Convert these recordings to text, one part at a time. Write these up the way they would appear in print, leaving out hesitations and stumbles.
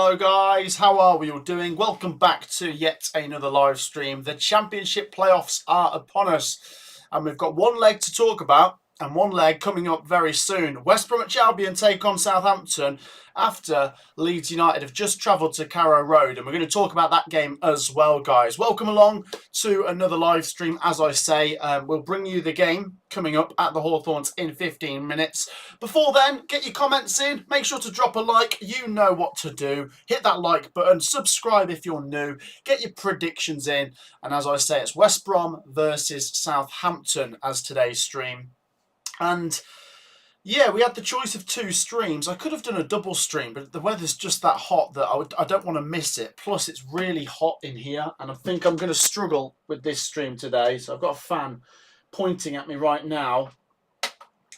Hello guys, how are we all doing? Welcome back to yet another live stream. The Championship playoffs are upon us and we've got one leg to talk about and one leg coming up very soon. West Bromwich Albion take on Southampton after Leeds United have just travelled to Carrow Road, and we're going to talk about that game as well, guys. Welcome along to another live stream. As I say, we'll bring you the game coming up at the Hawthorns in 15 minutes. Before then, get your comments in. Make sure to drop a like. You know what to do. Hit that like button. Subscribe if you're new. Get your predictions in. And as I say, it's West Brom versus Southampton as today's stream. And yeah, we had the choice of two streams. I could have done a double stream, but the weather's just that hot that I don't want to miss it. Plus, it's really hot in here, and I think I'm going to struggle with this stream today. So I've got a fan pointing at me right now.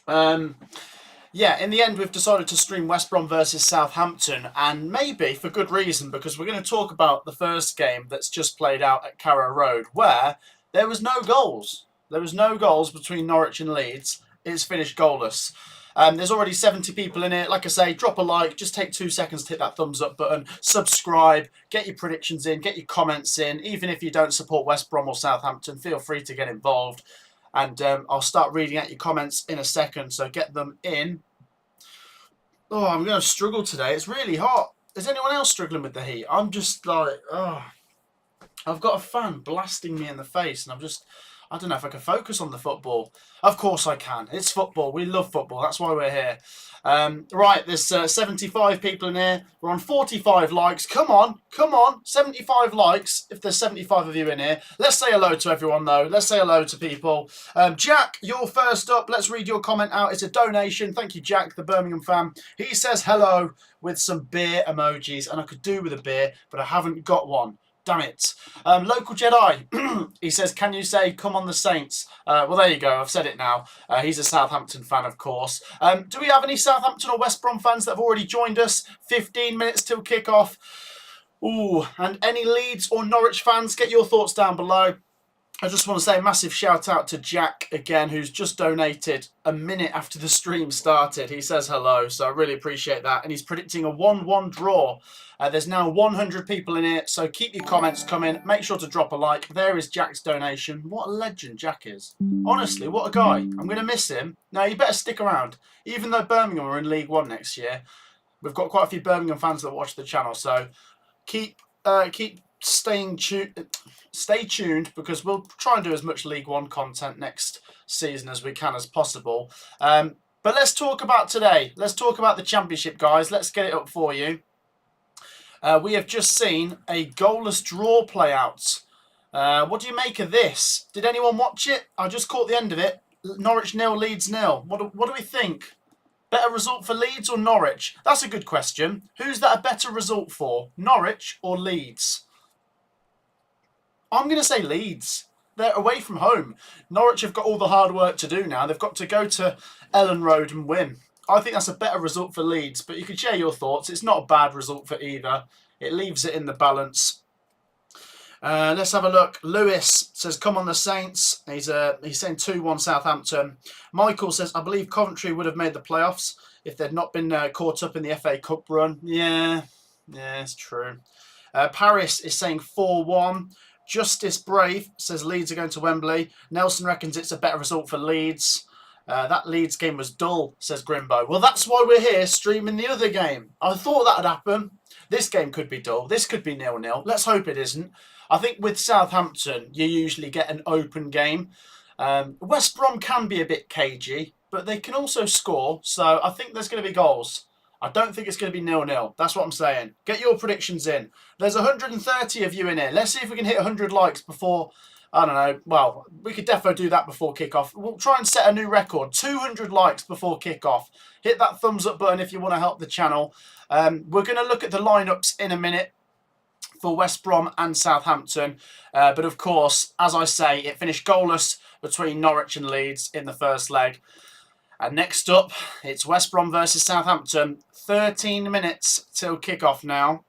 Yeah, in the end, we've decided to stream West Brom versus Southampton, and maybe for good reason, because we're going to talk about the first game that's just played out at Carrow Road, where there was no goals. There was no goals between Norwich and Leeds. It's finished goalless. There's already 70 people in it. Like I say, drop a like. Just take 2 seconds to hit that thumbs up button. Subscribe. Get your predictions in. Get your comments in. Even if you don't support West Brom or Southampton, feel free to get involved. And I'll start reading out your comments in a second, so get them in. Oh, I'm going to struggle today. It's really hot. Is anyone else struggling with the heat? I'm just like, oh. I've got a fan blasting me in the face, and I don't know if I can focus on the football. Of course I can. It's football. We love football. That's why we're here. Right, there's 75 people in here. We're on 45 likes. Come on. Come on. 75 likes if there's 75 of you in here. Let's say hello to everyone, though. Let's say hello to people. Jack, you're first up. Let's read your comment out. It's a donation. Thank you, Jack, the Birmingham fan. He says hello with some beer emojis, and I could do with a beer, but I haven't got one. Damn it. Local Jedi, he says, can you say, come on the Saints? Well, there you go. I've said it now. He's a Southampton fan, of course. Do we have any Southampton or West Brom fans that have already joined us? 15 minutes till kickoff. Ooh, and any Leeds or Norwich fans, get your thoughts down below. I just want to say a massive shout out to Jack again, who's just donated a minute after the stream started. He says hello, so I really appreciate that. And he's predicting a 1-1 draw. There's now 100 people in here, so keep your comments coming. Make sure to drop a like. There is Jack's donation. What a legend Jack is. Honestly, what a guy. I'm going to miss him. No, you better stick around. Even though Birmingham are in League One next year, we've got quite a few Birmingham fans that watch the channel, so keep stay tuned, because we'll try and do as much League One content next season as we can as possible. But let's talk about today. Let's talk about the Championship, guys. Let's get it up for you. We have just seen a goalless draw play out. What do you make of this? Did anyone watch it? I just caught the end of it. Norwich 0, Leeds 0. What do we think? Better result for Leeds or Norwich? That's a good question. Who's that a better result for? Norwich or Leeds? I'm going to say Leeds. They're away from home. Norwich have got all the hard work to do now. They've got to go to Ellen Road and win. I think that's a better result for Leeds, but you can share your thoughts. It's not a bad result for either. It leaves it in the balance. Let's have a look. Lewis says, come on the Saints. He's saying 2-1 Southampton. Michael says, I believe Coventry would have made the playoffs if they'd not been caught up in the FA Cup run. Yeah, it's true. Paris is saying 4-1. Justice Brave says Leeds are going to Wembley. Nelson reckons it's a better result for Leeds. That Leeds game was dull, says Grimbo. Well, that's why we're here streaming the other game. I thought that would happen. This game could be dull. This could be 0-0. Let's hope it isn't. I think with Southampton, you usually get an open game. West Brom can be a bit cagey, but they can also score. So I think there's going to be goals. I don't think it's going to be 0-0. That's what I'm saying. Get your predictions in. There's 130 of you in here. Let's see if we can hit 100 likes before... I don't know. Well, we could definitely do that before kickoff. We'll try and set a new record. 200 likes before kickoff. Hit that thumbs up button if you want to help the channel. We're going to look at the lineups in a minute for West Brom and Southampton. But of course, as I say, it finished goalless between Norwich and Leeds in the first leg. And next up, it's West Brom versus Southampton. 13 minutes till kickoff now.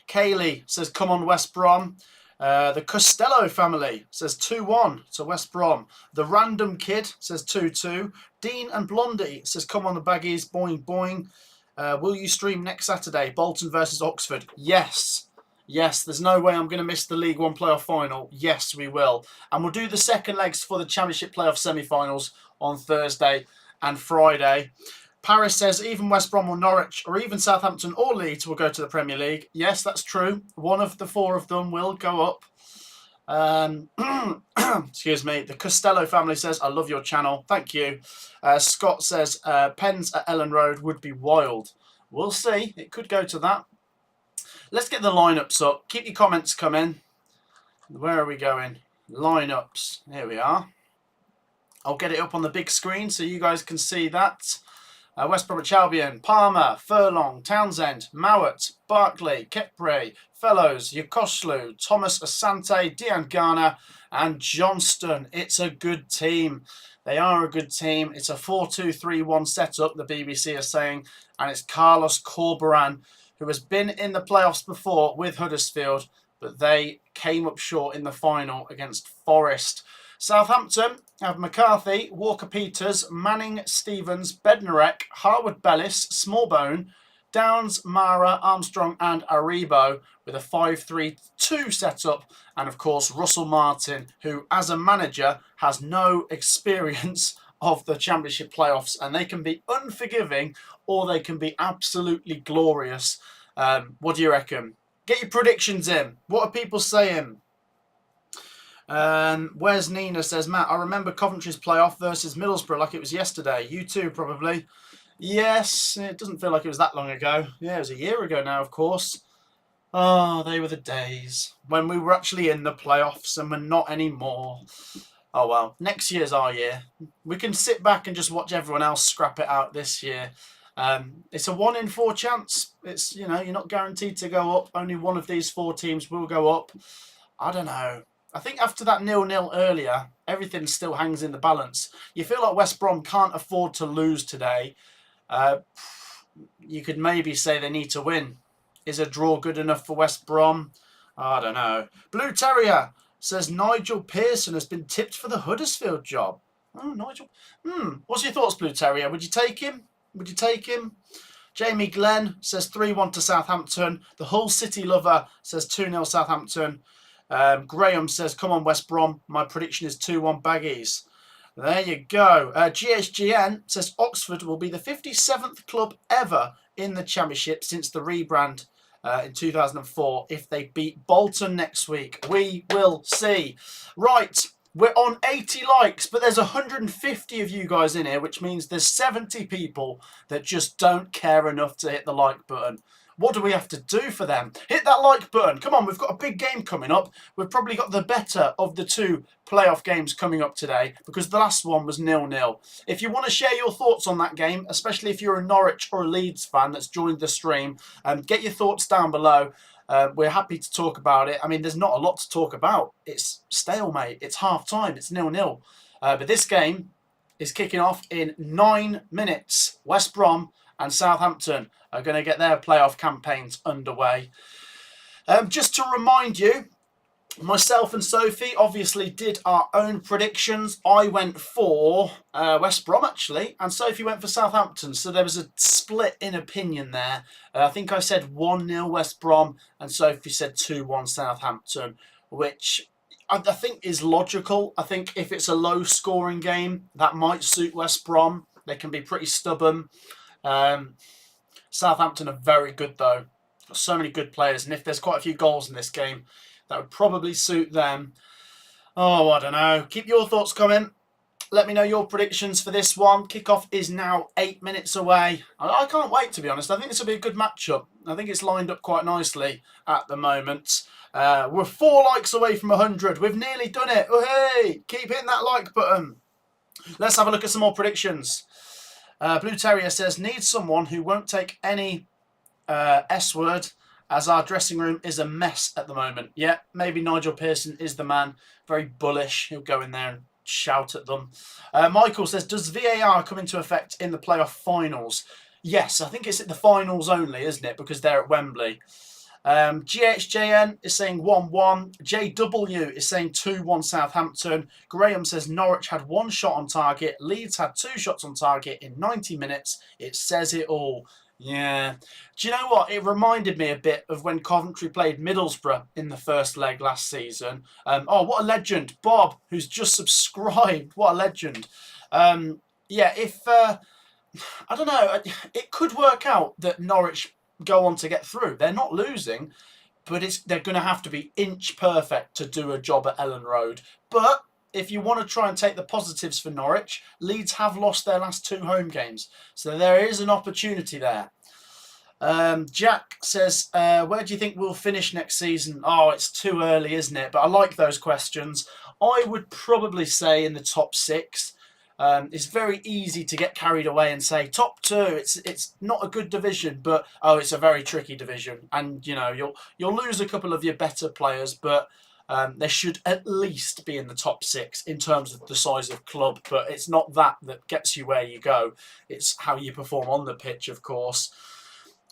Kaylee says, come on West Brom. The Costello family says 2-1 to West Brom. The Random Kid says 2-2. Dean and Blondie says, come on the Baggies, boing, boing. Will you stream next Saturday? Bolton versus Oxford. Yes. Yes, there's no way I'm going to miss the League One playoff final. Yes, we will. And we'll do the second legs for the Championship playoff semi-finals on Thursday and Friday. Paris says even West Brom or Norwich or even Southampton or Leeds will go to the Premier League. Yes, that's true. One of the four of them will go up. Excuse me. The Costello family says, I love your channel. Thank you. Scott says, Pens at Ellen Road would be wild. We'll see. It could go to that. Let's get the lineups up. Keep your comments coming. Where are we going? Lineups. Here we are. I'll get it up on the big screen so you guys can see that. West Bromwich Albion, Palmer, Furlong, Townsend, Mowat, Barkley, Kepre, Fellows, Yokoslu, Thomas Asante, Diangana and Johnston. It's a good team. They are a good team. It's a 4-2-3-1 setup, the BBC are saying, and it's Carlos Corberan, who has been in the playoffs before with Huddersfield, but they came up short in the final against Forest. Southampton have McCarthy, Walker-Peters, Manning, Stevens, Bednarek, Harwood-Bellis, Smallbone, Downs, Mara, Armstrong and Aribo with a 5-3-2 setup. And, of course, Russell Martin, who, as a manager, has no experience of the Championship playoffs. And they can be unforgiving or they can be absolutely glorious. What do you reckon? Get your predictions in. What are people saying? Where's Nina says, Matt, I remember Coventry's playoff versus Middlesbrough like it was yesterday. You too, probably. Yes, it doesn't feel like it was that long ago. Yeah, it was a year ago now, of course. Oh, they were the days when we were actually in the playoffs and we're not anymore. Oh, well, next year's our year. We can sit back and just watch everyone else scrap it out this year. It's a 1 in 4 chance. It's, you know, you're not guaranteed to go up. Only one of these 4 teams will go up. I don't know. I think after that 0-0 earlier, everything still hangs in the balance. You feel like West Brom can't afford to lose today. You could maybe say they need to win. Is a draw good enough for West Brom? I don't know. Blue Terrier says Nigel Pearson has been tipped for the Huddersfield job. Oh, Nigel. What's your thoughts, Blue Terrier? Would you take him? Would you take him? Jamie Glenn says 3-1 to Southampton. The Hull City Lover says 2-0 Southampton. Graham says, come on, West Brom. My prediction is 2-1 Baggies. There you go. GHGN says Oxford will be the 57th club ever in the Championship since the rebrand in 2004 if they beat Bolton next week. We will see. Right, we're on 80 likes, but there's 150 of you guys in here, which means there's 70 people that just don't care enough to hit the like button. What do we have to do for them? Hit that like button. Come on, we've got a big game coming up. We've probably got the better of the 2 playoff games coming up today because the last one was 0-0. If you want to share your thoughts on that game, especially if you're a Norwich or a Leeds fan that's joined the stream, get your thoughts down below. We're happy to talk about it. I mean, there's not a lot to talk about. It's stalemate. It's half-time. It's 0-0. But this game is kicking off in 9 minutes. West Brom and Southampton are going to get their playoff campaigns underway. Just to remind you, myself and Sophie obviously did our own predictions. I went for West Brom, actually, and Sophie went for Southampton. So there was a split in opinion there. I think I said 1-0 West Brom, and Sophie said 2-1 Southampton, which I think is logical. I think if it's a low-scoring game, that might suit West Brom. They can be pretty stubborn. Southampton are very good, though. Got so many good players, and if there's quite a few goals in this game, that would probably suit them. Oh, I don't know. Keep your thoughts coming. Let me know your predictions for this one. Kickoff is now 8 minutes away. I can't wait, to be honest. I think this will be a good matchup. I think it's lined up quite nicely at the moment. We're 4 likes away from 100. We've nearly done it. Oh, hey! Keep hitting that like button. Let's have a look at some more predictions. Blue Terrier says, need someone who won't take any S word as our dressing room is a mess at the moment. Yeah, maybe Nigel Pearson is the man. Very bullish. He'll go in there and shout at them. Michael says, does VAR come into effect in the playoff finals? Yes, I think it's at the finals only, isn't it? Because they're at Wembley. GHJN is saying 1-1. JW is saying 2-1 Southampton. Graham says Norwich had 1 shot on target. Leeds had 2 shots on target in 90 minutes. It says it all. Yeah. Do you know what? It reminded me a bit of when Coventry played Middlesbrough in the first leg last season. Oh, what a legend. Bob, who's just subscribed. What a legend. Yeah, if, I don't know, it could work out that Norwich go on to get through. They're not losing, but they're going to have to be inch perfect to do a job at Ellen Road. But if you want to try and take the positives for Norwich, Leeds have lost their last 2 home games. So there is an opportunity there. Jack says, where do you think we'll finish next season? Oh, it's too early, isn't it? But I like those questions. I would probably say in the top 6. It's very easy to get carried away and say top 2. It's not a good division, but oh, it's a very tricky division, and you know you'll lose a couple of your better players, but they should at least be in the top 6 in terms of the size of club. But it's not that gets you where you go. It's how you perform on the pitch, of course.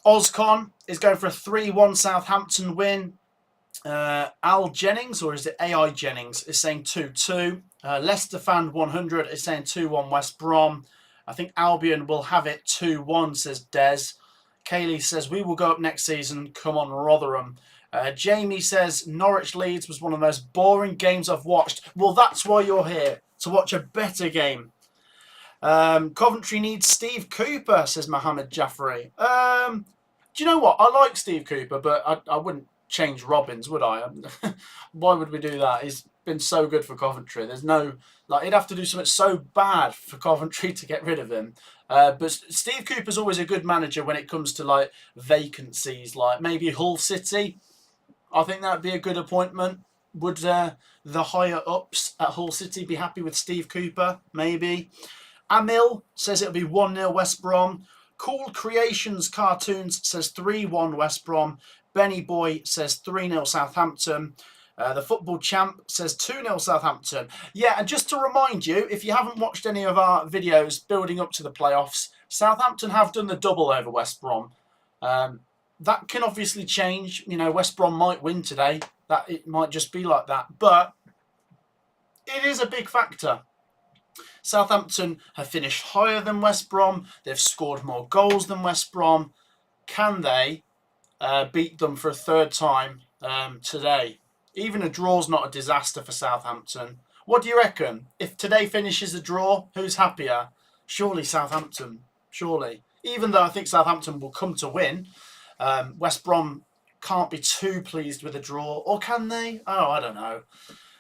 Ozcon is going for a 3-1 Southampton win. Al Jennings, or is it AI Jennings, is saying 2-2. Leicester Fan 100 is saying 2-1 West Brom. I think Albion will have it 2-1, says Des. Kaylee says, we will go up next season. Come on, Rotherham. Jamie says, Norwich Leeds was one of the most boring games I've watched. Well, that's why you're here, to watch a better game. Coventry needs Steve Cooper, says Mohammed Jaffrey. Do you know what? I like Steve Cooper, but I wouldn't change Robbins, would I? Why would we do that? He's been so good for Coventry. There's no, like, he'd have to do something so bad for Coventry to get rid of him. But Steve Cooper's always a good manager when it comes to like vacancies, like maybe Hull City. I think that'd be a good appointment. Would the higher ups at Hull City be happy with Steve Cooper? Maybe. Amil says it'll be 1-0 West Brom. Cool Creations Cartoons says 3-1 West Brom. Benny Boy says 3-0 Southampton. The Football Champ says 2-0 Southampton. Yeah, and just to remind you, if you haven't watched any of our videos building up to the playoffs, Southampton have done the double over West Brom. That can obviously change. You know, West Brom might win today. That it might just be like that. But it is a big factor. Southampton have finished higher than West Brom. They've scored more goals than West Brom. Can they beat them for a third time today? Even a draw's not a disaster for Southampton. What do you reckon? If today finishes a draw, who's happier? Surely Southampton. Surely. Even though I think Southampton will come to win, West Brom can't be too pleased with a draw. Or can they? Oh, I don't know.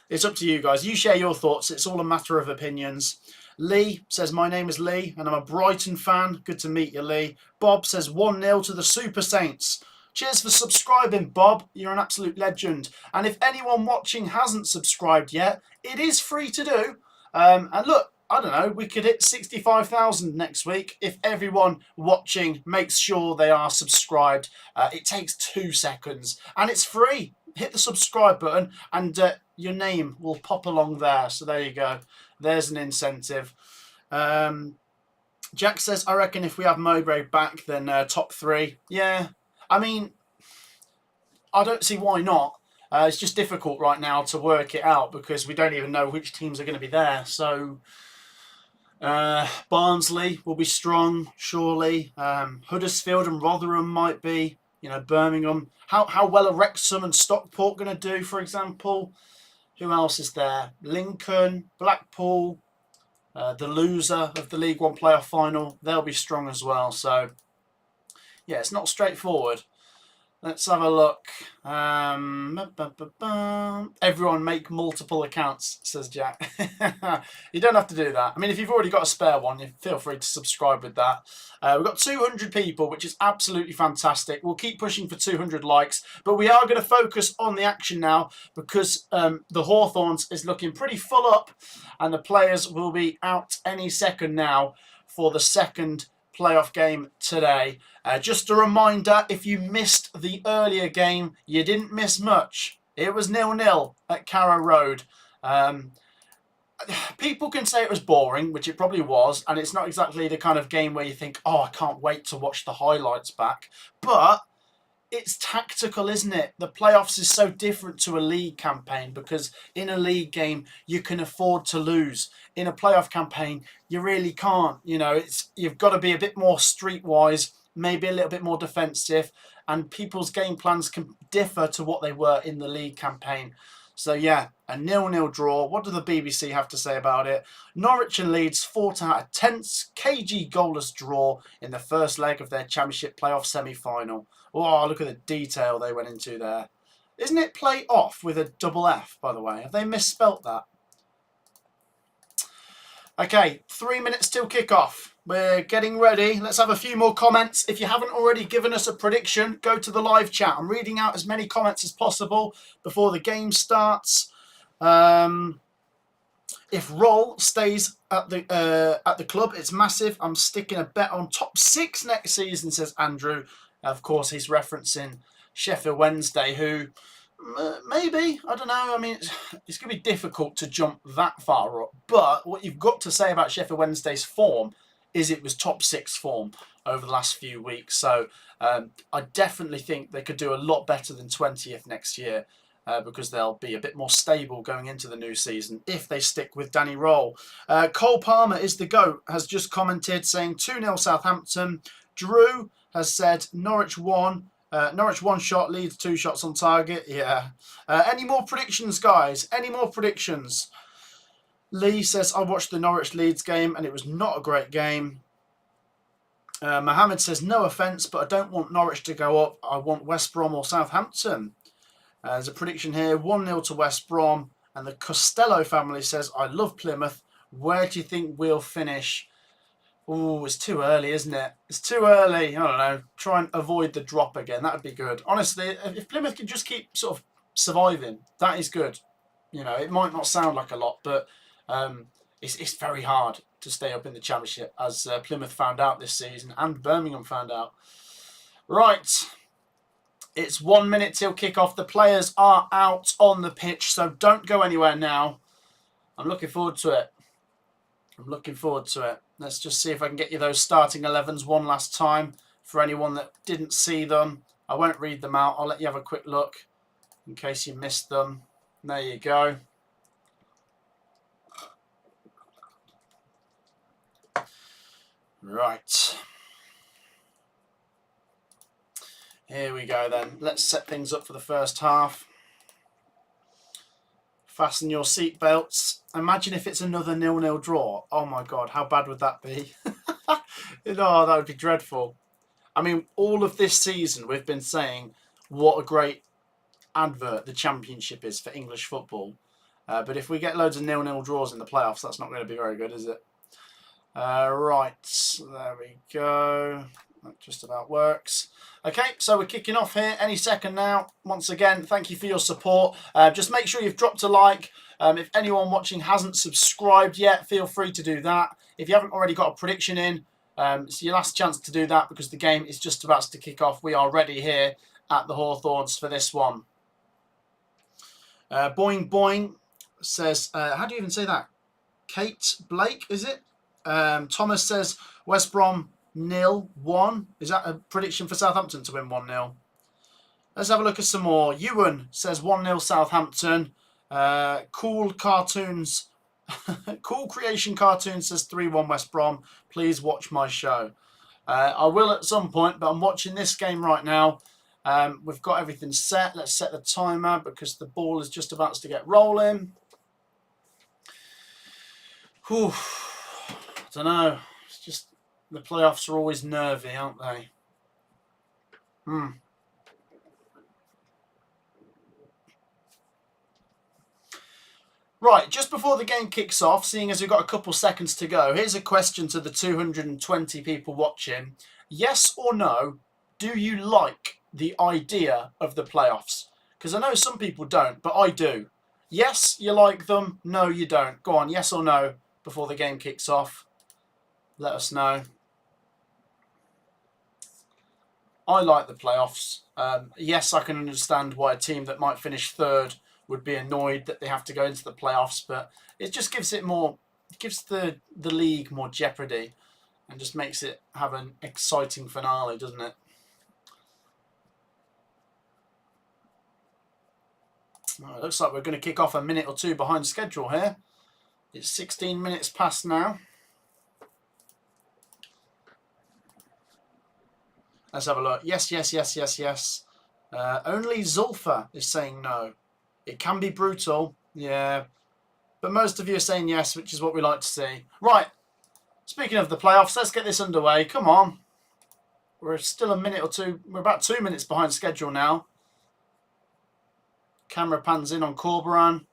It's up to you guys. You share your thoughts. It's all a matter of opinions. Lee says, my name is Lee and I'm a Brighton fan. Good to meet you, Lee. Bob says 1-0 to the Super Saints. Cheers for subscribing, Bob. You're an absolute legend. And if anyone watching hasn't subscribed yet, it is free to do. And look, I don't know, we could hit 65,000 next week if everyone watching makes sure they are subscribed. It takes 2 seconds and it's free. Hit the subscribe button and your name will pop along there. So there you go. There's an incentive. Jack says, I reckon if we have Mowbray back, then top 3. Yeah. I mean, I don't see why not. It's just difficult right now to work it out because we don't even know which teams are going to be there. So Barnsley will be strong, surely. Huddersfield and Rotherham might be. You know, Birmingham. How well are Wrexham and Stockport going to do, for example? Who else is there? Lincoln, Blackpool, the loser of the League One playoff final. They'll be strong as well. So, yeah, it's not straightforward. Let's have a look. Everyone make multiple accounts, says Jack. You don't have to do that. I mean, if you've already got a spare one, you feel free to subscribe with that. We've got 200 people, which is absolutely fantastic. We'll keep pushing for 200 likes, but we are going to focus on the action now because the Hawthorns is looking pretty full up and the players will be out any second now for the second playoff game today. Just a reminder, if you missed the earlier game, you didn't miss much. It was 0-0 at Carrow Road. People can say it was boring, which it probably was, and it's not exactly the kind of game where you think, oh, I can't wait to watch the highlights back. But it's tactical, isn't it? The playoffs is so different to a league campaign because in a league game, you can afford to lose. In a playoff campaign, you really can't. You know, you've got to be a bit more streetwise, maybe a little bit more defensive, and people's game plans can differ to what they were in the league campaign. So yeah, a 0-0 draw. What do the BBC have to say about it? Norwich and Leeds fought out a tense, cagey goalless draw in the first leg of their Championship playoff semi-final. Oh, look at the detail they went into there. Isn't it play off with a double F, by the way? Have they misspelt that? Okay, 3 minutes till kick-off. We're getting ready. Let's have a few more comments. If you haven't already given us a prediction, go to the live chat. I'm reading out as many comments as possible before the game starts. If Roll stays at the club, it's massive. I'm sticking a bet on top 6 next season, says Andrew. Of course, he's referencing Sheffield Wednesday, who maybe, I don't know. I mean, it's going to be difficult to jump that far up. But what you've got to say about Sheffield Wednesday's form is it was top 6 form over the last few weeks. So I definitely think they could do a lot better than 20th next year. Because they'll be a bit more stable going into the new season if they stick with Danny Roll. Cole Palmer is the GOAT, has just commented saying 2-0 Southampton. Drew has said Norwich 1. Norwich 1 shot, Leeds 2 shots on target. Yeah. Any more predictions, guys? Any more predictions? Lee says, I watched the Norwich Leeds game and it was not a great game. Mohammed says, no offence, but I don't want Norwich to go up. I want West Brom or Southampton. There's a prediction here, 1-0 to West Brom. And the Costello family says, I love Plymouth. Where do you think we'll finish? Oh, it's too early, isn't it? It's too early. I don't know. Try and avoid the drop again. That would be good. Honestly, if Plymouth can just keep sort of surviving, that is good. You know, it might not sound like a lot, but it's very hard to stay up in the Championship, as Plymouth found out this season and Birmingham found out. Right. It's 1 minute till kick-off. The players are out on the pitch, so don't go anywhere now. I'm looking forward to it. I'm looking forward to it. Let's just see if I can get you those starting 11s one last time for anyone that didn't see them. I won't read them out. I'll let you have a quick look in case you missed them. There you go. Right. Here we go then. Let's set things up for the first half. Fasten your seatbelts. Imagine if it's another 0-0 draw. Oh my God, how bad would that be? Oh, that would be dreadful. I mean, all of this season we've been saying what a great advert the Championship is for English football. But if we get loads of 0-0 draws in the playoffs, that's not going to be very good, is it? Right, there we go. That just about works. Okay, so we're kicking off here any second now. Once again, thank you for your support. Just make sure you've dropped a like. If anyone watching hasn't subscribed yet, feel free to do that. If you haven't already got a prediction in, it's your last chance to do that because the game is just about to kick off. We are ready here at the Hawthorns for this one. Boing Boing says, how do you even say that? Kate Blake, is it? Thomas says, West Brom 0-1. Is that a prediction for Southampton to win 1-0? Let's have a look at some more. Ewan says 1-0 Southampton. Cool Cartoons, Cool Creation Cartoon says 3-1 West Brom. Please watch my show. I will at some point, but I'm watching this game right now. We've got everything set. Let's set the timer because the ball is just about to get rolling. Whew. I don't know. It's just the playoffs are always nervy, aren't they? Right, just before the game kicks off, seeing as we've got a couple seconds to go, here's a question to the 220 people watching. Yes or no, do you like the idea of the playoffs? Because I know some people don't, but I do. Yes, you like them. No, you don't. Go on, yes or no, before the game kicks off. Let us know. I like the playoffs. Yes, I can understand why a team that might finish third would be annoyed that they have to go into the playoffs, but it just gives it more, it gives the league more jeopardy and just makes it have an exciting finale, doesn't it? Well, it looks like we're going to kick off a minute or two behind schedule here. It's 16 minutes past now. Let's have a look. Yes, yes, yes, yes, yes. Only Zulfa is saying no. It can be brutal. Yeah. But most of you are saying yes, which is what we like to see. Right. Speaking of the playoffs, let's get this underway. Come on. We're still a minute or two. We're about 2 minutes behind schedule now. Camera pans in on Corberan.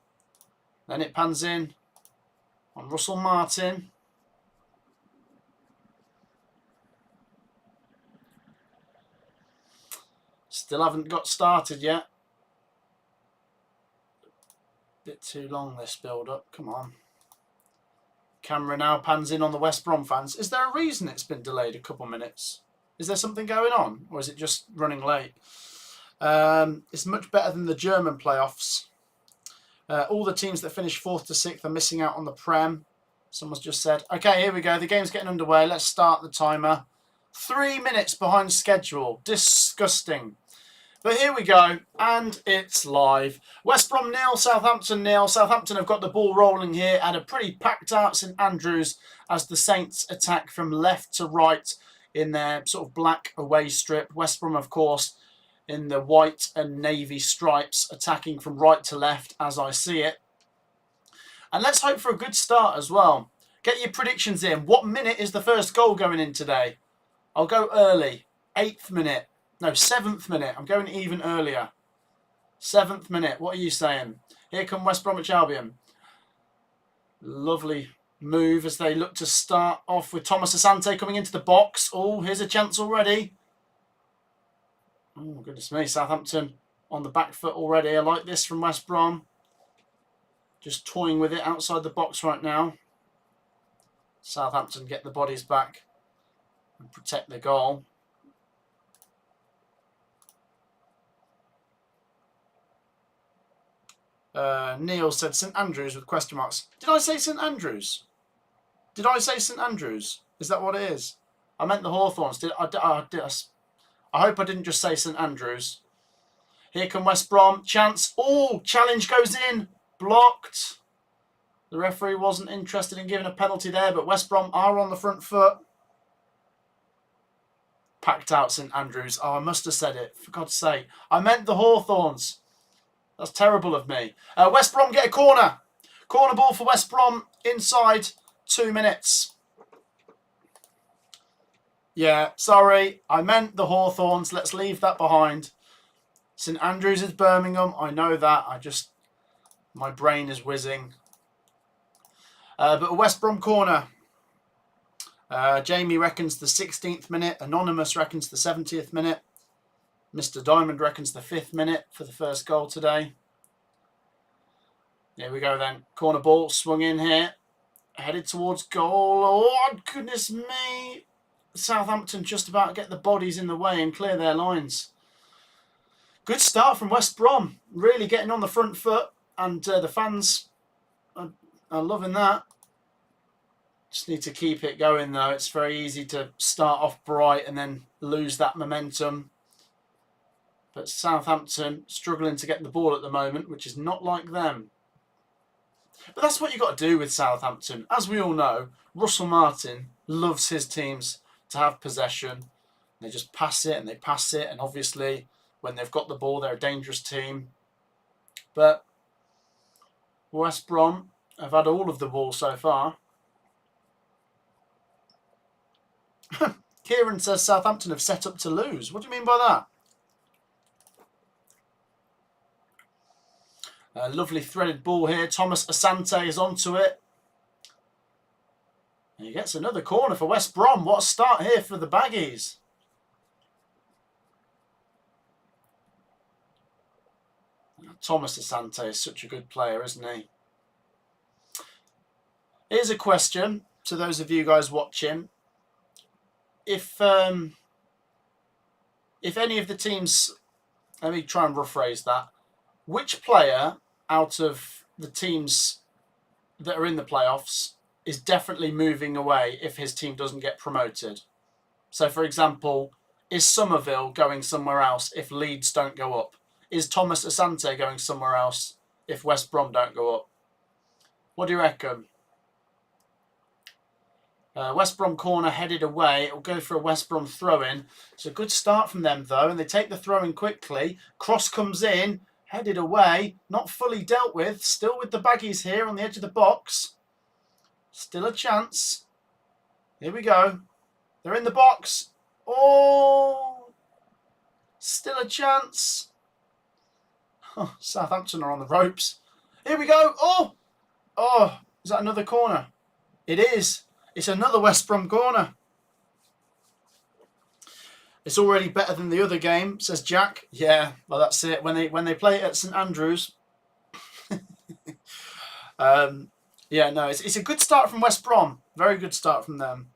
Then it pans in on Russell Martin. Still haven't got started yet. Bit too long, this build-up. Come on. Camera now pans in on the West Brom fans. Is there a reason it's been delayed a couple minutes? Is there something going on? Or is it just running late? It's much better than the German playoffs. All the teams that finish 4th to 6th are missing out on the Prem. Someone's just said, okay, here we go. The game's getting underway. Let's start the timer. 3 minutes behind schedule. Disgusting. But here we go, and it's live. West Brom 0, Southampton 0. Southampton have got the ball rolling here and a pretty packed out St Andrews as the Saints attack from left to right in their sort of black away strip. West Brom, of course, in the white and navy stripes, attacking from right to left as I see it. And let's hope for a good start as well. Get your predictions in. What minute is the first goal going in today? I'll go early. 8th minute. No, 7th minute. I'm going even earlier. 7th minute. What are you saying? Here come West Bromwich Albion. Lovely move as they look to start off with Thomas Asante coming into the box. Oh, here's a chance already. Oh, goodness me. Southampton on the back foot already. I like this from West Brom. Just toying with it outside the box right now. Southampton get the bodies back and protect the goal. Neil said St Andrews with question marks. Did I say St Andrews? Did I say St Andrews? Is that what it is? I meant the Hawthorns. I hope I didn't just say St Andrews. Here come West Brom. Chance. Oh, challenge goes in. Blocked. The referee wasn't interested in giving a penalty there, but West Brom are on the front foot. Packed out St Andrews. Oh, I must have said it. For God's sake. I meant the Hawthorns. That's terrible of me. West Brom get a corner. Corner ball for West Brom inside 2 minutes. Yeah, sorry. I meant the Hawthorns. Let's leave that behind. St Andrews is Birmingham. I know that. My brain is whizzing. But a West Brom corner. Jamie reckons the 16th minute. Anonymous reckons the 70th minute. Mr. Diamond reckons the 5th minute for the first goal today. Here we go then. Corner ball swung in here. Headed towards goal. Oh, goodness me. Southampton just about get the bodies in the way and clear their lines. Good start from West Brom. Really getting on the front foot. And the fans are loving that. Just need to keep it going though. It's very easy to start off bright and then lose that momentum. But Southampton struggling to get the ball at the moment, which is not like them. But that's what you've got to do with Southampton. As we all know, Russell Martin loves his teams to have possession. They just pass it and they pass it. And obviously, when they've got the ball, they're a dangerous team. But West Brom have had all of the ball so far. Kieran says Southampton have set up to lose. What do you mean by that? A lovely threaded ball here. Thomas Asante is onto it. And he gets another corner for West Brom. What a start here for the Baggies. Thomas Asante is such a good player, isn't he? Here's a question to those of you guys watching. If any of the teams, let me try and rephrase that. Which player out of the teams that are in the playoffs is definitely moving away if his team doesn't get promoted? So, for example, is Somerville going somewhere else if Leeds don't go up? Is Thomas Asante going somewhere else if West Brom don't go up? What do you reckon? West Brom corner headed away. It will go for a West Brom throw-in. It's a good start from them, though, and they take the throw-in quickly. Cross comes in, headed away, not fully dealt with. Still with the baggies here on the edge of the box. Still a chance. Here we go. They're in the box. Oh! Still a chance. Oh, Southampton are on the ropes. Here we go. Oh! Oh! Is that another corner? It is. It's another West Brom corner. It's already better than the other game, says Jack. Yeah, well that's it. When they play at St Andrews. Yeah, no, it's a good start from West Brom. Very good start from them.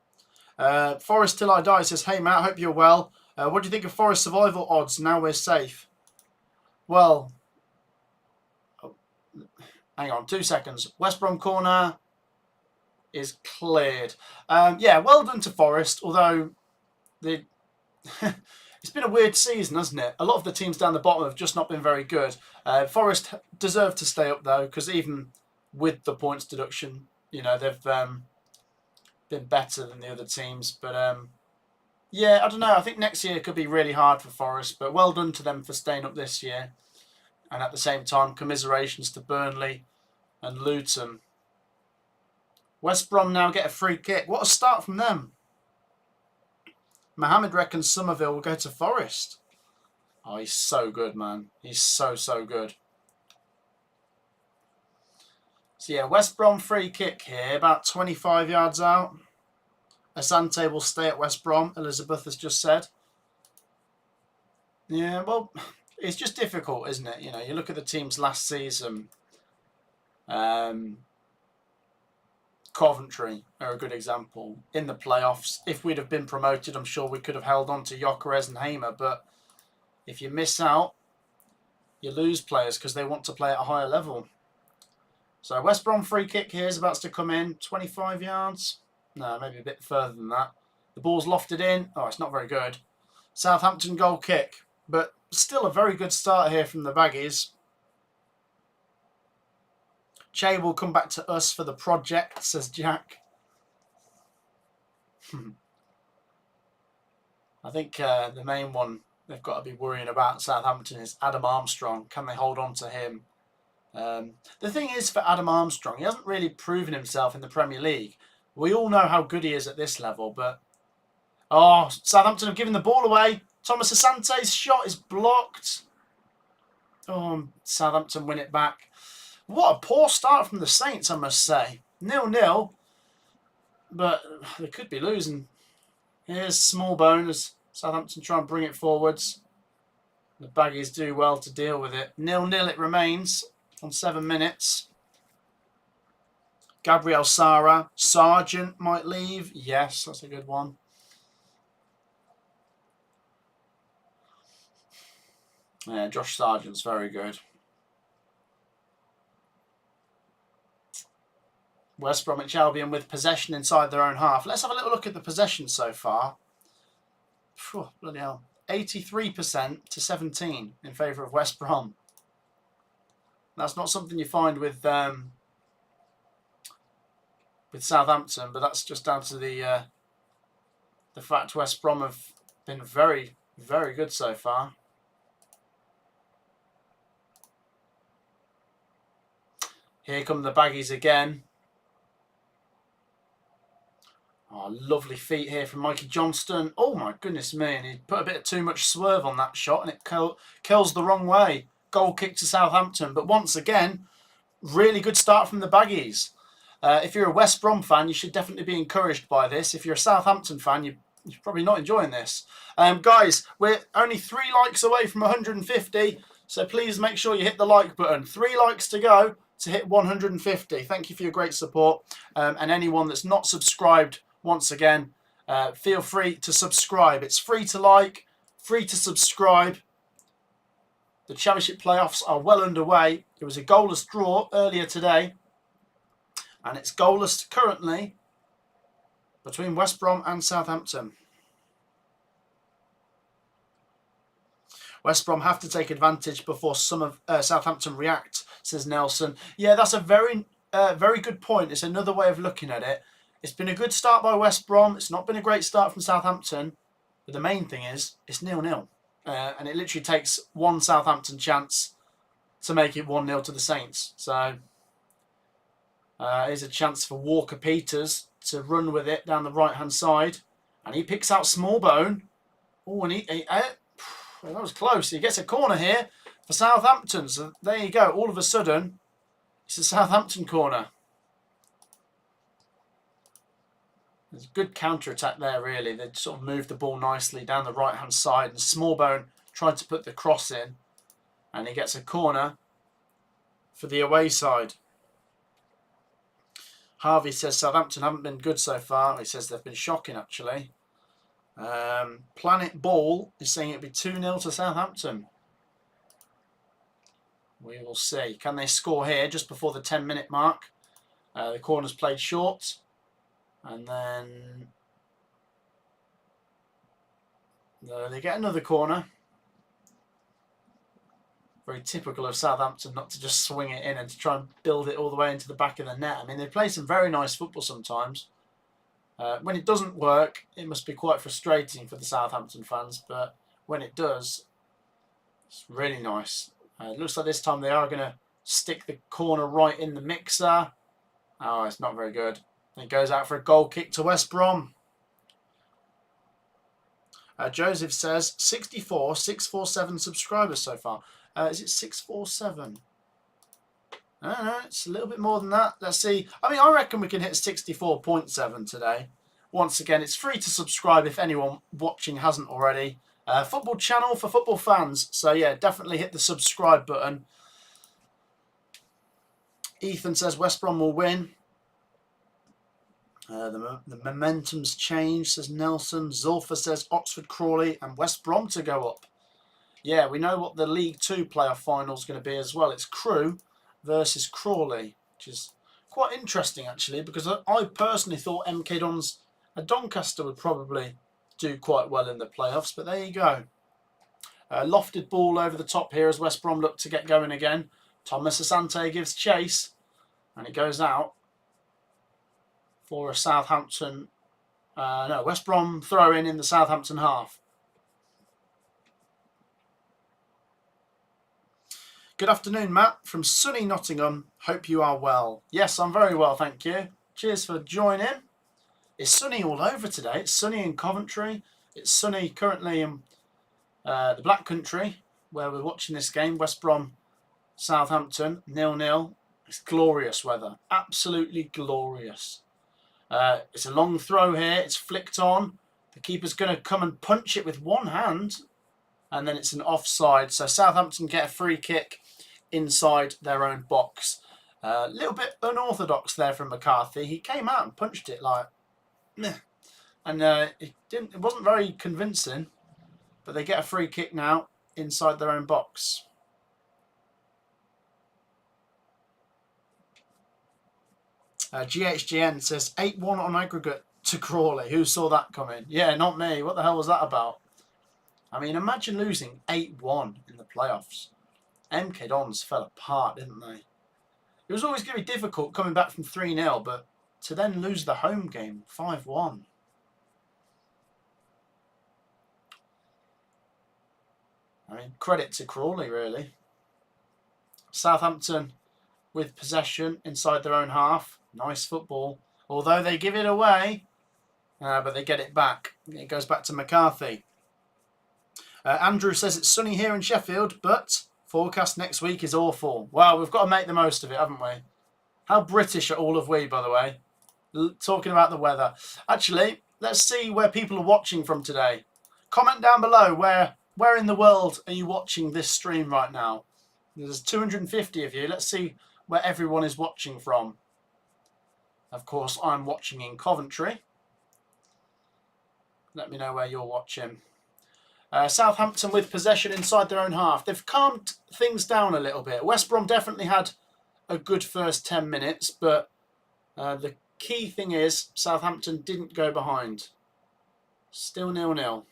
Forest Till I Die says, hey Matt, hope you're well. What do you think of Forest survival odds now we're safe? Well, hang on, 2 seconds. West Brom corner is cleared. Yeah, well done to Forest, although it's been a weird season, hasn't it? A lot of the teams down the bottom have just not been very good. Forest deserve to stay up, though, because even with the points deduction, you know, they've been better than the other teams. But, yeah, I don't know. I think next year could be really hard for Forest, but well done to them for staying up this year. And at the same time, commiserations to Burnley and Luton. West Brom now get a free kick. What a start from them. Mohammed reckons Somerville will go to Forest. Oh, he's so good, man. He's so, so good. So, yeah, West Brom free kick here, about 25 yards out. Asante will stay at West Brom, Elizabeth has just said. Yeah, well, it's just difficult, isn't it? You know, you look at the teams last season. Coventry are a good example. In the playoffs, if we'd have been promoted, I'm sure we could have held on to Gyökeres and Hamer. But if you miss out, you lose players because they want to play at a higher level. So West Brom free kick here is about to come in. 25 yards. No, maybe a bit further than that. The ball's lofted in. Oh, it's not very good. Southampton goal kick. But still a very good start here from the Baggies. Che will come back to us for the project, says Jack. I think the main one they've got to be worrying about Southampton is Adam Armstrong. Can they hold on to him? The thing is for Adam Armstrong, he hasn't really proven himself in the Premier League. We all know how good he is at this level, but... Oh, Southampton have given the ball away. Thomas Asante's shot is blocked. Oh, Southampton win it back. What a poor start from the Saints, I must say. 0-0. But they could be losing. Here's Smallbone as Southampton try and bring it forwards. The Baggies do well to deal with it. 0-0 it remains on 7 minutes. Gabriel Sara. Sargent might leave. Yes, that's a good one. Yeah, Josh Sargent's very good. West Bromwich Albion with possession inside their own half. Let's have a little look at the possession so far. Phew, bloody hell. 83% to 17 in favour of West Brom. That's not something you find with Southampton, but that's just down to the fact West Brom have been very, very good so far. Here come the Baggies again. Oh, lovely feet here from Mikey Johnston. Oh my goodness me, and he put a bit of too much swerve on that shot and it curls the wrong way. Goal kick to Southampton, but once again, really good start from the Baggies. If you're a West Brom fan, you should definitely be encouraged by this. If you're a Southampton fan, you're probably not enjoying this. Guys, we're only 3 likes away from 150, so please make sure you hit the like button. 3 likes to go to hit 150. Thank you for your great support. And anyone that's not subscribed, once again, feel free to subscribe. It's free to like, free to subscribe. The Championship playoffs are well underway. It was a goalless draw earlier today. And it's goalless currently between West Brom and Southampton. West Brom have to take advantage before some of Southampton react, says Nelson. Yeah, that's a very good point. It's another way of looking at it. It's been a good start by West Brom. It's not been a great start from Southampton. But the main thing is, it's 0-0. And it literally takes one Southampton chance to make it 1-0 to the Saints. So here's a chance for Walker-Peters to run with it down the right-hand side. And he picks out Smallbone. Oh, and that was close. He gets a corner here for Southampton. So there you go. All of a sudden, it's a Southampton corner. There's a good counter-attack there, really. They sort of moved the ball nicely down the right-hand side. And Smallbone tried to put the cross in. And he gets a corner for the away side. Harvey says Southampton haven't been good so far. He says they've been shocking, actually. Planet Ball is saying it'll be 2-0 to Southampton. We will see. Can they score here just before the 10-minute mark? The corner's played short. And then they get another corner. Very typical of Southampton not to just swing it in and to try and build it all the way into the back of the net. I mean, they play some very nice football sometimes. When it doesn't work, it must be quite frustrating for the Southampton fans. But when it does, it's really nice. It looks like this time they are going to stick the corner right in the mixer. Oh, it's not very good. It goes out for a goal kick to West Brom. Joseph says 647 subscribers so far. Is it 647? I don't know. It's a little bit more than that. Let's see. I mean, I reckon we can hit 64.7 today. Once again, it's free to subscribe if anyone watching hasn't already. Football channel for football fans. So, yeah, definitely hit the subscribe button. Ethan says West Brom will win. The momentum's changed, says Nelson. Zulfa says Oxford, Crawley and West Brom to go up. Yeah, we know what the League 2 playoff final is going to be as well. It's Crewe versus Crawley, which is quite interesting, actually, because I personally thought MK Dons and Doncaster would probably do quite well in the playoffs, but there you go. Lofted ball over the top here as West Brom look to get going again. Thomas Asante gives chase, and it goes out for a Southampton, West Brom throw in the Southampton half. Good afternoon, Matt, from sunny Nottingham. Hope you are well. Yes, I'm very well, thank you. Cheers for joining. It's sunny all over today. It's sunny in Coventry. It's sunny currently in the Black Country, where we're watching this game. West Brom, Southampton, 0-0. It's glorious weather. Absolutely glorious. It's a long throw here. It's flicked on. The keeper's going to come and punch it with one hand. And then it's an offside. So Southampton get a free kick inside their own box. A little bit unorthodox there from McCarthy. He came out and punched it like, meh. And it wasn't very convincing. But they get a free kick now inside their own box. GHGN says 8-1 on aggregate to Crawley. Who saw that coming? Yeah, not me. What the hell was that about? I mean, imagine losing 8-1 in the playoffs. MK Dons fell apart, didn't they? It was always going to be difficult coming back from 3-0, but to then lose the home game 5-1. I mean, credit to Crawley, really. Southampton with possession inside their own half. Nice football. Although they give it away, but they get it back. It goes back to McCarthy. Andrew says it's sunny here in Sheffield, but forecast next week is awful. Well, we've got to make the most of it, haven't we? How British are all of we, by the way? Talking about the weather. Actually, let's see where people are watching from today. Comment down below where in the world are you watching this stream right now? There's 250 of you. Let's see where everyone is watching from. Of course, I'm watching in Coventry. Let me know where you're watching. Southampton with possession inside their own half. They've calmed things down a little bit. West Brom definitely had a good first 10 minutes, but the key thing is Southampton didn't go behind. Still 0-0.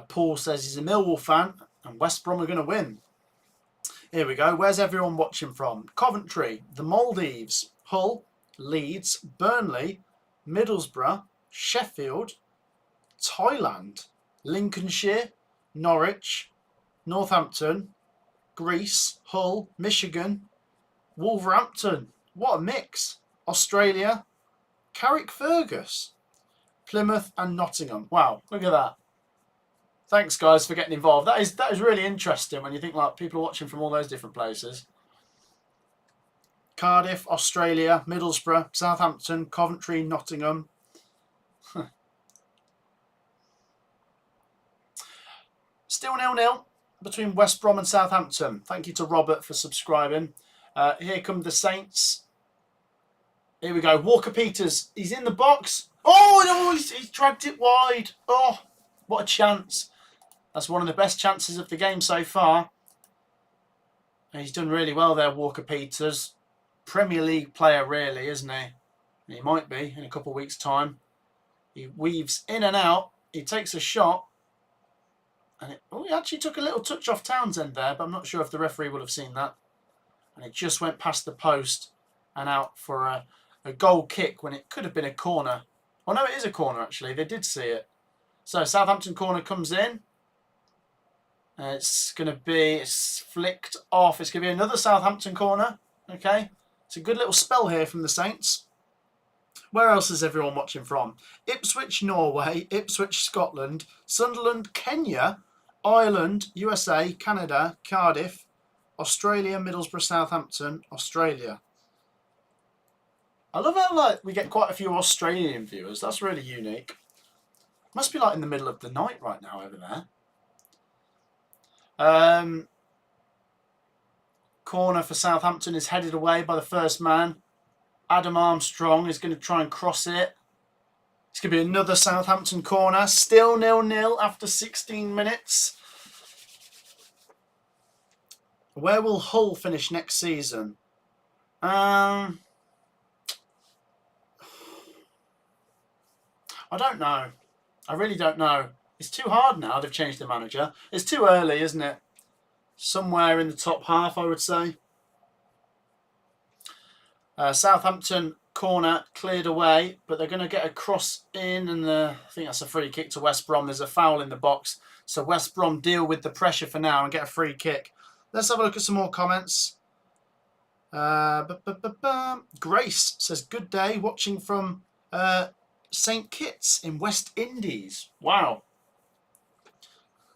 Paul says he's a Millwall fan and West Brom are going to win. Here we go. Where's everyone watching from? Coventry, the Maldives, Hull, Leeds, Burnley, Middlesbrough, Sheffield, Thailand, Lincolnshire, Norwich, Northampton, Greece, Hull, Michigan, Wolverhampton. What a mix. Australia, Carrickfergus, Plymouth and Nottingham. Wow, look at that. Thanks, guys, for getting involved. That is really interesting when you think like people are watching from all those different places. Cardiff, Australia, Middlesbrough, Southampton, Coventry, Nottingham. Still 0-0 between West Brom and Southampton. Thank you to Robert for subscribing. Here come the Saints. Here we go. Walker Peters. He's in the box. Oh, no, he's dragged it wide. Oh, what a chance. That's one of the best chances of the game so far. And he's done really well there, Walker Peters. Premier League player, really, isn't he? He might be in a couple of weeks' time. He weaves in and out. He takes a shot. And he actually took a little touch off Townsend there, but I'm not sure if the referee would have seen that. And it just went past the post and out for a goal kick when it could have been a corner. Oh, no, it is a corner, actually. They did see it. So, Southampton corner comes in. It's flicked off. It's going to be another Southampton corner. Okay. It's a good little spell here from the Saints. Where else is everyone watching from? Ipswich, Norway. Ipswich, Scotland. Sunderland, Kenya. Ireland, USA, Canada, Cardiff. Australia, Middlesbrough, Southampton, Australia. I love how we get quite a few Australian viewers. That's really unique. Must be in the middle of the night right now over there. Corner for Southampton is headed away by the first man. Adam Armstrong is going to try and cross it. It's going to be another Southampton corner. Still 0-0 after 16 minutes. Where will Hull finish next season? I don't know. I really don't know. It's too hard now. They've changed the manager. It's too early, isn't it? Somewhere in the top half, I would say. Southampton corner cleared away, but they're going to get a cross in, and I think that's a free kick to West Brom. There's a foul in the box, so West Brom deal with the pressure for now and get a free kick. Let's have a look at some more comments. Grace says, good day, watching from St. Kitts in West Indies. Wow.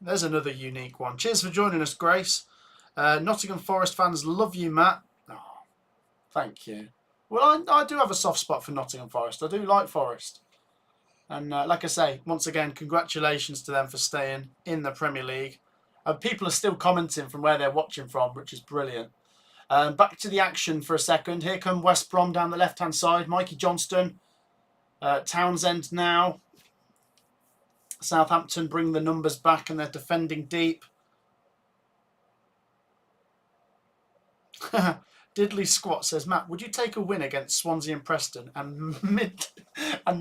There's another unique one. Cheers for joining us, Grace. Nottingham Forest fans love you, Matt. Oh, thank you. Well, I do have a soft spot for Nottingham Forest. I do like Forest. And like I say, once again, congratulations to them for staying in the Premier League. People are still commenting from where they're watching from, which is brilliant. Back to the action for a second. Here come West Brom down the left-hand side. Mikey Johnston. Townsend now. Southampton bring the numbers back and they're defending deep. Diddley Squat says, Matt, would you take a win against Swansea and Preston and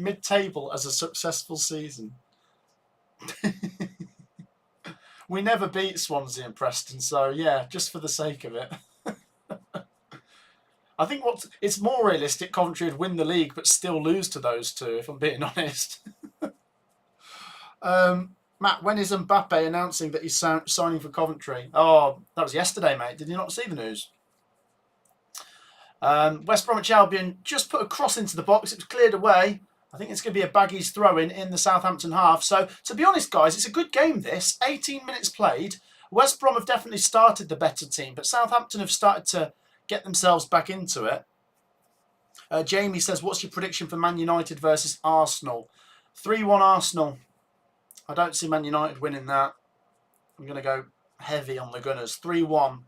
mid-table as a successful season? We never beat Swansea and Preston, so yeah, just for the sake of it. I think it's more realistic Coventry would win the league but still lose to those two, if I'm being honest. Matt, when is Mbappe announcing that he's signing for Coventry? Oh, that was yesterday, mate. Did you not see the news? West Bromwich Albion just put a cross into the box. It was cleared away. I think it's going to be a Baggies throw-in in the Southampton half. So, to be honest, guys, it's a good game, this. 18 minutes played. West Brom have definitely started the better team, but Southampton have started to get themselves back into it. Jamie says, what's your prediction for Man United versus Arsenal? 3-1 Arsenal. I don't see Man United winning that. I'm going to go heavy on the Gunners. 3-1.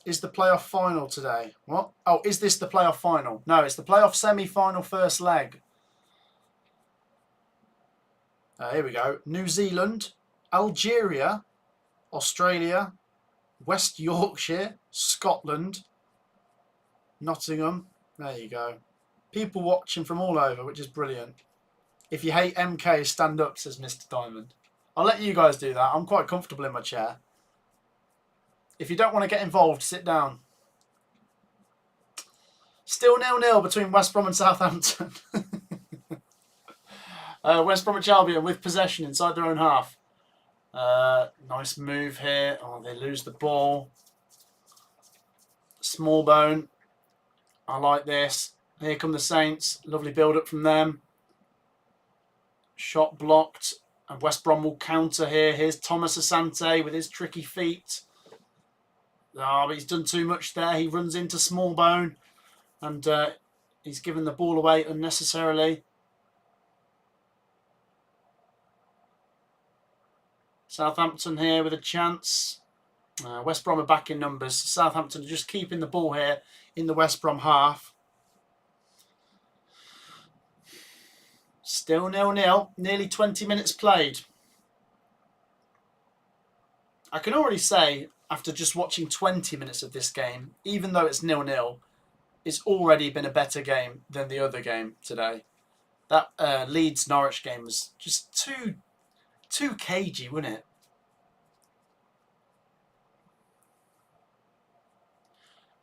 Is the playoff final today? What? Oh, is this the playoff final? No, it's the playoff semi-final first leg. Here we go. New Zealand, Algeria, Australia, West Yorkshire, Scotland, Nottingham. There you go. People watching from all over, which is brilliant. If you hate MK, stand up, says Mr. Diamond. I'll let you guys do that. I'm quite comfortable in my chair. If you don't want to get involved, sit down. Still 0-0 between West Brom and Southampton. West Bromwich Albion with possession inside their own half. Nice move here. Oh, they lose the ball. Small bone. I like this. Here come the Saints. Lovely build-up from them. Shot blocked. And West Brom will counter here. Here's Thomas Asante with his tricky feet. Oh, but he's done too much there. He runs into Smallbone. And he's given the ball away unnecessarily. Southampton here with a chance. West Brom are back in numbers. Southampton are just keeping the ball here in the West Brom half. Still 0-0. Nearly 20 minutes played. I can already say, after just watching 20 minutes of this game, even though it's 0-0, it's already been a better game than the other game today. That Leeds-Norwich game was just too cagey, wasn't it?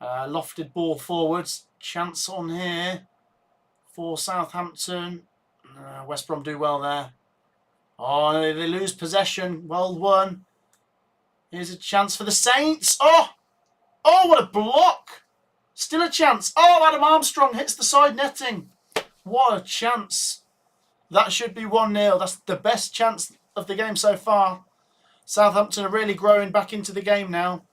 Lofted ball forwards. Chance on here for Southampton. West Brom do well there. Oh, they lose possession. Well won. Here's a chance for the Saints. Oh, what a block. Still a chance. Oh, Adam Armstrong hits the side netting. What a chance. That should be 1-0. That's the best chance of the game so far. Southampton are really growing back into the game now.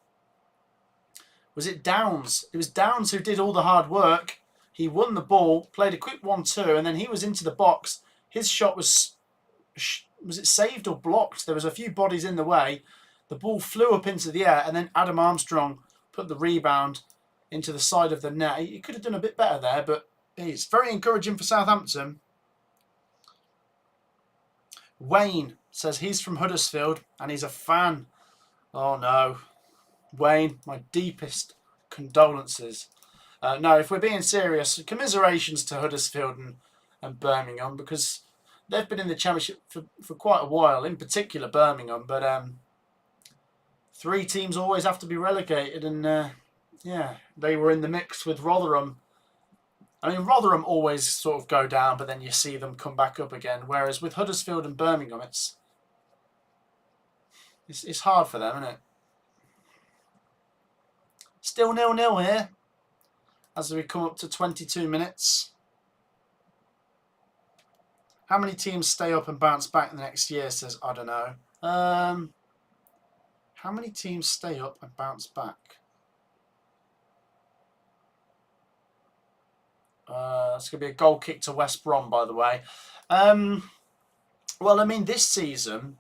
Was it Downs? It was Downs who did all the hard work. He won the ball, played a quick 1-2, and then he was into the box. His shot was it saved or blocked? There was a few bodies in the way. The ball flew up into the air, and then Adam Armstrong put the rebound into the side of the net. He could have done a bit better there, but it's very encouraging for Southampton. Wayne says he's from Huddersfield, and he's a fan. Oh, no. Wayne, my deepest condolences. No, if we're being serious, commiserations to Huddersfield and Birmingham, because they've been in the Championship for quite a while, in particular Birmingham, but 3 teams always have to be relegated, and yeah, they were in the mix with Rotherham. I mean, Rotherham always sort of go down, but then you see them come back up again, whereas with Huddersfield and Birmingham, it's hard for them, isn't it? Still 0-0 here as we come up to 22 minutes. How many teams stay up and bounce back the next year, says I don't know. How many teams stay up and bounce back? It's going to be a goal kick to West Brom, by the way. Well, I mean, this season,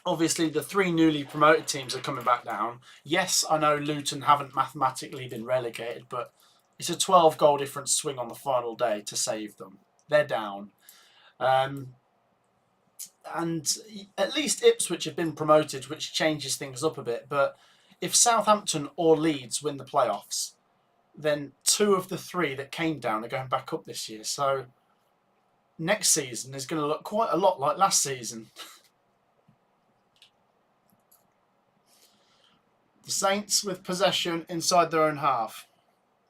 obviously, the 3 newly promoted teams are coming back down. Yes, I know Luton haven't mathematically been relegated, but it's a 12-goal difference swing on the final day to save them. They're down. And at least Ipswich have been promoted, which changes things up a bit. But if Southampton or Leeds win the playoffs, then 2 of the 3 that came down are going back up this year. So next season is going to look quite a lot like last season. The Saints with possession inside their own half.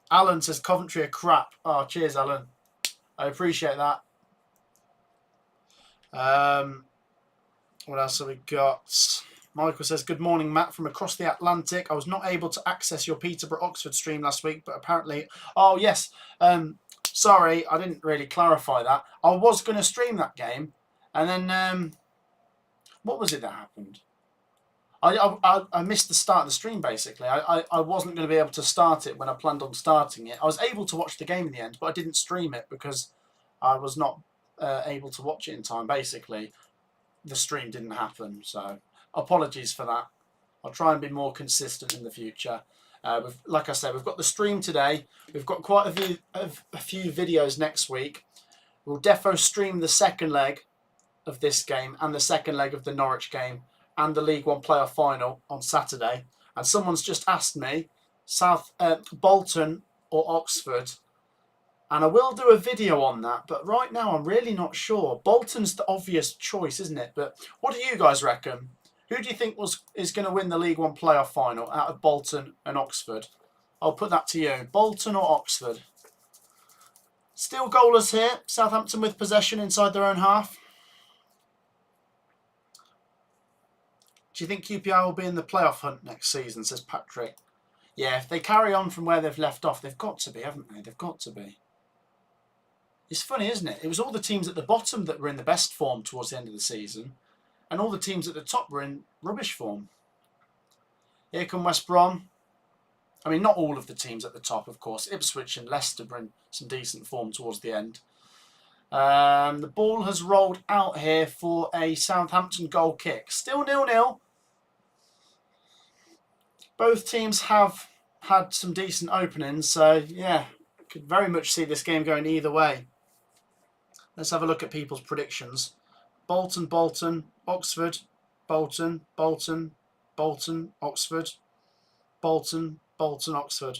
Alan says Coventry are crap. Oh, cheers, Alan. I appreciate that. What else have we got? Michael says, good morning, Matt, from across the Atlantic. I was not able to access your Peterborough-Oxford stream last week, but apparently... Oh, yes. Sorry, I didn't really clarify that. I was going to stream that game, and then... what was it that happened? I missed the start of the stream, basically. I wasn't going to be able to start it when I planned on starting it. I was able to watch the game in the end, but I didn't stream it because I was not able to watch it in time, basically. The stream didn't happen, so apologies for that. I'll try and be more consistent in the future. Like I said, we've got the stream today. We've got quite a few videos next week. We'll defo stream the second leg of this game and the second leg of the Norwich game and the League One playoff final on Saturday. And someone's just asked me, Bolton or Oxford? And I will do a video on that, but right now I'm really not sure. Bolton's the obvious choice, isn't it? But what do you guys reckon? Who do you think is going to win the League One playoff final out of Bolton and Oxford? I'll put that to you. Bolton or Oxford? Still goalless here. Southampton with possession inside their own half. Do you think QPR will be in the playoff hunt next season, says Patrick? Yeah, if they carry on from where they've left off, they've got to be, haven't they? They've got to be. It's funny, isn't it? It was all the teams at the bottom that were in the best form towards the end of the season, and all the teams at the top were in rubbish form. Here come West Brom. I mean, not all of the teams at the top, of course. Ipswich and Leicester were in some decent form towards the end. The ball has rolled out here for a Southampton goal kick. Still 0-0. Both teams have had some decent openings, so yeah, could very much see this game going either way. Let's have a look at people's predictions. Bolton, Bolton, Oxford, Bolton, Bolton, Bolton, Oxford, Bolton, Bolton, Oxford.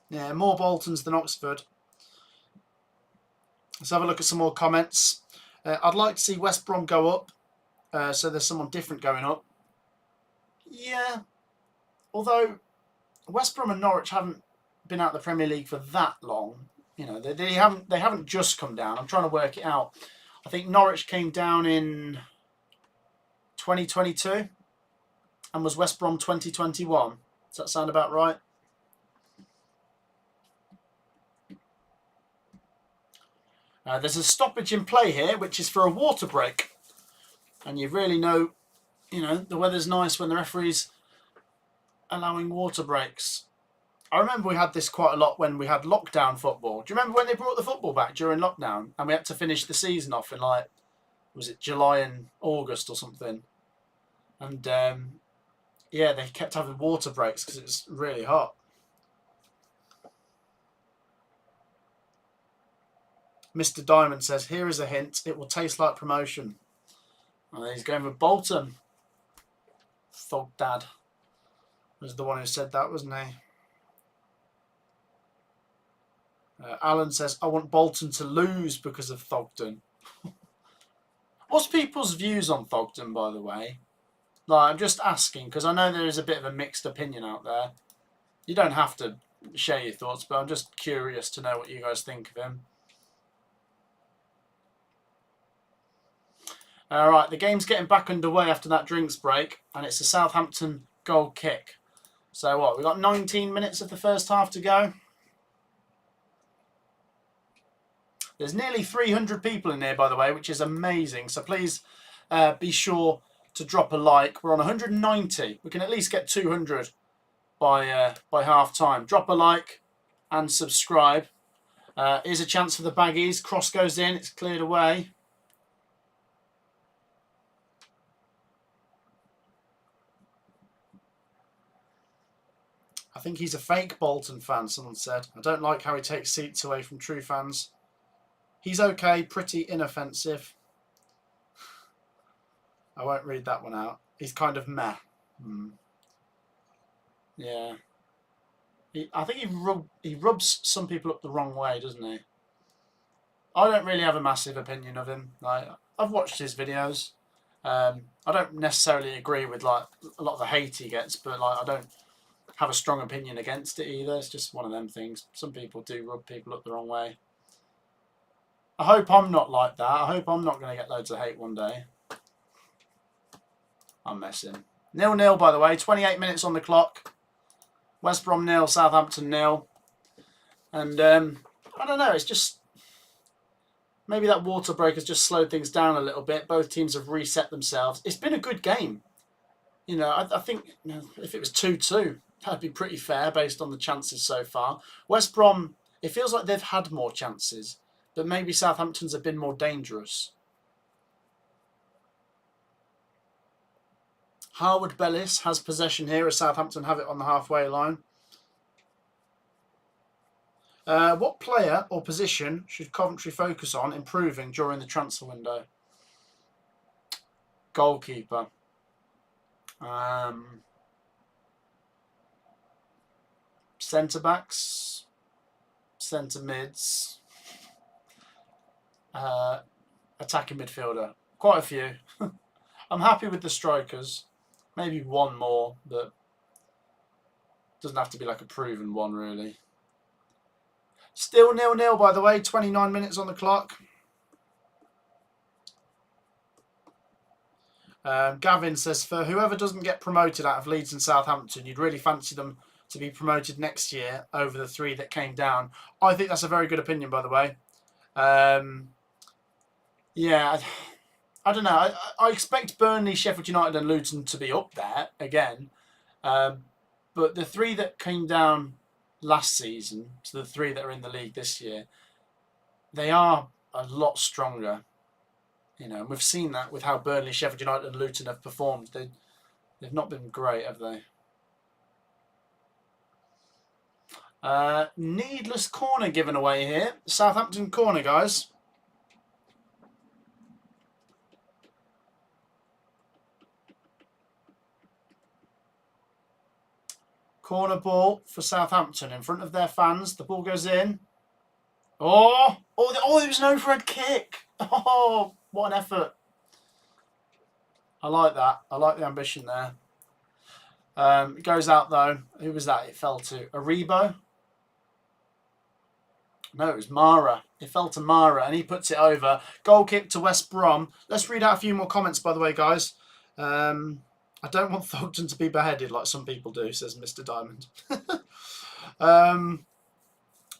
Yeah, more Boltons than Oxford. Let's have a look at some more comments. I'd like to see West Brom go up, so there's someone different going up. Yeah, although West Brom and Norwich haven't been out of the Premier League for that long. You know, they haven't just come down. I'm trying to work it out. I think Norwich came down in 2022, and was West Brom 2021. Does that sound about right? There's a stoppage in play here, which is for a water break, and you really know, the weather's nice when the referee's allowing water breaks. I remember we had this quite a lot when we had lockdown football. Do you remember when they brought the football back during lockdown and we had to finish the season off in was it July and August or something? And yeah, they kept having water breaks because it was really hot. Mr. Diamond says, here is a hint. It will taste like promotion. Oh, he's going with Bolton. Thog Dad was the one who said that, wasn't he? Alan says, I want Bolton to lose because of Thogden. What's people's views on Thogden, by the way? I'm just asking, because I know there is a bit of a mixed opinion out there. You don't have to share your thoughts, but I'm just curious to know what you guys think of him. All right, the game's getting back underway after that drinks break, and it's a Southampton goal kick. So what, we've got 19 minutes of the first half to go. There's nearly 300 people in here, by the way, which is amazing. So please be sure to drop a like. We're on 190. We can at least get 200 by half time. Drop a like and subscribe. Here's a chance for the baggies. Cross goes in. It's cleared away. I think he's a fake Bolton fan, someone said. I don't like how he takes seats away from true fans. He's okay, pretty inoffensive. I won't read that one out. He's kind of meh. Yeah. I think he rubs some people up the wrong way, doesn't he? I don't really have a massive opinion of him. I've watched his videos. I don't necessarily agree with a lot of the hate he gets, but I don't have a strong opinion against it either. It's just one of them things. Some people do rub people up the wrong way. I hope I'm not like that. I hope I'm not going to get loads of hate one day. I'm messing. 0-0, by the way. 28 minutes on the clock. West Brom 0, Southampton 0. And I don't know. It's just maybe that water break has just slowed things down a little bit. Both teams have reset themselves. It's been a good game. I think if it was 2-2, that'd be pretty fair based on the chances so far. West Brom, it feels like they've had more chances, but maybe Southampton's have been more dangerous. Harwood Bellis has possession here as Southampton have it on the halfway line. What player or position should Coventry focus on improving during the transfer window? Goalkeeper. Centre backs, centre mids. attacking midfielder. Quite a few. I'm happy with the strikers. Maybe one more, but doesn't have to be like a proven one, really. Still 0-0, by the way. 29 minutes on the clock. Gavin says, for whoever doesn't get promoted out of Leeds and Southampton, you'd really fancy them to be promoted next year over the 3 that came down. I think that's a very good opinion, by the way. Yeah, I don't know. I expect Burnley, Sheffield United and Luton to be up there again. But the 3 that came down last season to the 3 that are in the league this year, they are a lot stronger. You know, and we've seen that with how Burnley, Sheffield United and Luton have performed. They've not been great, have they? Needless corner given away here. Southampton corner, guys. Corner ball for Southampton in front of their fans. The ball goes in. Oh, there was an overhead kick. Oh, what an effort. I like that. I like the ambition there. It goes out, though. Who was that? It fell to Aribo. No, it was Mara. It fell to Mara, and he puts it over. Goal kick to West Brom. Let's read out a few more comments, by the way, guys. I don't want Thogton to be beheaded like some people do, says Mr. Diamond.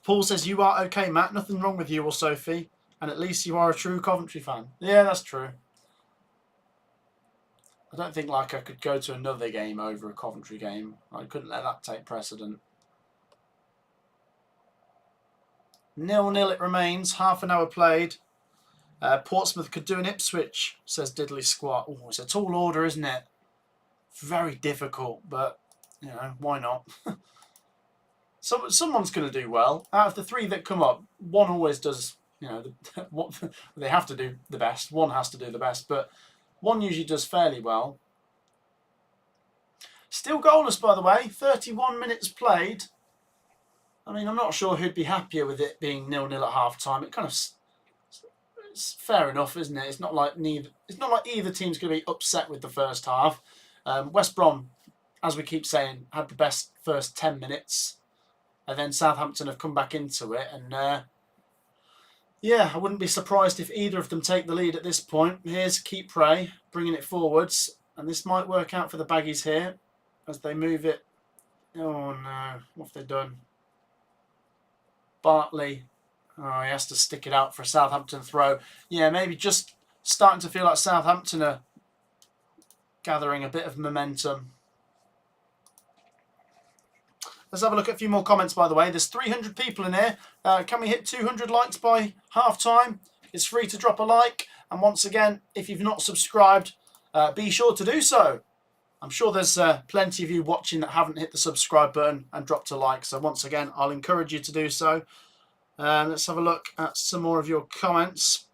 Paul says, you are okay, Matt. Nothing wrong with you or Sophie. And at least you are a true Coventry fan. Yeah, that's true. I don't think like I could go to another game over a Coventry game. I couldn't let that take precedent. 0-0 it remains. Half an hour played. Portsmouth could do an Ipswich, says Diddley Squat. Oh, it's a tall order, isn't it? Very difficult, but, you know, why not? Someone's going to do well. Out of the 3 that come up, one always does, you know, what they have to do the best. One has to do the best, but one usually does fairly well. Still goalless, by the way. 31 minutes played. I mean, I'm not sure who'd be happier with it being 0-0 at half-time. It kind of... It's fair enough, isn't it? It's not like either team's going to be upset with the first half. West Brom, as we keep saying, had the best first 10 minutes. And then Southampton have come back into it. And, yeah, I wouldn't be surprised if either of them take the lead at this point. Here's Keep Pray, bringing it forwards. And this might work out for the Baggies here as they move it. Oh, no. What have they done? Bartley. Oh, he has to stick it out for a Southampton throw. Yeah, maybe just starting to feel like Southampton are gathering a bit of momentum. Let's have a look at a few more comments, by the way. There's 300 people in here. Can we hit 200 likes by half-time? It's free to drop a like. And once again, if you've not subscribed, be sure to do so. I'm sure there's plenty of you watching that haven't hit the subscribe button and dropped a like. So once again, I'll encourage you to do so. Let's have a look at some more of your comments.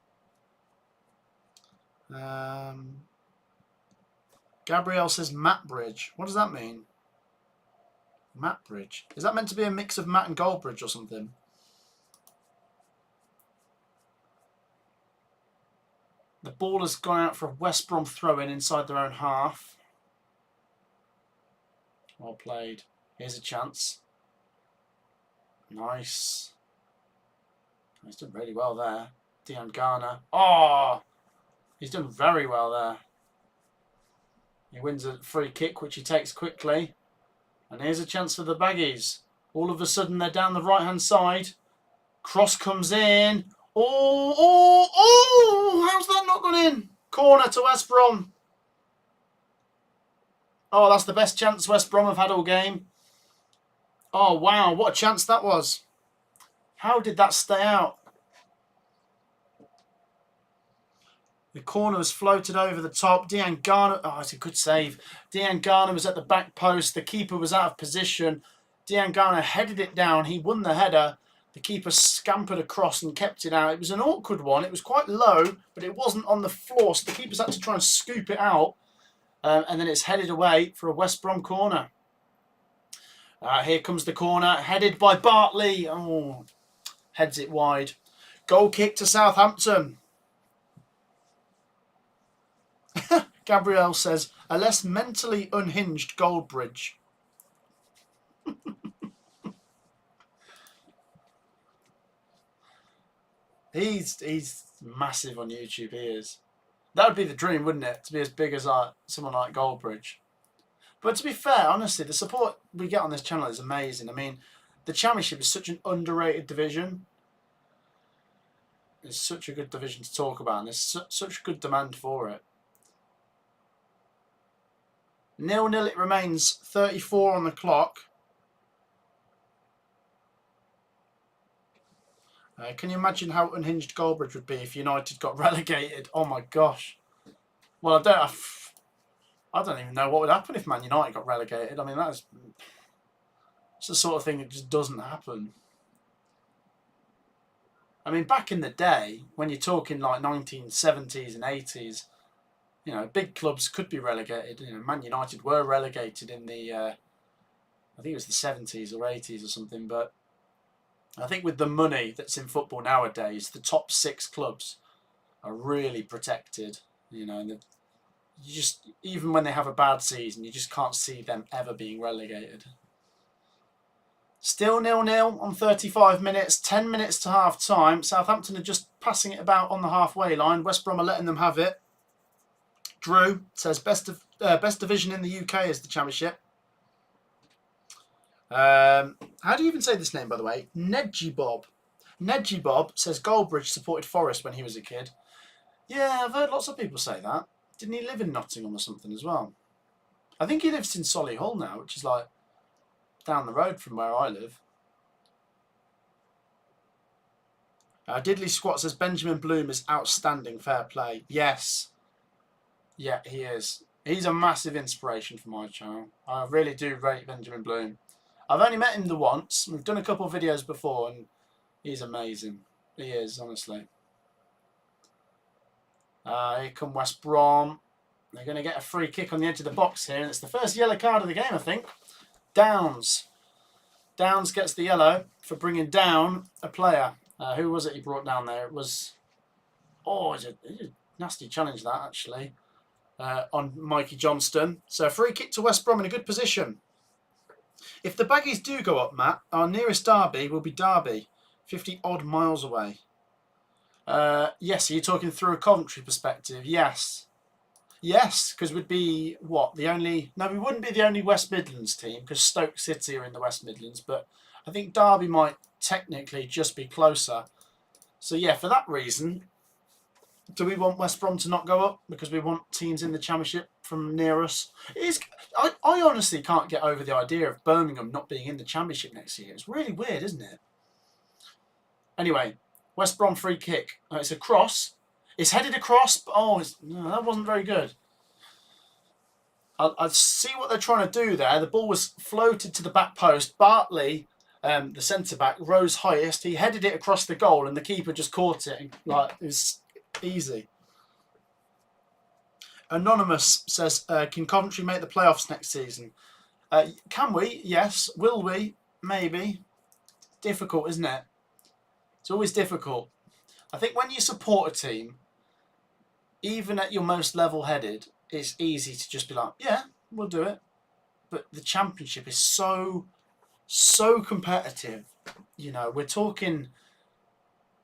Gabrielle says Matt Bridge. What does that mean? Matt Bridge. Is that meant to be a mix of Matt and Goldbridge or something? The ball has gone out for a West Brom throw-in inside their own half. Well played. Here's a chance. Nice. He's done really well there. Dean Garner. Oh! He's done very well there. He wins a free kick, which he takes quickly. And here's a chance for the Baggies. All of a sudden, they're down the right-hand side. Cross comes in. Oh! How's that not gone in? Corner to West Brom. Oh, that's the best chance West Brom have had all game. Oh, wow. What a chance that was. How did that stay out? The corner was floated over the top. Dean Garner, oh, it's a good save. Dean Garner was at the back post. The keeper was out of position. Dean Garner headed it down. He won the header. The keeper scampered across and kept it out. It was an awkward one. It was quite low, but it wasn't on the floor. So the keeper's had to try and scoop it out. And then it's headed away for a West Brom corner. Here comes the corner, headed by Bartley. Oh, heads it wide. Goal kick to Southampton. Gabrielle says, a less mentally unhinged Goldbridge. He's massive on YouTube, he is. That would be the dream, wouldn't it? To be as big as someone like Goldbridge. But to be fair, honestly, the support we get on this channel is amazing. I mean, the Championship is such an underrated division. It's such a good division to talk about, and there's such good demand for it. 0-0 it remains, 34 on the clock. Can you imagine how unhinged Goldbridge would be if United got relegated? Oh my gosh. Well, I don't even know what would happen if Man United got relegated. I mean, it's the sort of thing that just doesn't happen. I mean, back in the day, when you're talking like 1970s and 80s, you know, big clubs could be relegated. You know, Man United were relegated in the, I think it was the 70s or 80s or something. But I think with the money that's in football nowadays, the top 6 clubs are really protected. You know, and you just, even when they have a bad season, you just can't see them ever being relegated. Still 0-0 on 35 minutes, 10 minutes to half time. Southampton are just passing it about on the halfway line. West Brom are letting them have it. Drew says best division in the UK is the Championship. How do you even say this name, by the way? Nedgy Bob. Nedgy Bob says Goldbridge supported Forest when he was a kid. Yeah, I've heard lots of people say that. Didn't he live in Nottingham or something as well? I think he lives in Solihull now, which is like down the road from where I live. Diddley Squat says Benjamin Bloom is outstanding, fair play. Yes. Yeah, he is. He's a massive inspiration for my channel. I really do rate Benjamin Bloom. I've only met him the once. We've done a couple of videos before and he's amazing. He is, honestly. Here come West Brom. They're going to get a free kick on the edge of the box here. And it's the first yellow card of the game, I think. Downs. Downs gets the yellow for bringing down a player. Who was it he brought down there? It was... Oh, it's a nasty challenge, that, actually. On Mikey Johnston. So a free kick to West Brom in a good position. If the Baggies do go up, Matt, our nearest derby will be Derby. 50-odd miles away. Yes, are you talking through a Coventry perspective? Yes. Yes, because we'd be, what, the only... No, we wouldn't be the only West Midlands team, because Stoke City are in the West Midlands, but I think Derby might technically just be closer. So, yeah, for that reason, do we want West Brom to not go up? Because we want teams in the Championship from near us? I honestly can't get over the idea of Birmingham not being in the Championship next year. It's really weird, isn't it? Anyway, West Brom free kick. It's a cross. It's headed across. Oh, no, that wasn't very good. I see what they're trying to do there. The ball was floated to the back post. Bartley, the centre-back, rose highest. He headed it across the goal and the keeper just caught it. Like, it was easy. Anonymous says, can Coventry make the playoffs next season? Can we? Yes. Will we? Maybe. Difficult, isn't it? It's always difficult. I think when you support a team, even at your most level-headed, it's easy to just be like, yeah, we'll do it. But the Championship is so competitive. You know, we're talking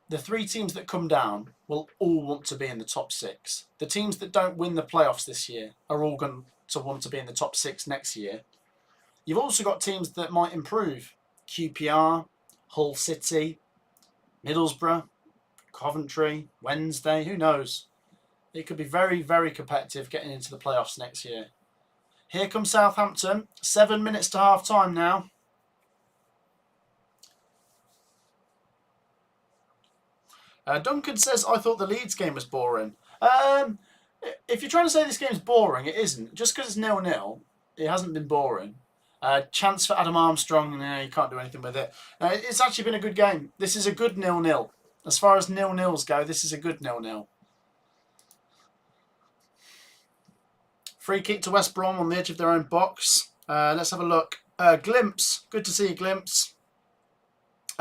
the 3 teams that come down will all want to be in the top 6. The teams that don't win the playoffs this year are all going to want to be in the top 6 next year. You've also got teams that might improve. QPR, Hull City, Middlesbrough, Coventry, Wednesday, who knows? It could be very, very competitive getting into the playoffs next year. Here comes Southampton. 7 minutes to half time now. Duncan says, I thought the Leeds game was boring. If you're trying to say this game's boring, it isn't. Just because it's 0-0, it hasn't been boring. Chance for Adam Armstrong, you can't do anything with it. It's actually been a good game. This is a good 0-0. As far as 0-0s go, this is a good 0-0. Free kick to West Brom on the edge of their own box. Let's have a look. Glimpse. Good to see you, Glimpse.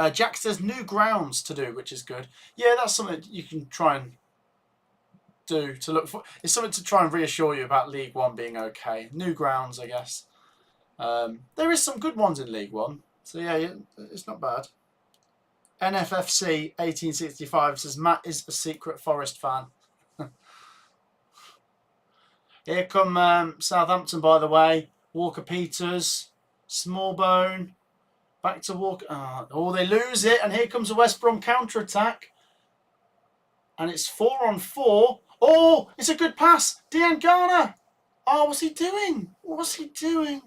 Jack says new grounds to do, which is good. Yeah, that's something you can try and do to look for. It's something to try and reassure you about League One being okay. New grounds, I guess. There is some good ones in League One, so yeah, it's not bad. NFFC 1865 says Matt is a secret Forest fan. Here come Southampton, by the way. Walker Peters, Smallbone, back to Walker. Oh, they lose it, and here comes a West Brom counter attack, and it's 4-on-4. Oh, it's a good pass, Dean Garner. Oh, what's he doing? What's he doing?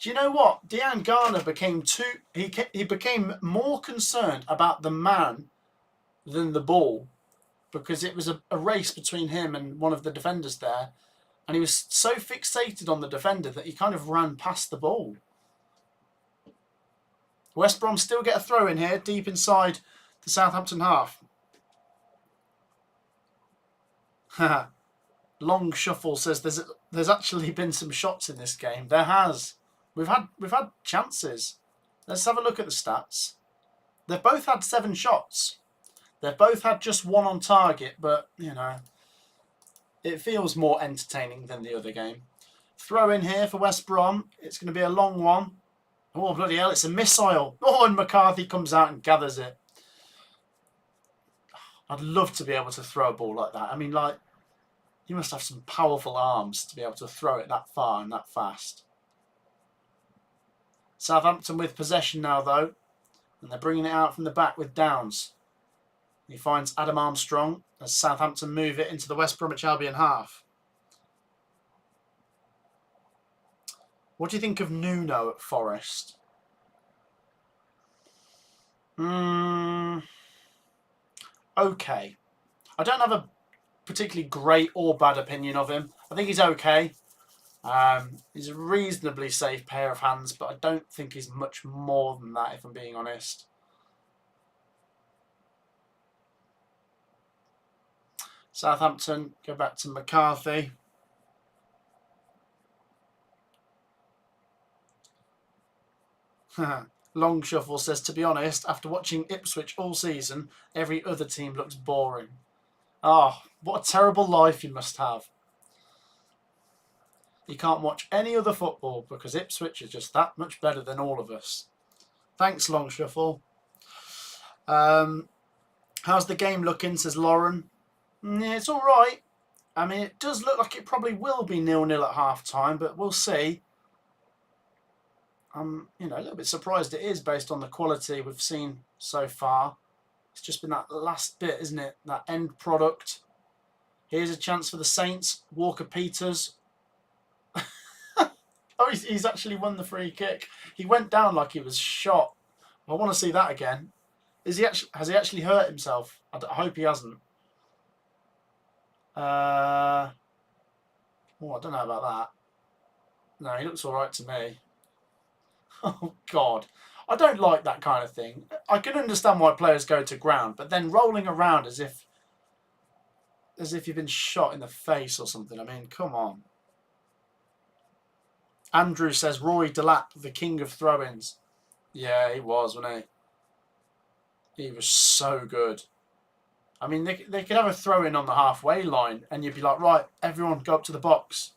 Do you know what? Dean Garner became he became more concerned about the man than the ball, because it was a race between him and one of the defenders there, and he was so fixated on the defender that he kind of ran past the ball. West Brom still get a throw in here, deep inside the Southampton half. Long Shuffle says there's actually been some shots in this game. There has. We've had chances. Let's have a look at the stats. They've both had 7 shots. They've both had just 1 on target, but you know, it feels more entertaining than the other game. Throw in here for West Brom. It's going to be a long one. Oh, bloody hell, it's a missile. Oh, and McCarthy comes out and gathers it. I'd love to be able to throw a ball like that. I mean, like, you must have some powerful arms to be able to throw it that far and that fast. Southampton with possession now, though. And they're bringing it out from the back with Downs. He finds Adam Armstrong as Southampton move it into the West Bromwich Albion half. What do you think of Nuno at Forest? Okay. I don't have a particularly great or bad opinion of him. I think he's okay. He's a reasonably safe pair of hands, but I don't think he's much more than that, if I'm being honest. Southampton go back to McCarthy. Long Shuffle says, to be honest, after watching Ipswich all season, every other team looks boring. Oh, what a terrible life you must have. You can't watch any other football because Ipswich is just that much better than all of us. Thanks, Long Shuffle. How's the game looking, says Lauren. Yeah, it's all right. I mean, it does look like it probably will be 0-0 at half-time, but we'll see. I'm, a little bit surprised it is based on the quality we've seen so far. It's just been that last bit, isn't it? That end product. Here's a chance for the Saints. Walker Peters. Oh, he's actually won the free kick. He went down like he was shot. I want to see that again. Has he actually hurt himself? I hope he hasn't. Oh, I don't know about that. No, he looks all right to me. Oh, God. I don't like that kind of thing. I can understand why players go to ground, but then rolling around as if you've been shot in the face or something. I mean, come on. Andrew says, Rory Delap, the king of throw-ins. Yeah, he was, wasn't he? He was so good. I mean, they could have a throw-in on the halfway line and you'd be like, right, everyone go up to the box.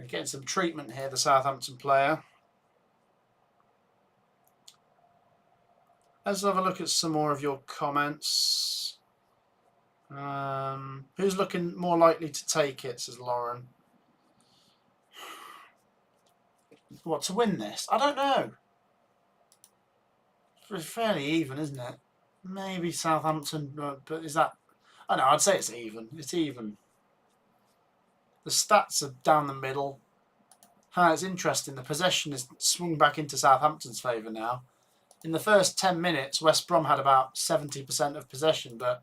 Getting some treatment here, the Southampton player. Let's have a look at some more of your comments. Who's looking more likely to take it, says Lauren. What, to win this? I don't know. It's fairly even, isn't it? Maybe Southampton, but is that... I know, I'd say it's even. It's even. The stats are down the middle. It's interesting. The possession is swung back into Southampton's favour now. In the first 10 minutes, West Brom had about 70% of possession, but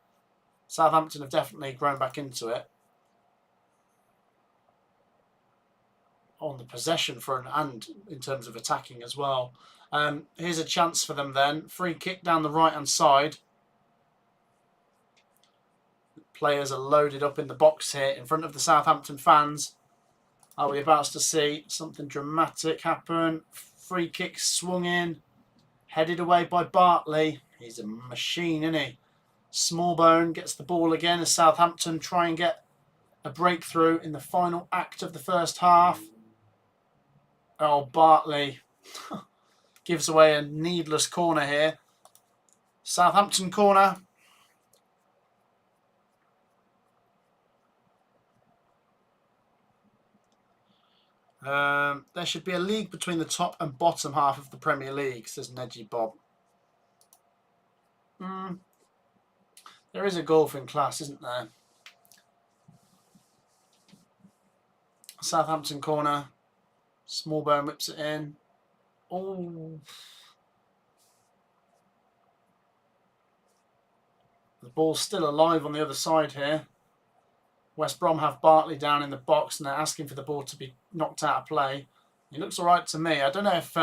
Southampton have definitely grown back into it. On the possession front and in terms of attacking as well. Here's a chance for them then. Free kick down the right-hand side. Players are loaded up in the box here in front of the Southampton fans. Are we about to see something dramatic happen? Free kick swung in. Headed away by Bartley. He's a machine, isn't he? Smallbone gets the ball again as Southampton try and get a breakthrough in the final act of the first half. Oh, Bartley gives away a needless corner here. Southampton corner. There should be a league between the top and bottom half of the Premier League, says Nedgy Bob. There is a golfing class, isn't there? Southampton corner. Smallbone whips it in. Oh. The ball's still alive on the other side here. West Brom have Bartley down in the box and they're asking for the ball to be knocked out of play. He looks all right to me. I don't know if...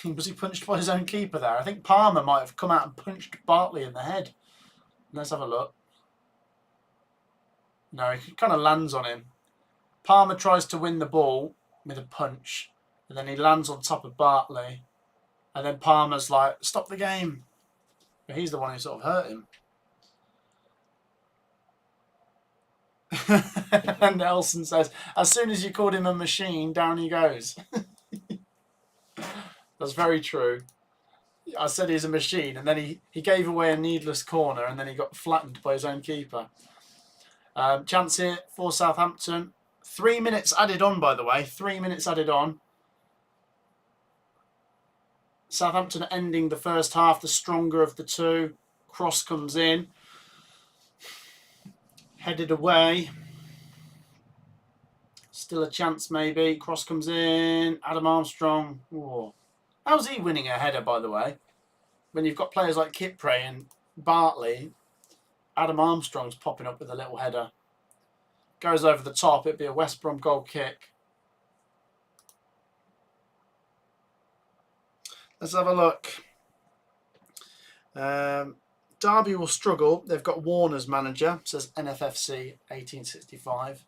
was he punched by his own keeper there? I think Palmer might have come out and punched Bartley in the head. Let's have a look. No, he kind of lands on him. Palmer tries to win the ball with a punch. And then he lands on top of Bartley. And then Palmer's like, stop the game. But he's the one who sort of hurt him. And Nelson says, as soon as you called him a machine, down he goes. That's very true. I said he's a machine, and then he gave away a needless corner, and then he got flattened by his own keeper. Chance here for Southampton. 3 minutes added on, by the way. 3 minutes added on. Southampton ending the first half, the stronger of the two. Cross comes in. Headed away. Still a chance, maybe. Cross comes in. Adam Armstrong. Whoa. How's he winning a header, by the way? When you've got players like Kipre and Bartley, Adam Armstrong's popping up with a little header. Goes over the top. It'd be a West Brom goal kick. Let's have a look. Derby will struggle. They've got Warner's manager, says NFFC 1865.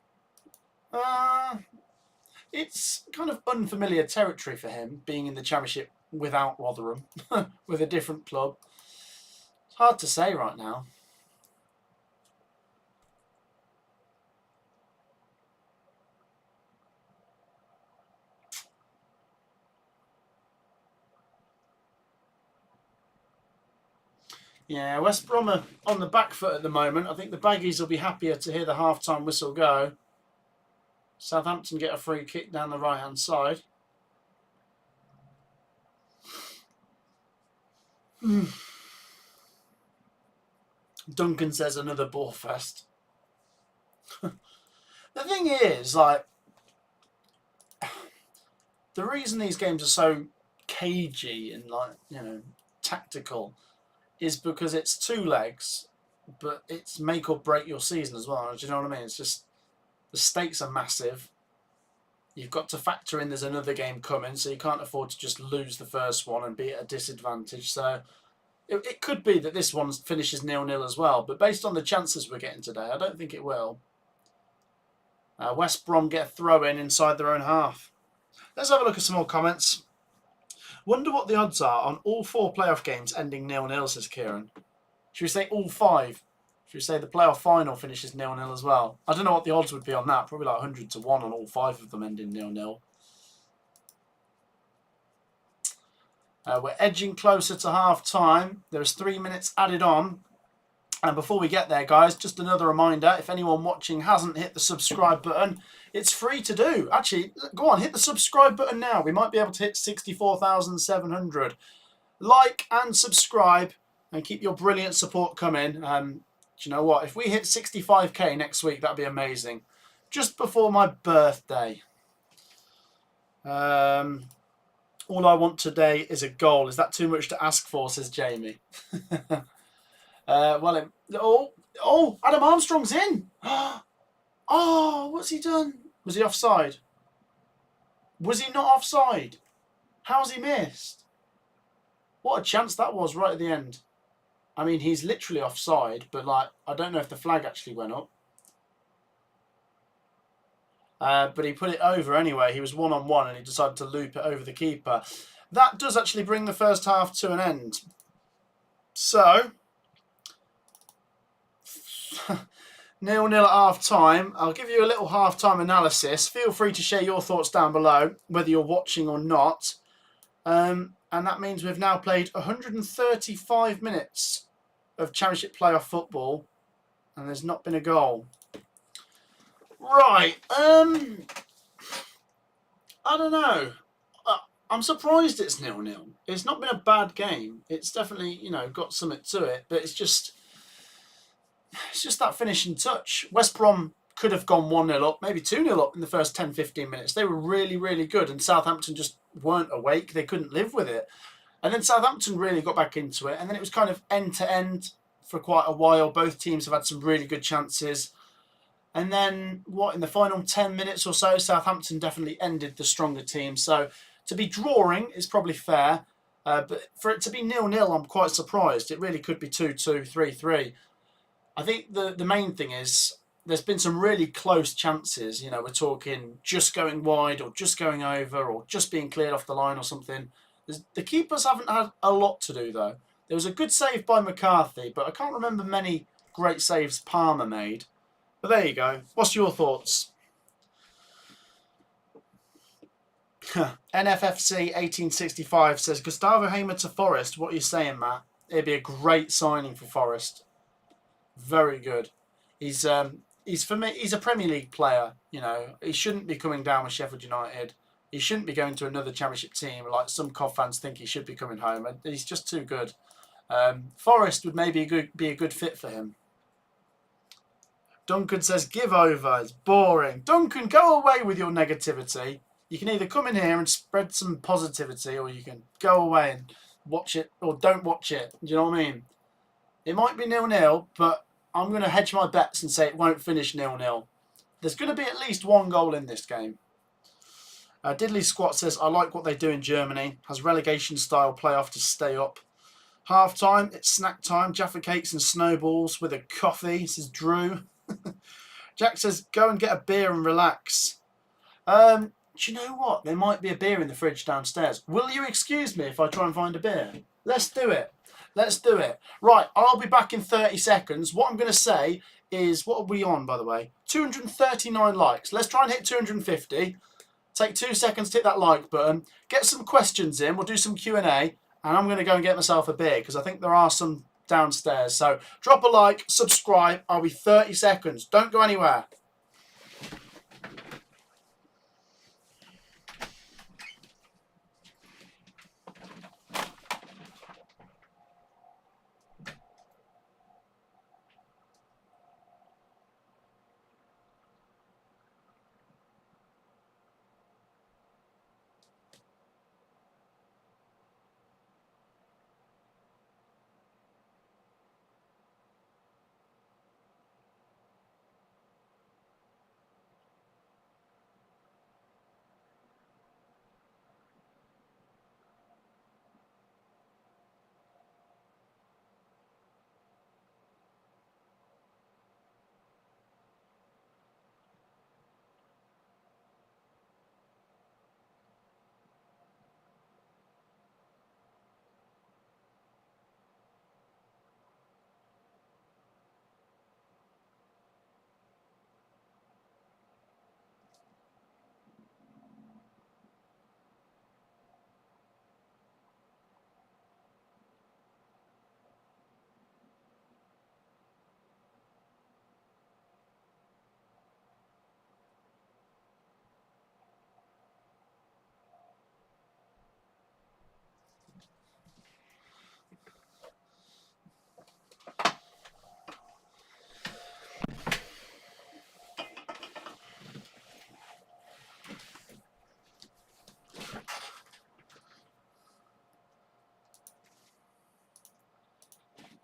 It's kind of unfamiliar territory for him, being in the Championship without Rotherham, with a different club. It's hard to say right now. Yeah, West Brom are on the back foot at the moment. I think the Baggies will be happier to hear the half-time whistle go. Southampton get a free kick down the right-hand side. Duncan says another ball fest. The thing is, like, the reason these games are so cagey and, like, you know, tactical is because it's two legs, but it's make or break your season as well. Do you know what I mean? It's just, the stakes are massive. You've got to factor in there's another game coming, so you can't afford to just lose the first one and be at a disadvantage. So it could be that this one finishes 0-0 as well, but based on the chances we're getting today, I don't think it will. West Brom get a throw in inside their own half. Let's have a look at some more comments. Wonder what the odds are on all 4 playoff games ending 0-0, says Kieran. Should we say all 5? Should we say the playoff final finishes 0-0 as well? I don't know what the odds would be on that. Probably like 100 to 1 on all 5 of them ending 0-0. We're edging closer to half-time. There's 3 minutes added on. And before we get there, guys, just another reminder, if anyone watching hasn't hit the subscribe button, it's free to do. Actually, go on, hit the subscribe button now. We might be able to hit 64,700. Like and subscribe and keep your brilliant support coming. Do you know what? If we hit 65k next week, that'd be amazing. Just before my birthday. All I want today is a goal. Is that too much to ask for, says Jamie. Adam Armstrong's in. Oh, what's he done? Was he offside? Was he not offside? How's he missed? What a chance that was right at the end. I mean, he's literally offside, but like, I don't know if the flag actually went up. But he put it over anyway. He was one-on-one and he decided to loop it over the keeper. That does actually bring the first half to an end. So, 0-0 at half-time. I'll give you a little half-time analysis. Feel free to share your thoughts down below, whether you're watching or not. And that means we've now played 135 minutes of Championship playoff football, and there's not been a goal. Right. I don't know. I'm surprised it's 0-0. It's not been a bad game. It's definitely, you know, got something to it, but it's just that finishing touch. West Brom could have gone 1-0 up, maybe 2-0 up in the first 10-15 minutes. They were really, really good, and Southampton just weren't awake. They couldn't live with it. And then Southampton really got back into it, and then it was kind of end-to-end for quite a while. Both teams have had some really good chances. And then, in the final 10 minutes or so, Southampton definitely ended the stronger team. So, to be drawing is probably fair. But for it to be 0-0, I'm quite surprised. It really could be 2-2, 3-3. I think the main thing is there's been some really close chances. You know, we're talking just going wide or just going over or just being cleared off the line or something. The keepers haven't had a lot to do, though. There was a good save by McCarthy, but I can't remember many great saves Palmer made. But there you go. What's your thoughts? NFFC 1865 says, Gustavo Hamer to Forest. What are you saying, Matt? It'd be a great signing for Forest. Very good. He's for me, he's a Premier League player. You know, he shouldn't be coming down with Sheffield United. He shouldn't be going to another Championship team like some COD fans think he should be coming home. And he's just too good. Forest would maybe be a good fit for him. Duncan says, give over. It's boring. Duncan, go away with your negativity. You can either come in here and spread some positivity, or you can go away and watch it, or don't watch it. Do you know what I mean? It might be 0-0, but I'm going to hedge my bets and say it won't finish 0-0. There's going to be at least one goal in this game. Diddley Squat says, I like what they do in Germany. Has relegation-style playoff to stay up. Half-time, it's snack time. Jaffa cakes and snowballs with a coffee, says Drew. Jack says, go and get a beer and relax. Do you know what? There might be a beer in the fridge downstairs. Will you excuse me if I try and find a beer? Let's do it. Let's do it. Right, I'll be back in 30 seconds. What I'm going to say is, what are we on, by the way? 239 likes. Let's try and hit 250. Take 2 seconds to hit that like button. Get some questions in. We'll do some Q&A. And I'm going to go and get myself a beer because I think there are some downstairs. So drop a like, subscribe. I'll be 30 seconds. Don't go anywhere.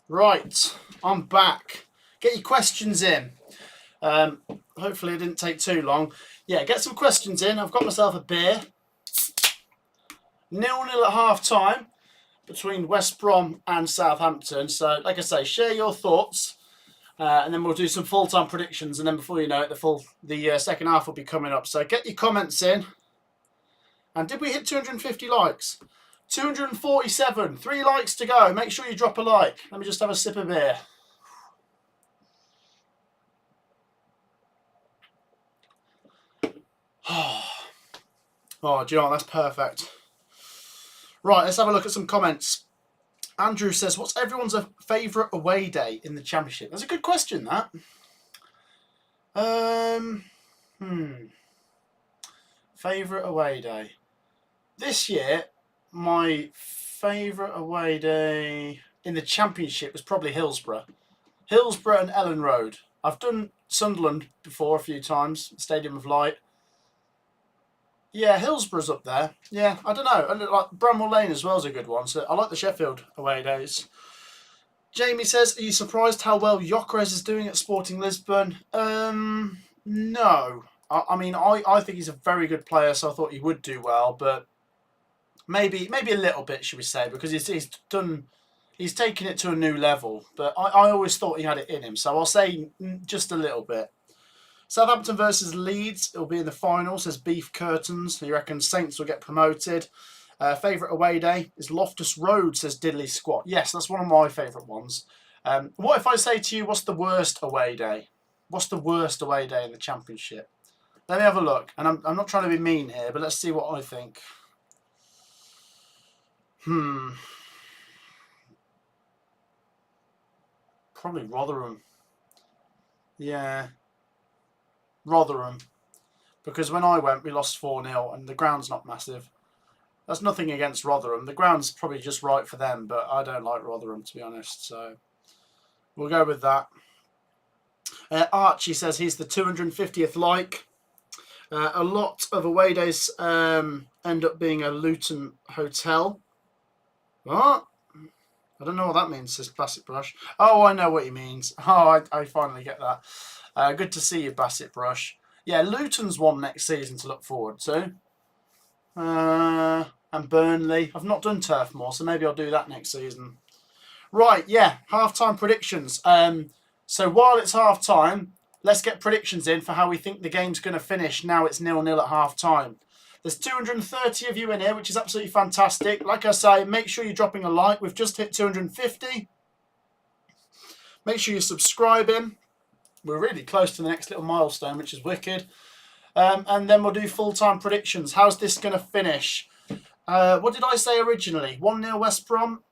Right, I'm back. Get your questions in. Hopefully it didn't take too long. Yeah, get some questions in. I've got myself a beer. 0-0 at half time. between West Brom and Southampton. So, like I say, share your thoughts, and then we'll do some full-time predictions. And then before you know it, the second half will be coming up. So get your comments in. And did we hit 250 likes? 247. 3 likes to go. Make sure you drop a like. Let me just have a sip of beer. Oh, do you know what? That's perfect. Right, let's have a look at some comments. Andrew says, what's everyone's favourite away day in the Championship? That's a good question, that. Favourite away day. This year, my favourite away day in the Championship was probably Hillsborough. Hillsborough and Ellen Road. I've done Sunderland before a few times, Stadium of Light. Yeah, Hillsborough's up there. Yeah, I don't know. Like Bramwell Lane as well is a good one. So I like the Sheffield away days. Jamie says, are you surprised how well Gyökeres is doing at Sporting Lisbon? No. I mean, I think he's a very good player, so I thought he would do well, but maybe a little bit, should we say, because he's taken it to a new level. But I always thought he had it in him, so I'll say just a little bit. Southampton versus Leeds. It'll be in the final, says Beef Curtains. He reckons Saints will get promoted. Favourite away day is Loftus Road, says Diddley Squat. Yes, that's one of my favourite ones. What if I say to you, what's the worst away day? What's the worst away day in the Championship? Let me have a look. And I'm not trying to be mean here, but let's see what I think. Probably Rotherham. Yeah. Rotherham, because when I went we lost 4-0 and the ground's not massive. That's nothing against Rotherham, the ground's probably just right for them, but I don't like Rotherham, to be honest, so we'll go with that. Archie says he's the 250th like. A lot of away days end up being a Luton hotel. What? I don't know what that means, says Classic Brush. Oh, I know what he means. Oh, I finally get that. Good to see you, Bassett Brush. Yeah, Luton's one next season to look forward to. And Burnley. I've not done Turf Moor, so maybe I'll do that next season. Right, yeah, half-time predictions. So while it's half-time, let's get predictions in for how we think the game's going to finish now it's 0-0 at half-time. There's 230 of you in here, which is absolutely fantastic. Like I say, make sure you're dropping a like. We've just hit 250. Make sure you're subscribing. We're really close to the next little milestone, which is wicked. And then we'll do full-time predictions. How's this going to finish? What did I say originally? 1-0 West Brom?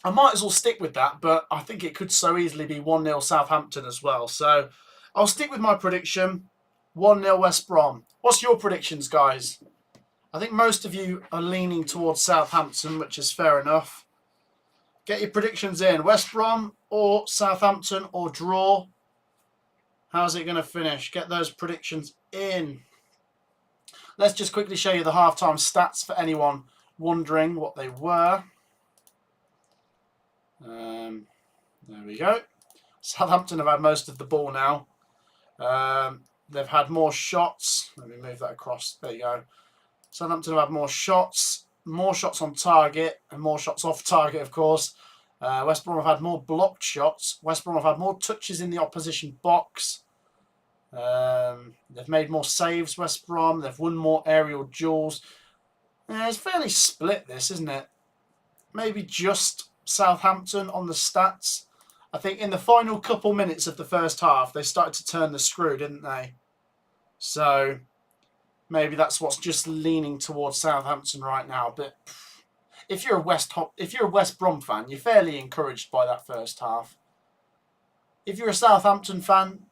I might as well stick with that, but I think it could so easily be 1-0 Southampton as well. So I'll stick with my prediction, 1-0 West Brom. What's your predictions, guys? I think most of you are leaning towards Southampton, which is fair enough. Get your predictions in. West Brom or Southampton or draw. How's it going to finish? Get those predictions in. Let's just quickly show you the halftime stats for anyone wondering what they were. There we go. Southampton have had most of the ball now. They've had more shots. Let me move that across. There you go. Southampton have had more shots on target, and more shots off target, of course. West Brom have had more blocked shots. West Brom have had more touches in the opposition box. They've made more saves, West Brom. They've won more aerial duels. It's fairly split, this, isn't it? Maybe just Southampton on the stats. I think in the final couple minutes of the first half, they started to turn the screw, didn't they? So maybe that's what's just leaning towards Southampton right now. But if you're a West Brom fan, you're fairly encouraged by that first half. If you're a Southampton fan,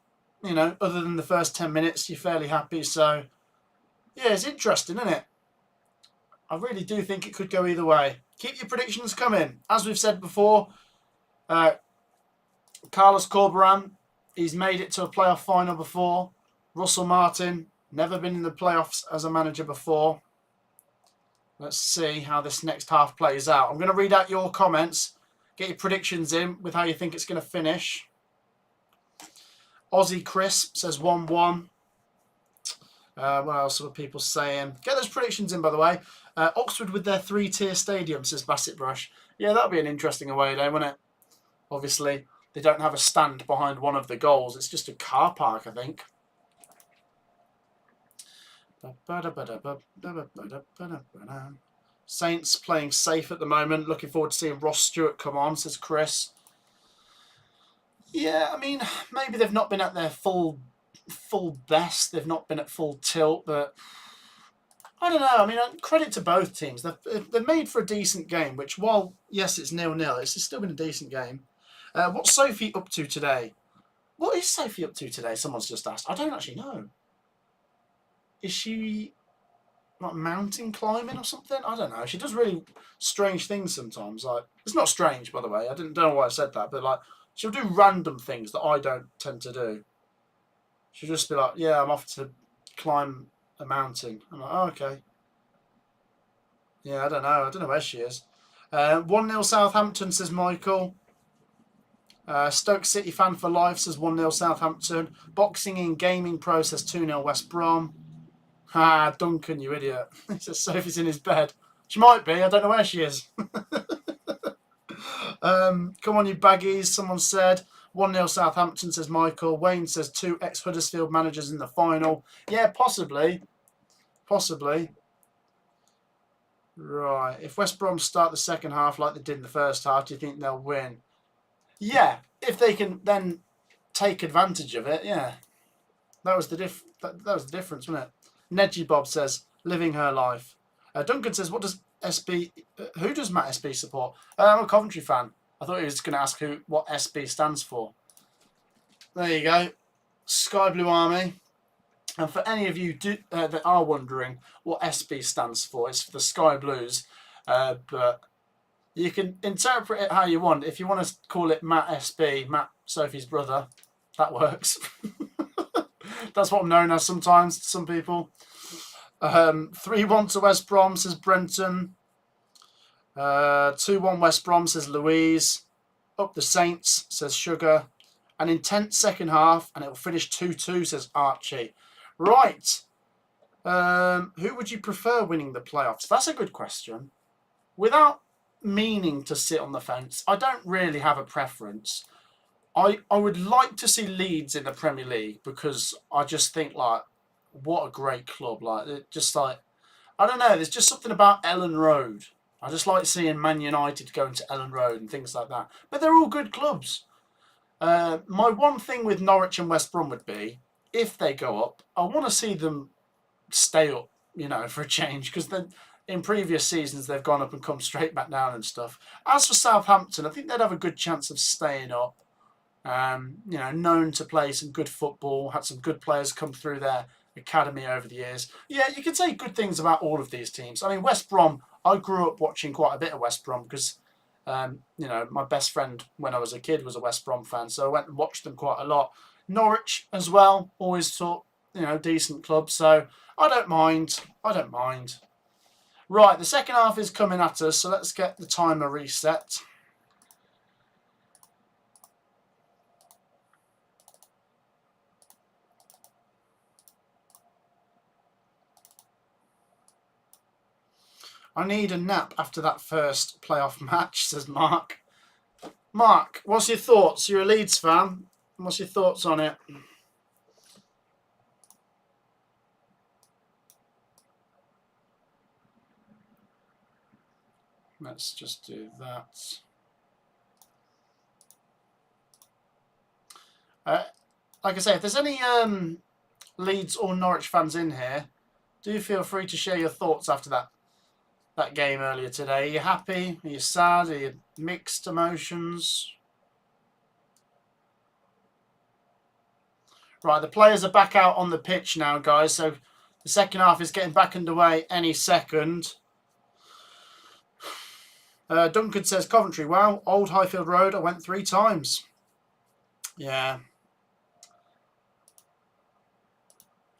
you know, other than the first 10 minutes, you're fairly happy. So yeah, it's interesting, isn't it? I really do think it could go either way. Keep your predictions coming. As we've said before, Carlos Corberán, he's made it to a playoff final before. Russell Martin, never been in the playoffs as a manager before. Let's see how this next half plays out. I'm going to read out your comments. Get your predictions in with how you think it's going to finish. Aussie Chris says 1-1. What else were people saying? Get those predictions in, by the way. Oxford with their 3-tier stadium, says Bassett Brush. Yeah, that'll be an interesting away day, won't it? Obviously, they don't have a stand behind one of the goals. It's just a car park, I think. Saints playing safe at the moment. Looking forward to seeing Ross Stewart come on, says Chris. Yeah, I mean, maybe they've not been at their full best. They've not been at full tilt, but I don't know. I mean, credit to both teams. They've made for a decent game, which, while, yes, it's 0-0, it's still been a decent game. What's Sophie up to today? What is Sophie up to today? Someone's just asked. I don't actually know. Is she like mountain climbing or something? I don't know. She does really strange things sometimes. Like, it's not strange, by the way. I don't know why I said that, but like, she'll do random things that I don't tend to do. She'll just be like, yeah, I'm off to climb a mountain. I'm like, oh, okay. Yeah, I don't know. I don't know where she is. 1-0 Southampton, says Michael. Stoke City fan for life, says 1-0 Southampton. Boxing in Gaming Pro says 2-0 West Brom. Ah, Duncan, you idiot. He says Sophie's in his bed. She might be. I don't know where she is. Come on, you baggies, someone said. 1-0 Southampton, says Michael. Wayne says 2 ex-Huddersfield managers in the final. Yeah, possibly. Possibly. Right. If West Brom start the second half like they did in the first half, do you think they'll win? Yeah. If they can then take advantage of it, yeah. That was the that was the difference, wasn't it? Nedgy Bob says, living her life. Duncan says, what does SB... who does Matt SB support? I'm a Coventry fan. I thought he was going to ask what SB stands for. There you go. Sky Blue Army. And for any of you that are wondering what SB stands for, it's for the Sky Blues. But you can interpret it how you want. If you want to call it Matt SB, Matt Sophie's brother, that works. That's what I'm known as sometimes to some people. 3-1 to West Brom, says Brenton. 2-1 West Brom, says Louise. Up the Saints, says Sugar. An intense second half, and it will finish 2-2, says Archie. Right. Who would you prefer winning the playoffs? That's a good question. Without meaning to sit on the fence, I don't really have a preference. I would like to see Leeds in the Premier League because I just think, like, what a great club. Like, just like, I don't know, there's just something about Ellen Road. I just like seeing Man United going to Ellen Road and things like that. But they're all good clubs. My one thing with Norwich and West Brom would be, if they go up, I want to see them stay up, you know, for a change. Because in previous seasons, they've gone up and come straight back down and stuff. As for Southampton, I think they'd have a good chance of staying up. You know, known to play some good football, had some good players come through their academy over the years. Yeah, you can say good things about all of these teams. I mean, West Brom, I grew up watching quite a bit of West Brom because, you know, my best friend when I was a kid was a West Brom fan, so I went and watched them quite a lot. Norwich as well, always thought, you know, decent club, so I don't mind. I don't mind. Right, the second half is coming at us, so let's get the timer reset. I need a nap after that first playoff match, says Mark. Mark, what's your thoughts? You're a Leeds fan. What's your thoughts on it? Let's just do that. Like I say, if there's any Leeds or Norwich fans in here, do feel free to share your thoughts after that game earlier today. Are you happy? Are you sad? Are you mixed emotions? Right, the players are back out on the pitch now, guys. So the second half is getting back underway any second. Duncan says, Coventry, wow, Old Highfield Road, I went 3 times. Yeah.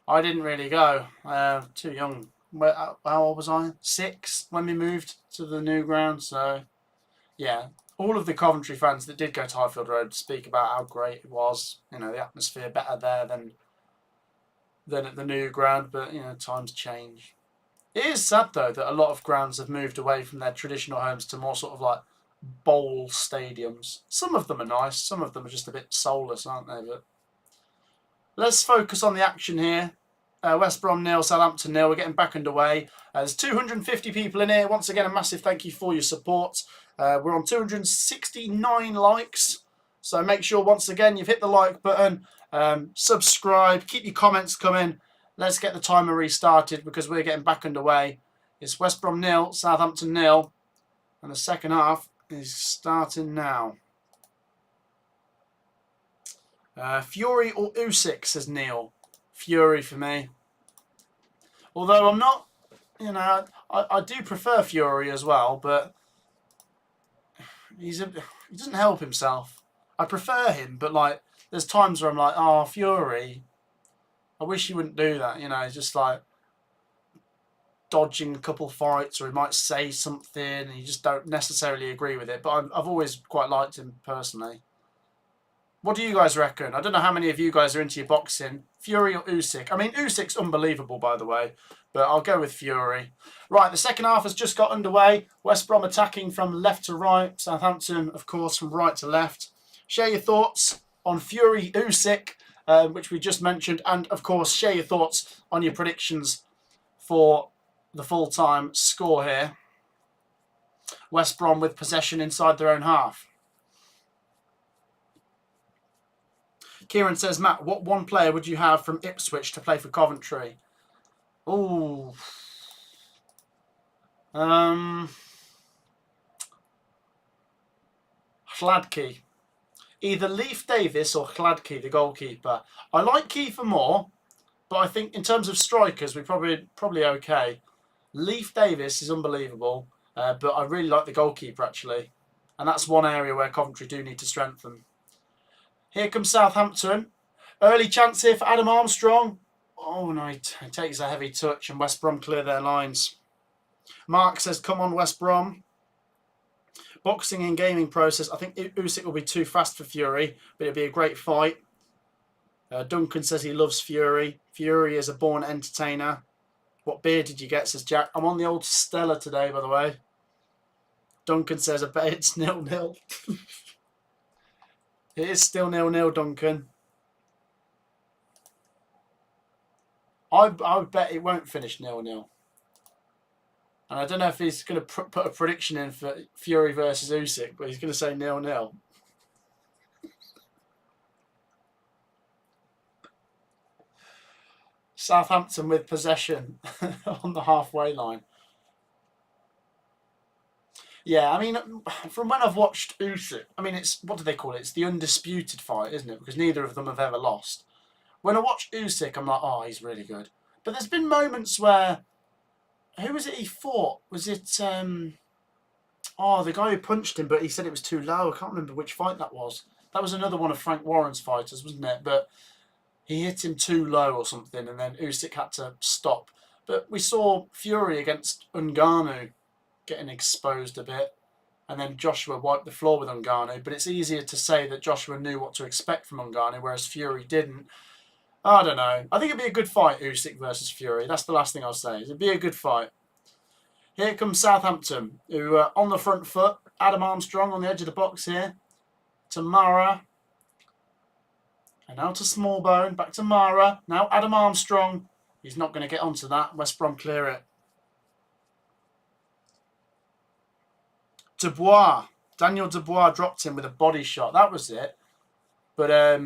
I didn't really go. Too young. How old was I? 6 when we moved to the new ground. So, yeah. All of the Coventry fans that did go to Highfield Road speak about how great it was. You know, the atmosphere better there than than at the new ground, but, times change. It is sad, though, that a lot of grounds have moved away from their traditional homes to more sort of like bowl stadiums. Some of them are nice, some of them are just a bit soulless, aren't they? But let's focus on the action here. West Brom 0, Southampton 0. We're getting back underway. There's 250 people in here. Once again, a massive thank you for your support. We're on 269 likes. So make sure, once again, you've hit the like button. Subscribe. Keep your comments coming. Let's get the timer restarted because we're getting back underway. It's West Brom 0, Southampton 0. And the second half is starting now. Fury or Usyk, says Neil. Fury for me. Although I'm not, I do prefer Fury as well, but he doesn't help himself. I prefer him, but like there's times where I'm like, oh, Fury, I wish he wouldn't do that. He's just like dodging a couple of fights, or he might say something and you just don't necessarily agree with it. But I've always quite liked him personally. What do you guys reckon? I don't know how many of you guys are into your boxing. Fury or Usyk? I mean, Usyk's unbelievable, by the way, but I'll go with Fury. Right, the second half has just got underway. West Brom attacking from left to right. Southampton, of course, from right to left. Share your thoughts on Fury Usyk, which we just mentioned, and, of course, share your thoughts on your predictions for the full-time score here. West Brom with possession inside their own half. Kieran says, Matt, what one player would you have from Ipswich to play for Coventry? Ooh. Hladky. Either Leif Davis or Hladky, the goalkeeper. I like Kiefer more, but I think in terms of strikers, we're probably okay. Leif Davis is unbelievable, but I really like the goalkeeper, actually. And that's one area where Coventry do need to strengthen. Here comes Southampton. Early chance here for Adam Armstrong. Oh, no, he takes a heavy touch and West Brom clear their lines. Mark says, come on, West Brom. Boxing and gaming process. I think Usyk will be too fast for Fury, but it'll be a great fight. Duncan says he loves Fury. Fury is a born entertainer. What beer did you get, says Jack. I'm on the old Stella today, by the way. Duncan says, I bet it's 0-0. It is still 0-0, Duncan. I would bet it won't finish 0-0. And I don't know if he's going to put a prediction in for Fury versus Usyk, but he's going to say 0-0. Southampton with possession on the halfway line. Yeah, I mean, from when I've watched Usyk, I mean, what do they call it? It's the undisputed fight, isn't it? Because neither of them have ever lost. When I watch Usyk, I'm like, oh, he's really good. But there's been moments where, who was it he fought? Was it, the guy who punched him, but he said it was too low. I can't remember which fight that was. That was another one of Frank Warren's fighters, wasn't it? But he hit him too low or something, and then Usyk had to stop. But we saw Fury against Ngannou getting exposed a bit, and then Joshua wiped the floor with Ngannou. But it's easier to say that Joshua knew what to expect from Ngannou, whereas Fury didn't. I don't know. I think it'd be a good fight, Usyk versus Fury. That's the last thing I'll say. It'd be a good fight. Here comes Southampton, who are on the front foot. Adam Armstrong on the edge of the box here. To Mara. And now to Smallbone. Back to Mara. Now Adam Armstrong. He's not going to get onto that. West Brom clear it. Dubois. Daniel Dubois dropped him with a body shot. That was it. But,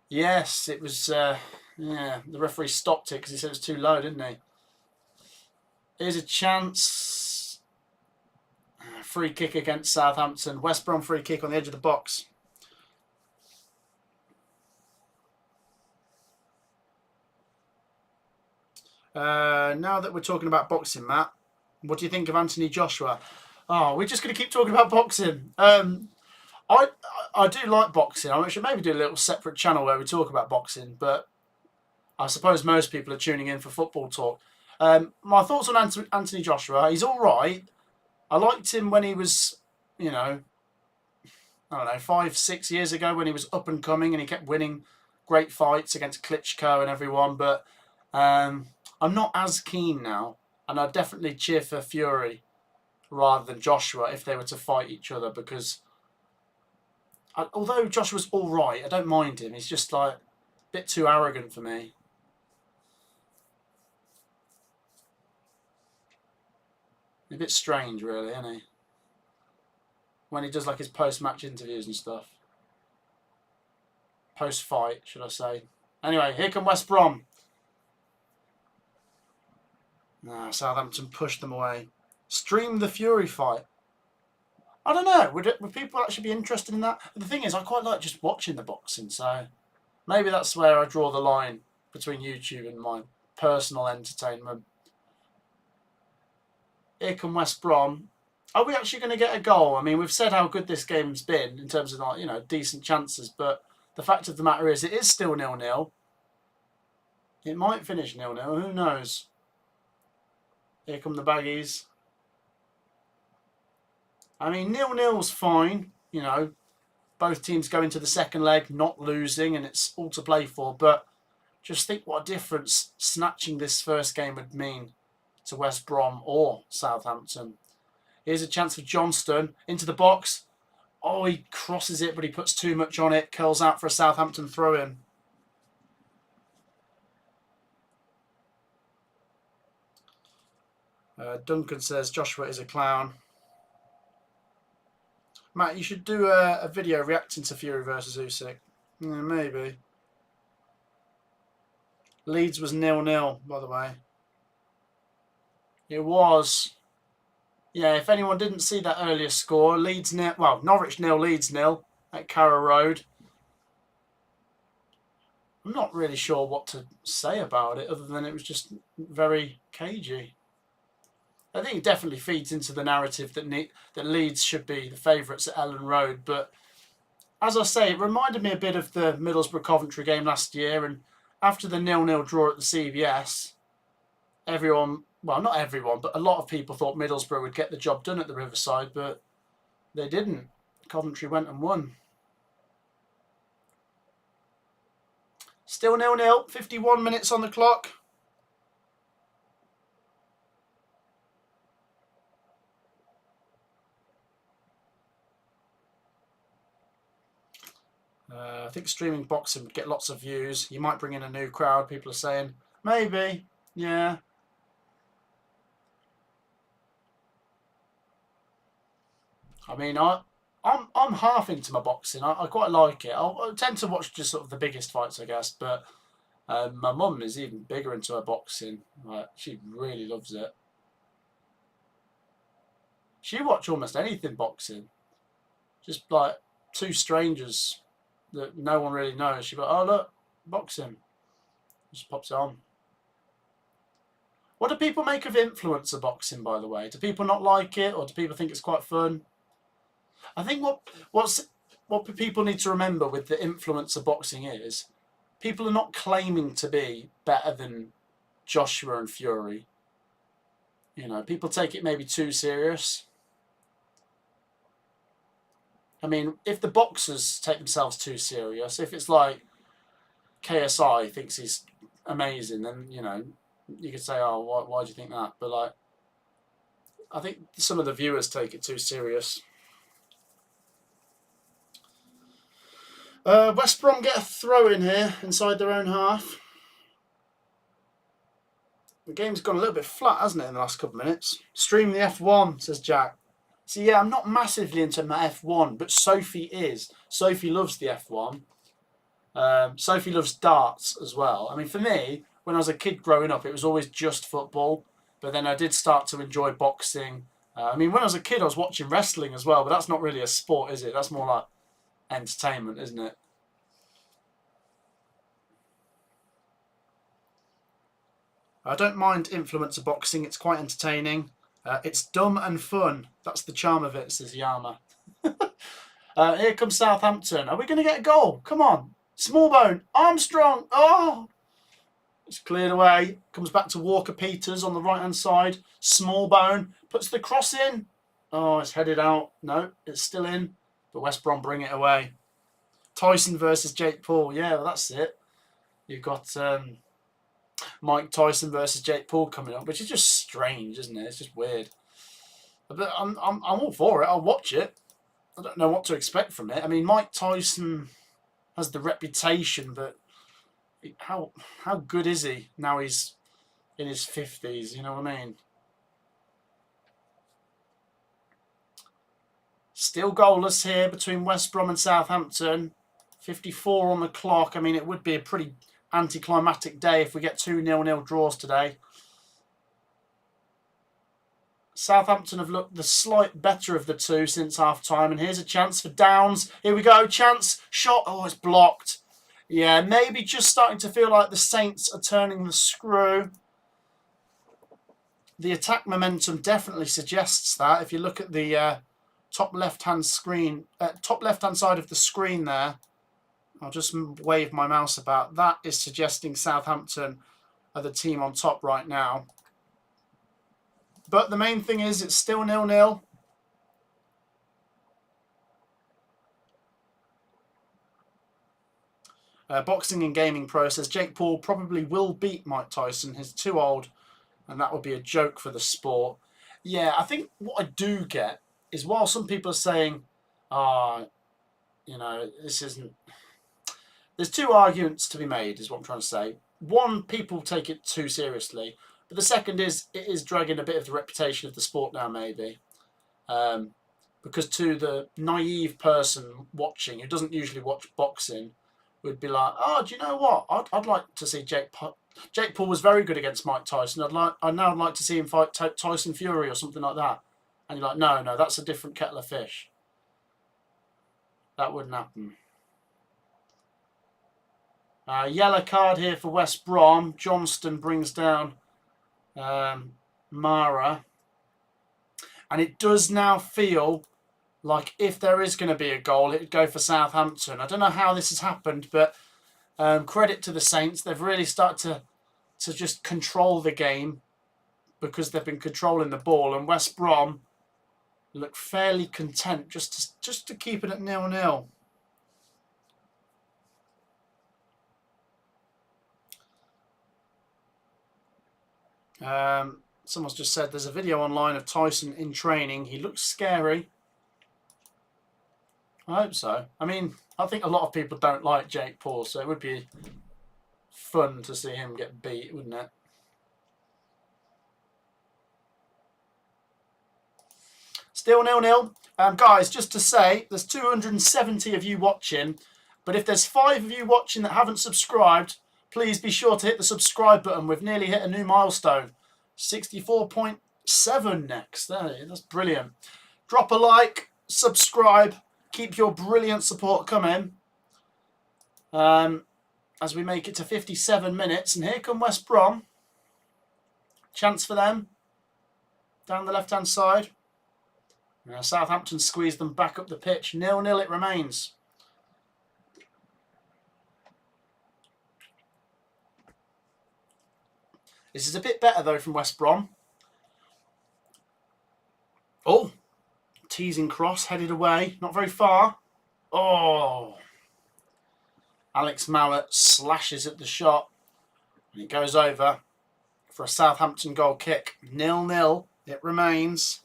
yes, it was, the referee stopped it because he said it was too low, didn't he? Here's a chance. Free kick against Southampton. West Brom free kick on the edge of the box. Now that we're talking about boxing, Matt, what do you think of Anthony Joshua? Oh, we're just going to keep talking about boxing. I do like boxing. I should maybe do a little separate channel where we talk about boxing, but I suppose most people are tuning in for football talk. My thoughts on Anthony Joshua, he's all right. I liked him when he was, I don't know, 5-6 years ago when he was up and coming and he kept winning great fights against Klitschko and everyone, but I'm not as keen now, and I'd definitely cheer for Fury rather than Joshua if they were to fight each other, because although Joshua's all right, I don't mind him. He's just like a bit too arrogant for me. A bit strange, really, isn't he? When he does like his post-match interviews and stuff. Post-fight, should I say. Anyway, here come West Brom. Nah, Southampton pushed them away. Stream the Fury fight. I don't know. Would people actually be interested in that? The thing is, I quite like just watching the boxing, so maybe that's where I draw the line between YouTube and my personal entertainment. Here come West Brom. Are we actually going to get a goal? I mean, we've said how good this game's been in terms of, like, you know, decent chances, but the fact of the matter is it is still 0-0. It might finish 0-0. Who knows? Here come the Baggies. I mean, 0-0's fine. You know, both teams go into the second leg not losing, and it's all to play for. But just think what a difference snatching this first game would mean to West Brom or Southampton. Here's a chance for Johnston into the box. Oh, he crosses it, but he puts too much on it. Curls out for a Southampton throw-in. Duncan says Joshua is a clown. Matt, you should do a video reacting to Fury versus Usyk. Yeah, maybe. Leeds was 0-0, by the way. It was. Yeah, if anyone didn't see that earlier score, Norwich 0, Leeds 0 at Carrow Road. I'm not really sure what to say about it other than it was just very cagey. I think it definitely feeds into the narrative that Leeds should be the favourites at Ellen Road. But as I say, it reminded me a bit of the Middlesbrough-Coventry game last year. And after the 0-0 draw at the CBS, everyone, well, not everyone, but a lot of people thought Middlesbrough would get the job done at the Riverside, but they didn't. Coventry went and won. Still 0-0, 51 minutes on the clock. I think streaming boxing would get lots of views. You might bring in a new crowd, people are saying. Maybe, yeah. I mean, I'm half into my boxing. I quite like it. I tend to watch just sort of the biggest fights, I guess. But my mum is even bigger into her boxing. Like, she really loves it. She watch almost anything boxing. Just like two strangers that no one really knows. She go, oh look, boxing. Just pops it on. What do people make of influencer boxing, by the way? Do people not like it, or do people think it's quite fun? I think what people need to remember with the influencer boxing is people are not claiming to be better than Joshua and Fury. You know, people take it maybe too serious. I mean, if the boxers take themselves too serious, if it's like KSI thinks he's amazing, then, you know, you could say, oh, why do you think that? But, like, I think some of the viewers take it too serious. West Brom get a throw in here inside their own half. The game's gone a little bit flat, hasn't it, in the last couple of minutes? Stream the F1, says Jack. So, yeah, I'm not massively into my F1, but Sophie is. Sophie loves the F1. Sophie loves darts as well. I mean, for me, when I was a kid growing up, it was always just football. But then I did start to enjoy boxing. I mean, when I was a kid, I was watching wrestling as well, but that's not really a sport, is it? That's more like entertainment, isn't it? I don't mind influencer boxing. It's quite entertaining. It's dumb and fun. That's the charm of it, says Yama. Here comes Southampton. Are we going to get a goal? Come on. Smallbone. Armstrong. Oh! It's cleared away. Comes back to Walker-Peters on the right-hand side. Smallbone. Puts the cross in. Oh, it's headed out. No, it's still in. But West Brom bring it away. Tyson versus Jake Paul. Yeah, well, that's it. You've got Mike Tyson versus Jake Paul coming up, which is just strange, isn't it? It's just weird. But I'm all for it. I'll watch it. I don't know what to expect from it. I mean, Mike Tyson has the reputation, but how good is he now he's in his 50s? You know what I mean? Still goalless here between West Brom and Southampton. 54 on the clock. I mean, it would be a pretty anticlimactic day if we get 2 0-0 draws today. Southampton have looked the slight better of the two since half-time. And here's a chance for Downs. Here we go. Chance. Shot. Oh, it's blocked. Yeah, maybe just starting to feel like the Saints are turning the screw. The attack momentum definitely suggests that. If you look at the top left-hand side of the screen there, I'll just wave my mouse about. That is suggesting Southampton are the team on top right now. But the main thing is it's still 0-0. Boxing and gaming process. Jake Paul probably will beat Mike Tyson. He's too old, and that would be a joke for the sport. Yeah, I think what I do get is while some people are saying, you know, this isn't... There's two arguments to be made, is what I'm trying to say. One, people take it too seriously. But the second is, it is dragging a bit of the reputation of the sport now, maybe. Because to the naive person watching, who doesn't usually watch boxing, would be like, oh, do you know what? I'd like to see Jake Paul. Jake Paul was very good against Mike Tyson. I'd now like to see him fight Tyson Fury or something like that. And you're like, no, that's a different kettle of fish. That wouldn't happen. Yellow card here for West Brom. Johnston brings down Mara. And it does now feel like if there is going to be a goal, it would go for Southampton. I don't know how this has happened, but credit to the Saints. They've really started to just control the game because they've been controlling the ball. And West Brom look fairly content just to keep it at 0-0. Someone's just said there's a video online of Tyson in training. He looks scary. I hope so. I mean, I think a lot of people don't like Jake Paul, so it would be fun to see him get beat, wouldn't it? Still 0-0. Guys, just to say, there's 270 of you watching, but if there's 5 of you watching that haven't subscribed, please be sure to hit the subscribe button. We've nearly hit a new milestone. 64.7 next. That's brilliant. Drop a like, subscribe, keep your brilliant support coming. As we make it to 57 minutes. And here come West Brom. Chance for them. Down the left-hand side. Southampton squeezed them back up the pitch. 0-0 it remains. This is a bit better, though, from West Brom. Oh, teasing cross, headed away. Not very far. Oh. Alex Mallet slashes at the shot. And it goes over for a Southampton goal kick. 0-0 it remains.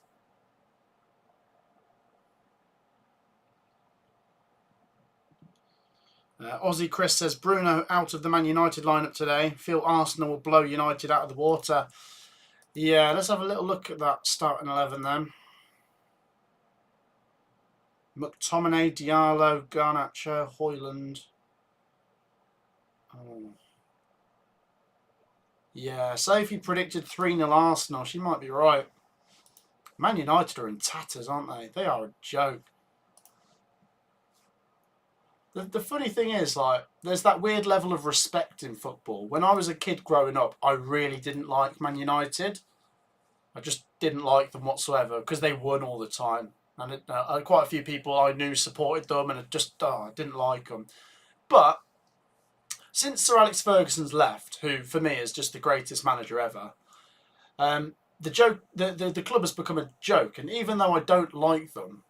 Aussie Chris says, Bruno out of the Man United lineup today. Feel Arsenal will blow United out of the water. Yeah, let's have a little look at that starting 11 then. McTominay, Diallo, Garnacho, Hoyland. Oh. Yeah, Sophie predicted 3-0 Arsenal. She might be right. Man United are in tatters, aren't they? They are a joke. The funny thing is, like, there's that weird level of respect in football. When I was a kid growing up, I really didn't like Man United. I just didn't like them whatsoever because they won all the time. And quite a few people I knew supported them and I didn't like them. But since Sir Alex Ferguson's left, who for me is just the greatest manager ever, the club has become a joke. And even though I don't like them,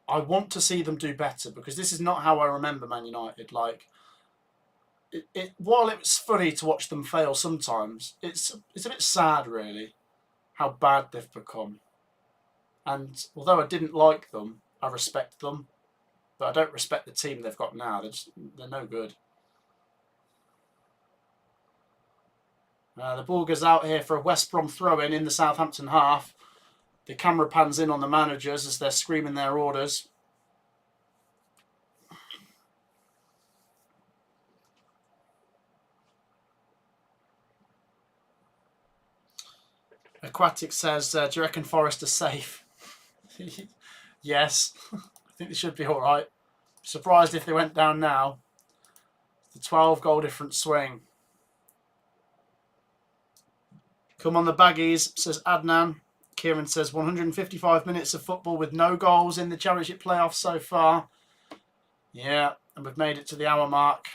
I want to see them do better because this is not how I remember Man United. Like, while it's funny to watch them fail sometimes, it's a bit sad, really, how bad they've become. And although I didn't like them, I respect them. But I don't respect the team they've got now. They're no good. The ball goes out here for a West Brom throw-in the Southampton half. The camera pans in on the managers as they're screaming their orders. Aquatic says, do you reckon Forest are safe? Yes. I think they should be all right. Surprised if they went down now. The 12-goal difference swing. Come on the baggies, says Adnan. Kieran says 155 minutes of football with no goals in the Championship playoffs so far. Yeah, and we've made it to the hour mark.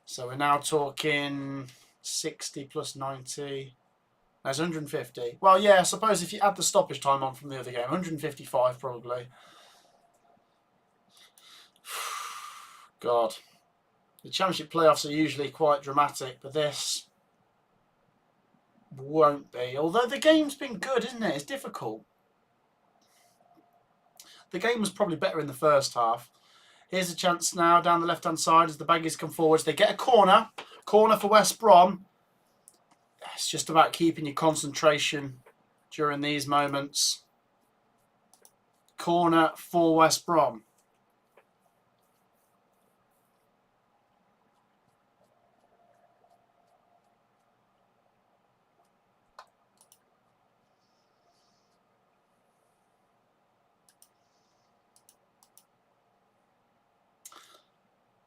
So we're now talking 60 plus 90. That's 150. Well, yeah, I suppose if you add the stoppage time on from the other game, 155 probably. God. The Championship playoffs are usually quite dramatic, but this won't be. Although the game's been good, isn't it? It's difficult. The game was probably better in the first half. Here's a chance now down the left-hand side as the baggies come forwards. They get a corner. Corner for West Brom. It's just about keeping your concentration during these moments. Corner for West Brom.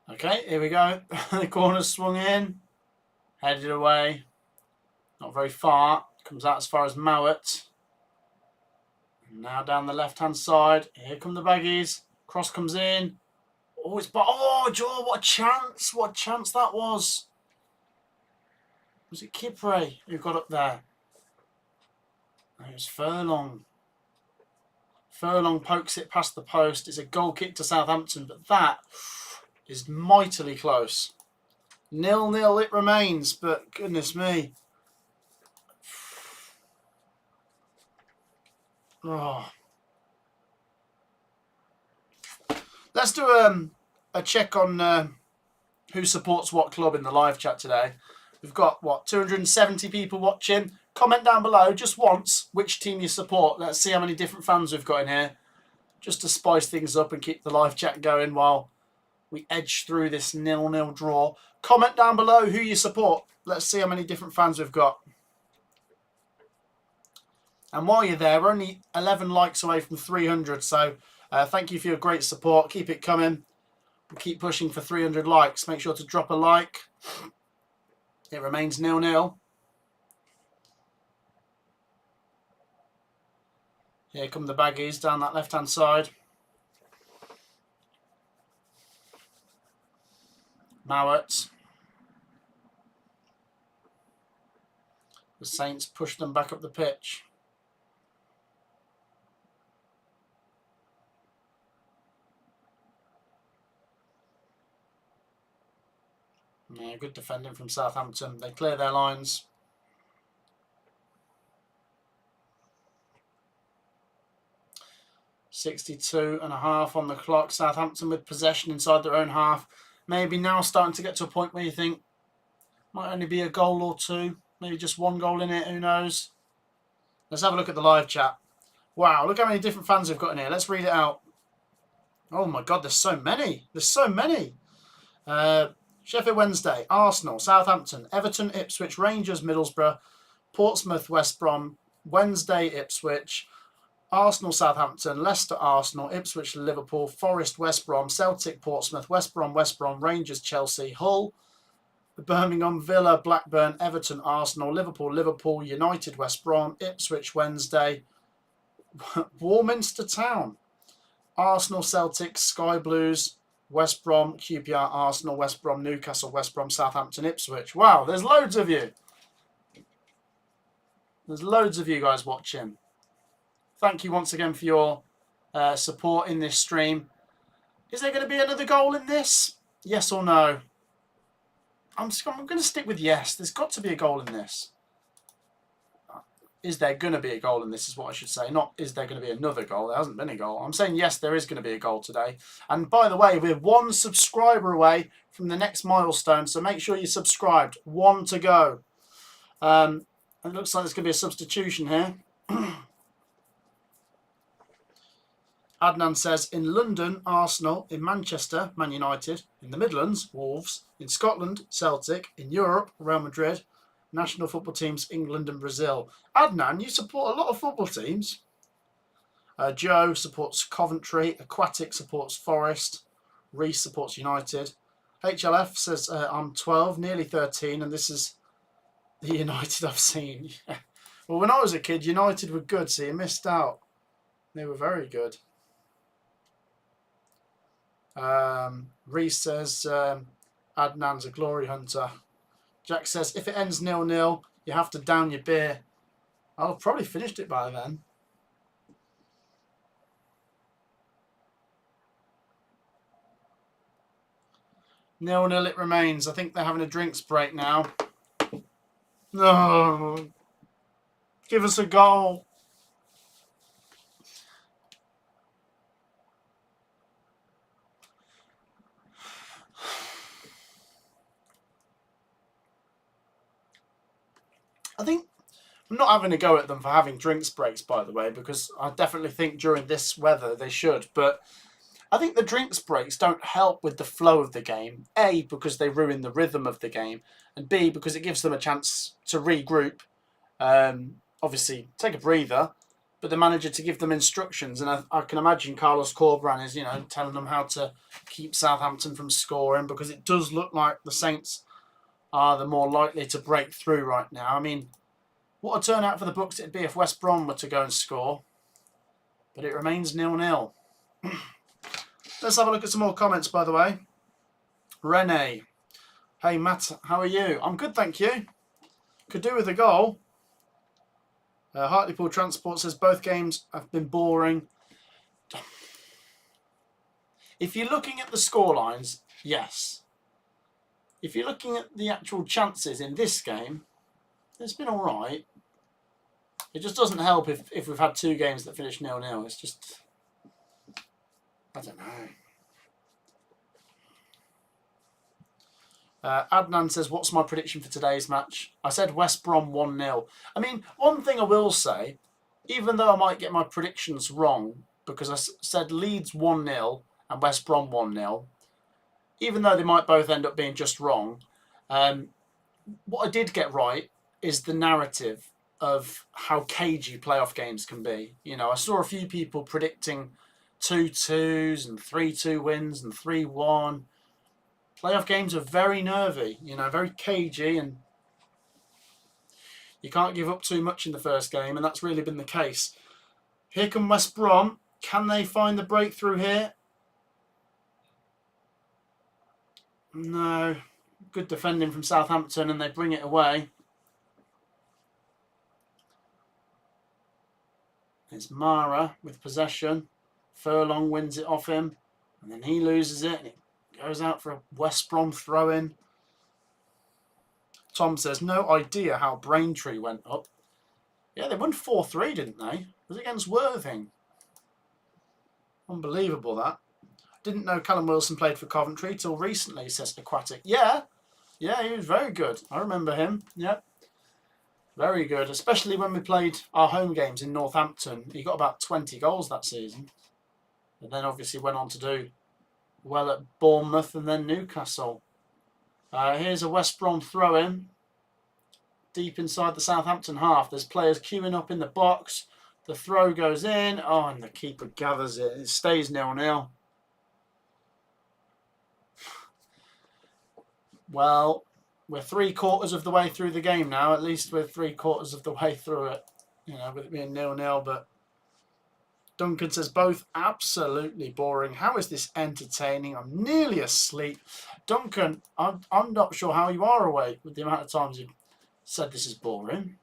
Okay, here we go. The corner's swung in. Headed away. Not very far. Comes out as far as Mowat. Now down the left-hand side. Here come the baggies. Cross comes in. Oh, it's... Oh, Joe, what a chance. What a chance that was. Was it Kipre who got up there? It was Furlong. Furlong pokes it past the post. It's a goal kick to Southampton, but that is mightily close. 0-0 it remains, but goodness me. Oh. Let's do a check on who supports what club in the live chat today. We've got, what, 270 people watching. Comment down below just once which team you support. Let's see how many different fans we've got in here. Just to spice things up and keep the live chat going while we edge through this 0-0 draw. Comment down below who you support. Let's see how many different fans we've got. And while you're there, we're only 11 likes away from 300. So thank you for your great support. Keep it coming. We'll keep pushing for 300 likes. Make sure to drop a like. It remains 0-0. Here come the baggies down that left-hand side. Mowat. The Saints push them back up the pitch. Yeah, good defending from Southampton. They clear their lines. .62.5 on the clock. Southampton with possession inside their own half. Maybe now starting to get to a point where you think might only be a goal or two. Maybe just one goal in it. Who knows? Let's have a look at the live chat. Wow, look how many different fans we've got in here. Let's read it out. Oh my God, there's so many. There's so many. Sheffield Wednesday, Arsenal, Southampton, Everton, Ipswich, Rangers, Middlesbrough, Portsmouth, West Brom, Wednesday, Ipswich, Arsenal, Southampton, Leicester, Arsenal, Ipswich, Liverpool, Forest, West Brom, Celtic, Portsmouth, West Brom, Rangers, Chelsea, Hull, Birmingham, Villa, Blackburn, Everton, Arsenal, Liverpool, United, West Brom, Ipswich, Wednesday, Warminster Town, Arsenal, Celtic, Sky Blues, West Brom, QPR, Arsenal, West Brom, Newcastle, West Brom, Southampton, Ipswich. Wow, there's loads of you. There's loads of you guys watching. Thank you once again for your support in this stream. Is there going to be another goal in this? Yes or no? I'm going to stick with yes. There's got to be a goal in this. Is there going to be a goal in this is what I should say. Not is there going to be another goal. There hasn't been a goal. I'm saying yes, there is going to be a goal today. And by the way, we're 1 subscriber away from the next milestone. So make sure you're subscribed. 1 to go. It looks like there's going to be a substitution here. Adnan says, in London, Arsenal. In Manchester, Man United. In the Midlands, Wolves. In Scotland, Celtic. In Europe, Real Madrid. National football teams, England and Brazil. Adnan, you support a lot of football teams. Joe supports Coventry. Aquatic supports Forest. Reese supports United. HLF says, I'm 12, nearly 13, and this is the United I've seen. Well, when I was a kid, United were good, so you missed out. They were very good. Reese says, Adnan's a glory hunter. Jack says, if it ends 0-0, you have to down your beer. I'll have probably finished it by then. Nil-nil it remains. I think they're having a drinks break now. No. Give us a goal. I think I'm not having a go at them for having drinks breaks, by the way, because I definitely think during this weather they should. But I think the drinks breaks don't help with the flow of the game. A, because they ruin the rhythm of the game. And B, because it gives them a chance to regroup. Obviously, take a breather. But the manager to give them instructions. And I can imagine Carlos Corberán is, telling them how to keep Southampton from scoring. Because it does look like the Saints are the more likely to break through right now. I mean, what a turnout for the books it'd be if West Brom were to go and score. But it remains 0-0. Let's have a look at some more comments, by the way. Rene. Hey, Matt, how are you? I'm good, thank you. Could do with a goal. Hartlepool Transport says both games have been boring. If you're looking at the scorelines, yes. If you're looking at the actual chances in this game, it's been all right. It just doesn't help if we've had 2 games that finish 0-0. It's just, I don't know. Adnan says, what's my prediction for today's match? I said West Brom 1-0. I mean, one thing I will say, even though I might get my predictions wrong, because I said Leeds 1-0 and West Brom 1-0, even though they might both end up being just wrong, what I did get right is the narrative of how cagey playoff games can be. I saw a few people predicting 2-2s and 3-2 wins and 3-1. Playoff games are very nervy, very cagey, and you can't give up too much in the first game, and that's really been the case. Here come West Brom. Can they find the breakthrough here? No. Good defending from Southampton, and they bring it away. It's Mara with possession. Furlong wins it off him, and then he loses it, and it goes out for a West Brom throw-in. Tom says, no idea how Braintree went up. Yeah, they won 4-3, didn't they? It was against Worthing. Unbelievable, that. Didn't know Callum Wilson played for Coventry till recently, says Aquatic. Yeah, he was very good. I remember him. Yep. Very good, especially when we played our home games in Northampton. He got about 20 goals that season. And then obviously went on to do well at Bournemouth and then Newcastle. Here's a West Brom throw-in. Deep inside the Southampton half. There's players queuing up in the box. The throw goes in. Oh, and the keeper gathers it. It stays 0-0. Well, we're 3/4 of the way through the game now. At least we're 3/4 of the way through it. With it being 0-0. But Duncan says both absolutely boring. How is this entertaining? I'm nearly asleep. Duncan, I'm not sure how you are awake with the amount of times you've said this is boring.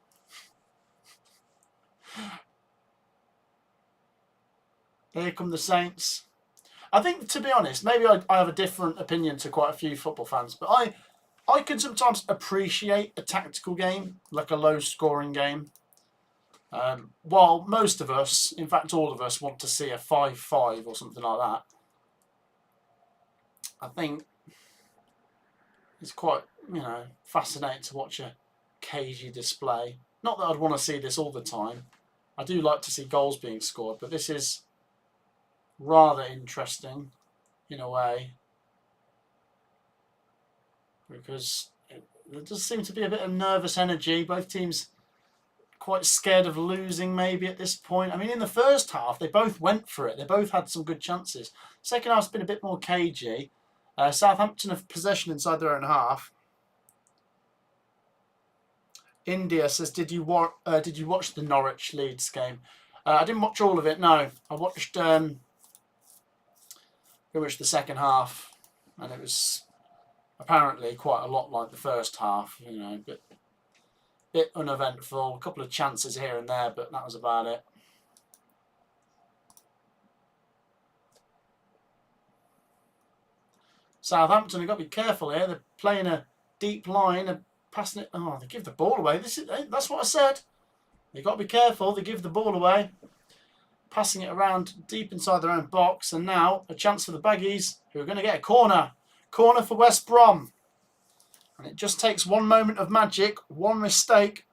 Here come the Saints. I think, to be honest, maybe I have a different opinion to quite a few football fans, but I can sometimes appreciate a tactical game, like a low-scoring game. While most of us, in fact all of us, want to see a 5-5 or something like that. I think it's quite, fascinating to watch a cagey display. Not that I'd want to see this all the time. I do like to see goals being scored, but this is rather interesting in a way, because there does seem to be a bit of nervous energy. Both teams quite scared of losing maybe at this point. I mean, in the first half, they both went for it. They both had some good chances. Second half's been a bit more cagey. Southampton have possession inside their own half. India says, did you watch the Norwich Leeds game? I didn't watch all of it, no. I watched pretty much the second half, and it was apparently quite a lot like the first half, bit uneventful, a couple of chances here and there, but that was about it. Southampton have got to be careful here. They're playing a deep line, and passing it. Oh, they give the ball away. That's what I said. They've got to be careful. They give the ball away, passing it around deep inside their own box, and now a chance for the Baggies, who are going to get a corner. Corner for West Brom. And it just takes one moment of magic, one mistake,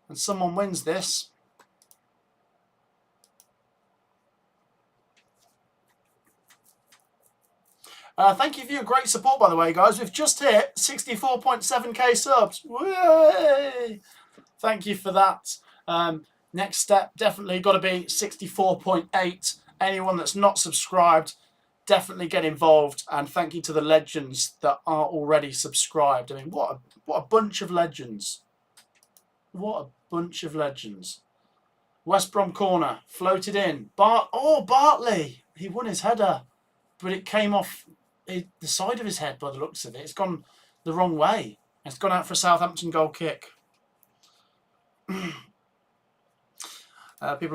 and someone wins this. Thank you for your great support, by the way, guys. We've just hit 64.7k subs. Whey! Thank you for that. Next step, definitely got to be 64.8. Anyone that's not subscribed, definitely get involved. And thank you to the legends that are already subscribed. I mean, what a bunch of legends. What a bunch of legends. West Brom corner, floated in. Bartley. He won his header, but it came off the side of his head by the looks of it. It's gone the wrong way. It's gone out for a Southampton goal kick. People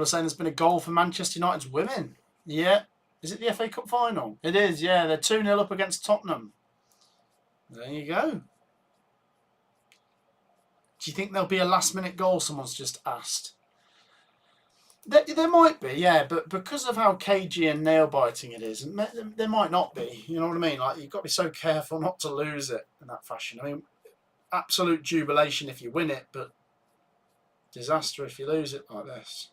are saying there's been a goal for Manchester United's women. Yeah. Is it the FA Cup final? It is, yeah. They're 2-0 up against Tottenham. There you go. Do you think there'll be a last-minute goal, someone's just asked? There might be, yeah, but because of how cagey and nail-biting it is, there might not be. You know what I mean? Like, you've got to be so careful not to lose it in that fashion. I mean, absolute jubilation if you win it, but disaster if you lose it like this.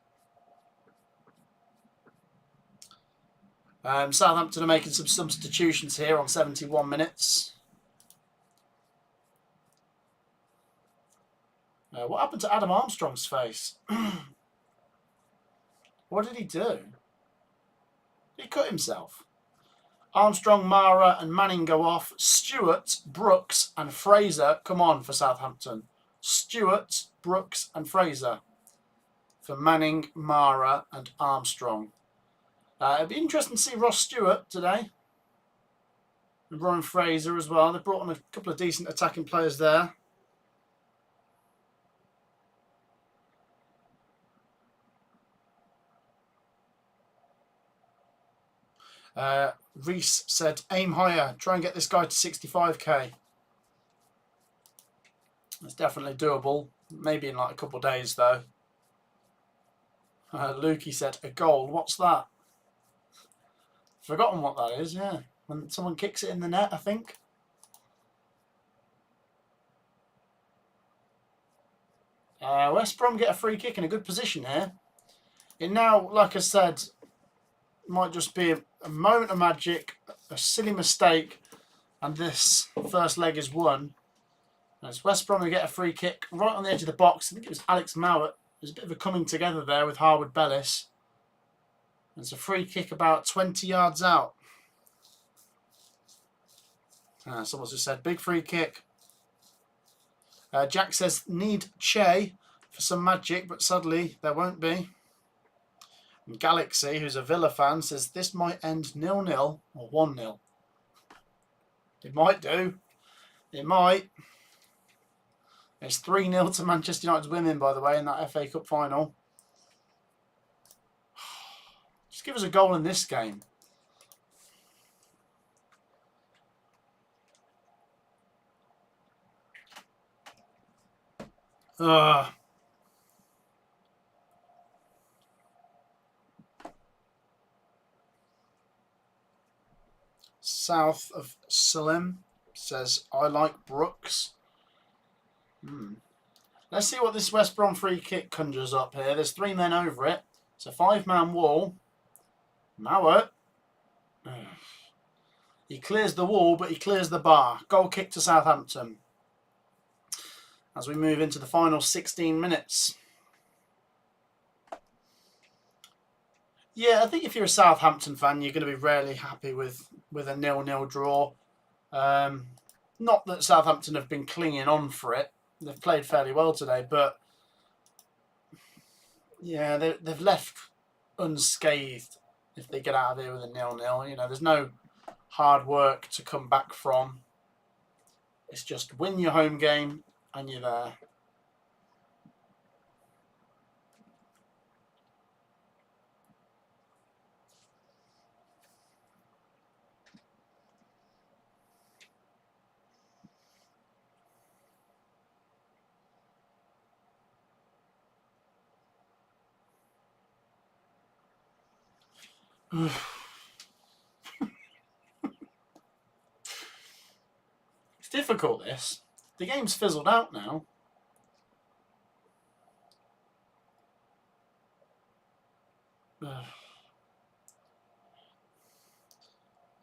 Southampton are making some substitutions here on 71 minutes. What happened to Adam Armstrong's face? What did he do? He cut himself. Armstrong, Mara and Manning go off. Stewart, Brooks and Fraser come on for Southampton. Stewart, Brooks and Fraser for Manning, Mara and Armstrong. It'd be interesting to see Ross Stewart today. And Ryan Fraser as well. They've brought on a couple of decent attacking players there. Reese said, aim higher. Try and get this guy to 65k. That's definitely doable. Maybe in like a couple of days, though. Lukey said, a goal. What's that? Forgotten what that is, yeah. When someone kicks it in the net, I think. West Brom get a free kick in a good position here. It now, like I said, might just be a moment of magic, a silly mistake, and this first leg is won. And it's West Brom who get a free kick right on the edge of the box. I think it was Alex Mowat. There's a bit of a coming together there with Harwood Bellis. And it's a free kick about 20 yards out. Someone's just said, big free kick. Jack says, need Che for some magic, but sadly there won't be. And Galaxy, who's a Villa fan, says this might end 0-0 or 1-0. It might do. It might. It's 3-0 to Manchester United's women, by the way, in that FA Cup final. Just give us a goal in this game. South of Salim says, I like Brooks. Let's see what this West Brom free kick conjures up here. There's 3 men over it. It's a 5-man wall. Mauer. He clears the wall, but he clears the bar. Goal kick to Southampton. As we move into the final 16 minutes. Yeah, I think if you're a Southampton fan, you're going to be rarely happy with a 0-0 draw. Not that Southampton have been clinging on for it. They've played fairly well today, but yeah, they've left unscathed if they get out of here with a 0-0. You know, there's no hard work to come back from. It's just win your home game and you're there. It's difficult, this. The game's fizzled out now.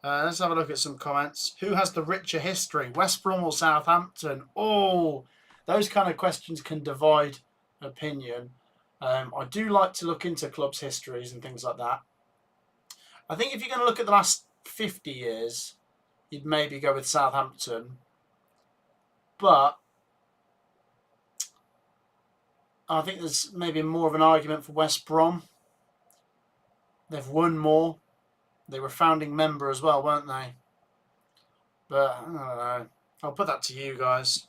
Let's have a look at some comments. Who has the richer history, West Brom or Southampton? Oh, those kind of questions can divide opinion. I do like to look into clubs' histories and things like that. I think if you're going to look at the last 50 years, you'd maybe go with Southampton. But I think there's maybe more of an argument for West Brom. They've won more. They were founding member as well, weren't they? But I don't know. I'll put that to you guys.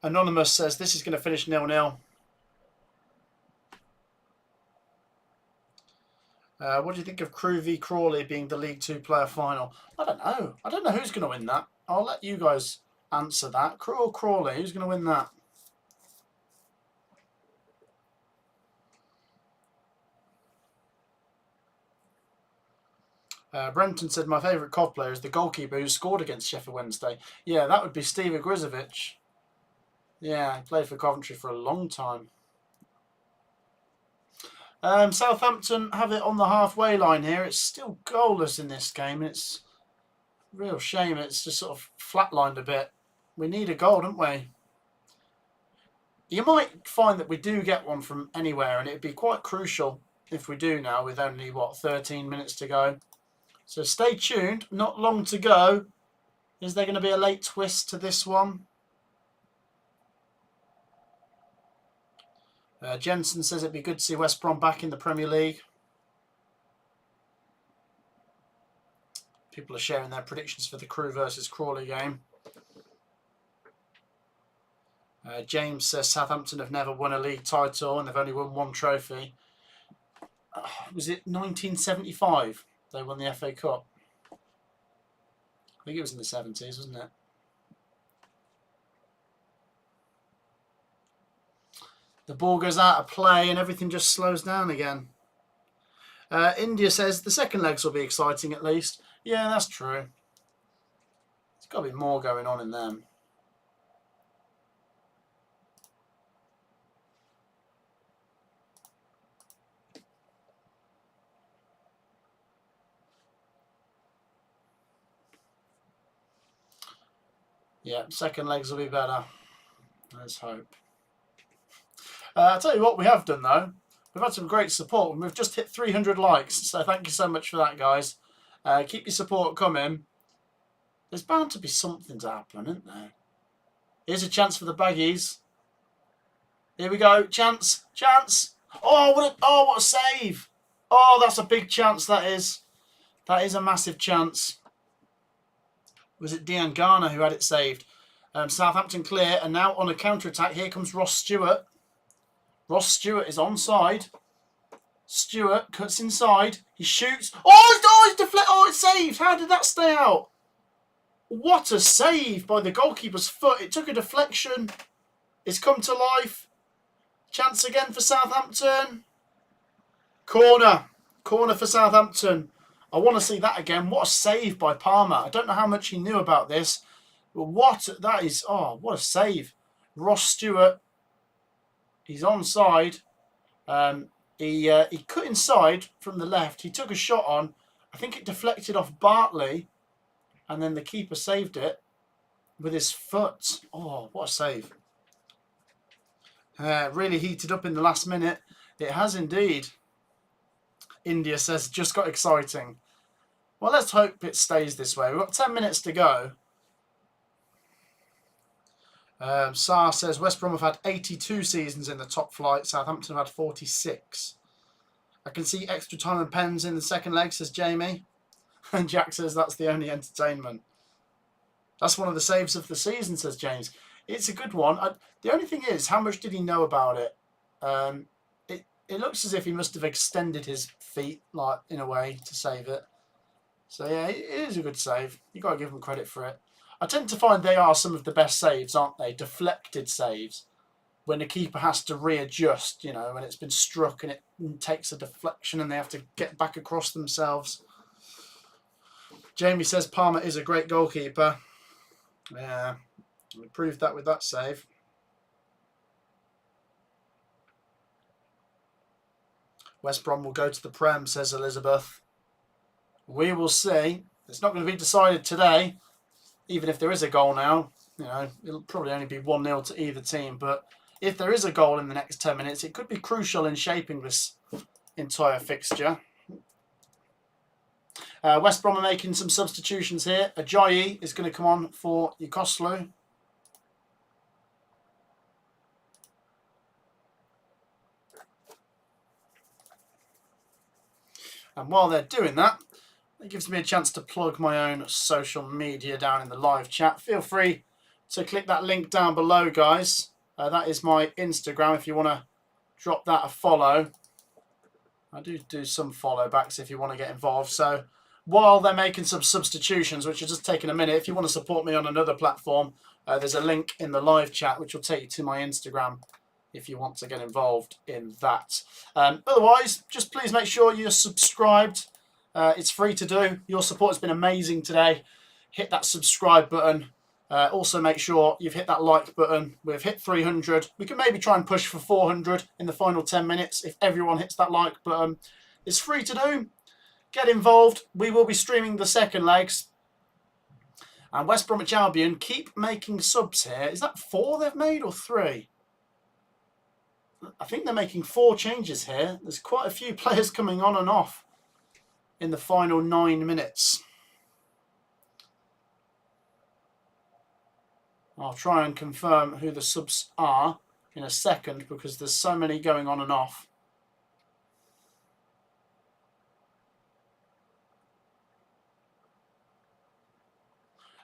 Anonymous says this is going to finish 0-0. What do you think of Crew v Crawley being the League 2 player final? I don't know. I don't know who's going to win that. I'll let you guys answer that. Crew or Crawley? Who's going to win that? Brenton said my favourite COD player is the goalkeeper who scored against Sheffield Wednesday. Yeah, that would be Steve Igrizovic. Yeah, he played for Coventry for a long time. Southampton have it on the halfway line here. It's still goalless in this game. It's a real shame. It's just sort of flatlined a bit. We need a goal, don't we? You might find that we do get one from anywhere, and it'd be quite crucial if we do now with only, 13 minutes to go. So stay tuned. Not long to go. Is there going to be a late twist to this one? Jensen says it'd be good to see West Brom back in the Premier League. People are sharing their predictions for the Crew versus Crawley game. James says Southampton have never won a league title and they've only won one trophy. Was it 1975 they won the FA Cup? I think it was in the 70s, wasn't it? The ball goes out of play and everything just slows down again. India says the second legs will be exciting at least. Yeah, that's true. There's got to be more going on in them. Yeah, second legs will be better. Let's hope. I'll tell you what we have done though. We've had some great support and we've just hit 300 likes. So thank you so much for that, guys. Keep your support coming. There's bound to be something to happen, isn't there? Here's a chance for the Baggies. Here we go. Chance. Chance. Oh, what a save. Oh, that's a big chance, that is. That is a massive chance. Was it Dean Garner who had it saved? Southampton clear, and now on a counter-attack, here comes Ross Stewart. Ross Stewart is onside. Stewart cuts inside. He shoots. Oh, it's deflect. Oh, it's saved. How did that stay out? What a save by the goalkeeper's foot. It took a deflection. It's come to life. Chance again for Southampton. Corner. Corner for Southampton. I want to see that again. What a save by Palmer. I don't know how much he knew about this. But what that is. Oh, what a save. Ross Stewart. He's onside. He cut inside from the left. He took a shot on. I think it deflected off Bartley. And then the keeper saved it with his foot. Oh, what a save. Really heated up in the last minute. It has indeed. India says, just got exciting. Well, let's hope it stays this way. We've got 10 minutes to go. Saar says, West Brom have had 82 seasons in the top flight. Southampton have had 46. I can see extra time and pens in the second leg, says Jamie. And Jack says, that's the only entertainment. That's one of the saves of the season, says James. It's a good one. The only thing is, how much did he know about it? It looks as if he must have extended his feet, like, in a way, to save it. So, yeah, it is a good save. You've got to give him credit for it. I tend to find they are some of the best saves, aren't they? Deflected saves. When the keeper has to readjust, you know, when it's been struck and it takes a deflection and they have to get back across themselves. Jamie says Palmer is a great goalkeeper. Yeah, we proved that with that save. West Brom will go to the Prem, says Elizabeth. We will see. It's not going to be decided today, even if there is a goal now. You know, it'll probably only be 1-0 to either team. But if there is a goal in the next 10 minutes, it could be crucial in shaping this entire fixture. West Brom are making some substitutions here. Ajayi is going to come on for Yukoslu. And while they're doing that, it gives me a chance to plug my own social media down in the live chat. Feel free to click that link down below, guys. That is my Instagram if you want to drop that a follow. I do some follow backs if you want to get involved. So while they're making some substitutions, which are just taking a minute, if you want to support me on another platform, there's a link in the live chat which will take you to my Instagram if you want to get involved in that. Otherwise, just please make sure you're subscribed. It's free to do. Your support has been amazing today. Hit that subscribe button. Also make sure you've hit that like button. We've hit 300. We can maybe try and push for 400 in the final 10 minutes if everyone hits that like button. It's free to do. Get involved. We will be streaming the second legs. And West Bromwich Albion keep making subs here. Is that 4 they've made or 3? I think they're making 4 changes here. There's quite a few players coming on and off in the final 9 minutes. I'll try and confirm who the subs are in a second because there's so many going on and off.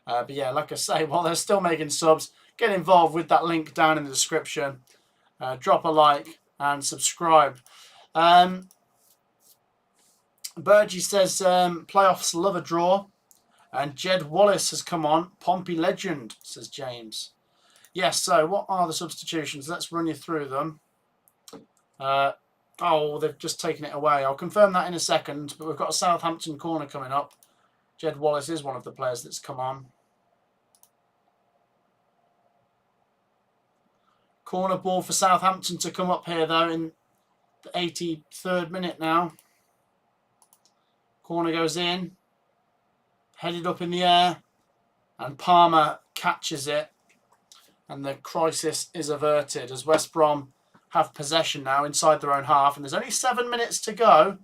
But yeah, like I say, while they're still making subs, get involved with that link down in the description. Drop a like and subscribe. Burgee says playoffs love a draw. And Jed Wallace has come on. Pompey legend, says James. Yes, so what are the substitutions? Let's run you through them. Oh, they've just taken it away. I'll confirm that in a second, but we've got a Southampton corner coming up. Jed Wallace is one of the players that's come on. Corner ball for Southampton to come up here, though, in the 83rd minute now. Corner goes in. Headed up in the air. And Palmer catches it. And the crisis is averted as West Brom have possession now inside their own half. And there's only 7 minutes to go.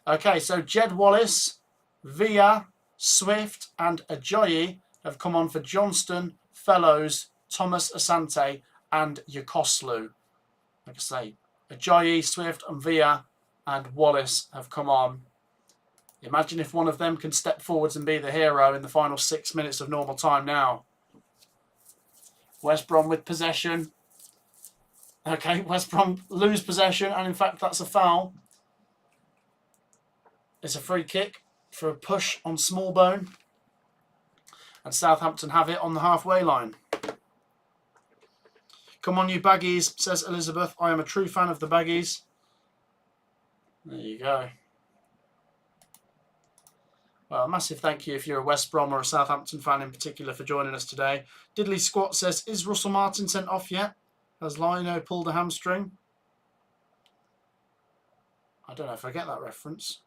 Okay, so Jed Wallace, Villa, Swift and Ajayi have come on for Johnston, Fellows, Thomas Asante and Yukoslu. Like I say, Ajayi, Swift and Villa and Wallace have come on. Imagine if one of them can step forwards and be the hero in the final 6 minutes of normal time now. West Brom with possession. Okay, West Brom lose possession, and in fact that's a foul. It's a free kick for a push on Smallbone. And Southampton have it on the halfway line. Come on, you baggies, says Elizabeth. I am a true fan of the baggies. There you go. Well, a massive thank you if you're a West Brom or a Southampton fan in particular for joining us today. Diddley Squat says, is Russell Martin sent off yet? Has Lino pulled a hamstring? I don't know if I get that reference.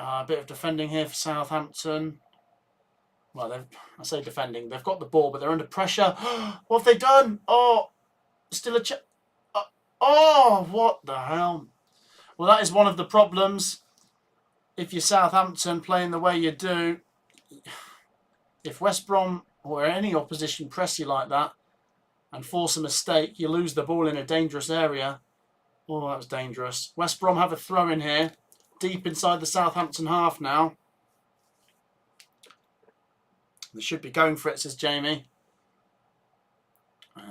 A bit of defending here for Southampton. Well, I say defending. They've got the ball, but they're under pressure. What have they done? Oh, still a oh, what the hell? Well, that is one of the problems. If you're Southampton playing the way you do, if West Brom or any opposition press you like that and force a mistake, you lose the ball in a dangerous area. Oh, that was dangerous. West Brom have a throw in here, deep inside the Southampton half now. They should be going for it, says Jamie.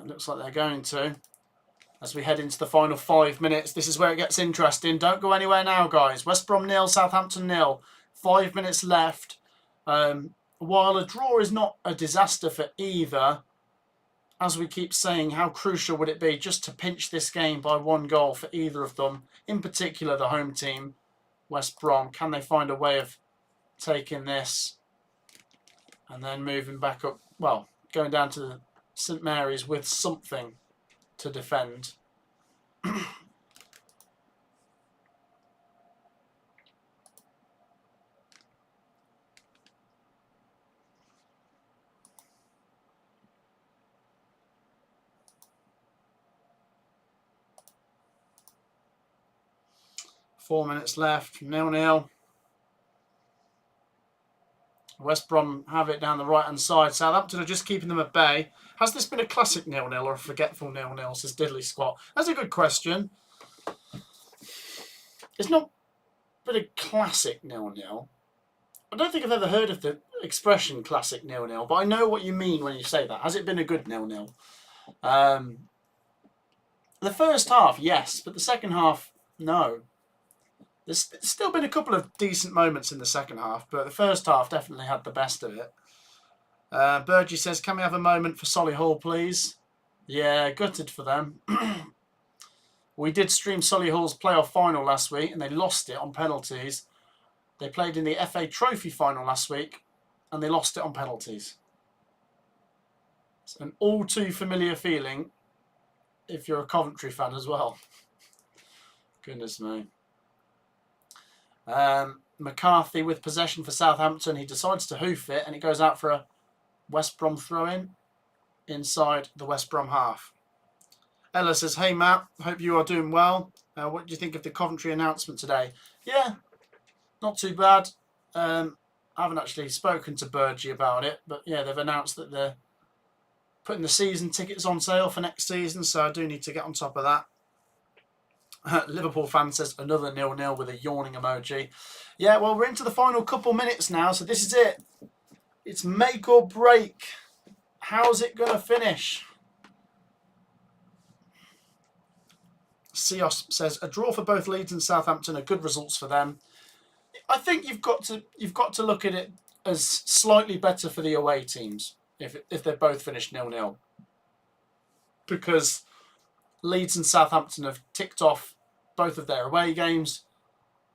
Looks like they're going to. As we head into the final 5 minutes, this is where it gets interesting. Don't go anywhere now, guys. West Brom 0, Southampton 0. 5 minutes left. While a draw is not a disaster for either, as we keep saying, how crucial would it be just to pinch this game by 1 goal for either of them? In particular, the home team, West Brom. Can they find a way of taking this and then moving back up? Well, going down to the St Mary's with something to defend. 4 minutes left, 0-0. West Brom have it down the right-hand side. Southampton are just keeping them at bay. Has this been a classic 0-0 or a forgetful 0-0, says Diddley Squat? That's a good question. It's not been a classic 0-0. I don't think I've ever heard of the expression classic 0-0, but I know what you mean when you say that. Has it been a good 0-0? The first half, yes, but the second half, no. There's still been a couple of decent moments in the second half, but the first half definitely had the best of it. Burgie says, can we have a moment for Solihull, please? Yeah, gutted for them. We did stream Solihull's playoff final last week, and they lost it on penalties. They played in the FA Trophy final last week, and they lost it on penalties. It's an all too familiar feeling if you're a Coventry fan as well. Goodness me. McCarthy with possession for Southampton. He decides to hoof it and it goes out for a West Brom throw-in inside the West Brom half. Ella says, hey Matt, hope you are doing well. What do you think of the Coventry announcement today? Yeah, not too bad. I haven't actually spoken to Burgie about it, but yeah, they've announced that they're putting the season tickets on sale for next season, so I do need to get on top of that. Liverpool fan says another 0-0 with a yawning emoji. Yeah, well, we're into the final couple minutes now, so this is it. It's make or break. How's it going to finish? Sios says a draw for both Leeds and Southampton are good results for them. I think you've got to look at it as slightly better for the away teams if they both finish 0-0, because Leeds and Southampton have ticked off both of their away games.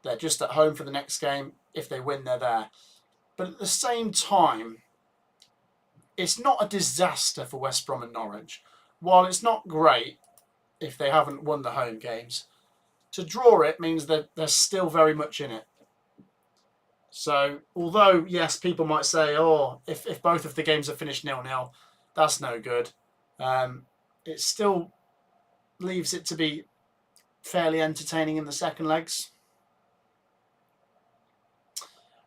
They're just at home for the next game. If they win, they're there. But at the same time, it's not a disaster for West Brom and Norwich. While it's not great if they haven't won the home games, to draw it means that they're still very much in it. So, although, yes, people might say, oh, if both of the games are finished 0-0, that's no good. It still leaves it to be fairly entertaining in the second legs.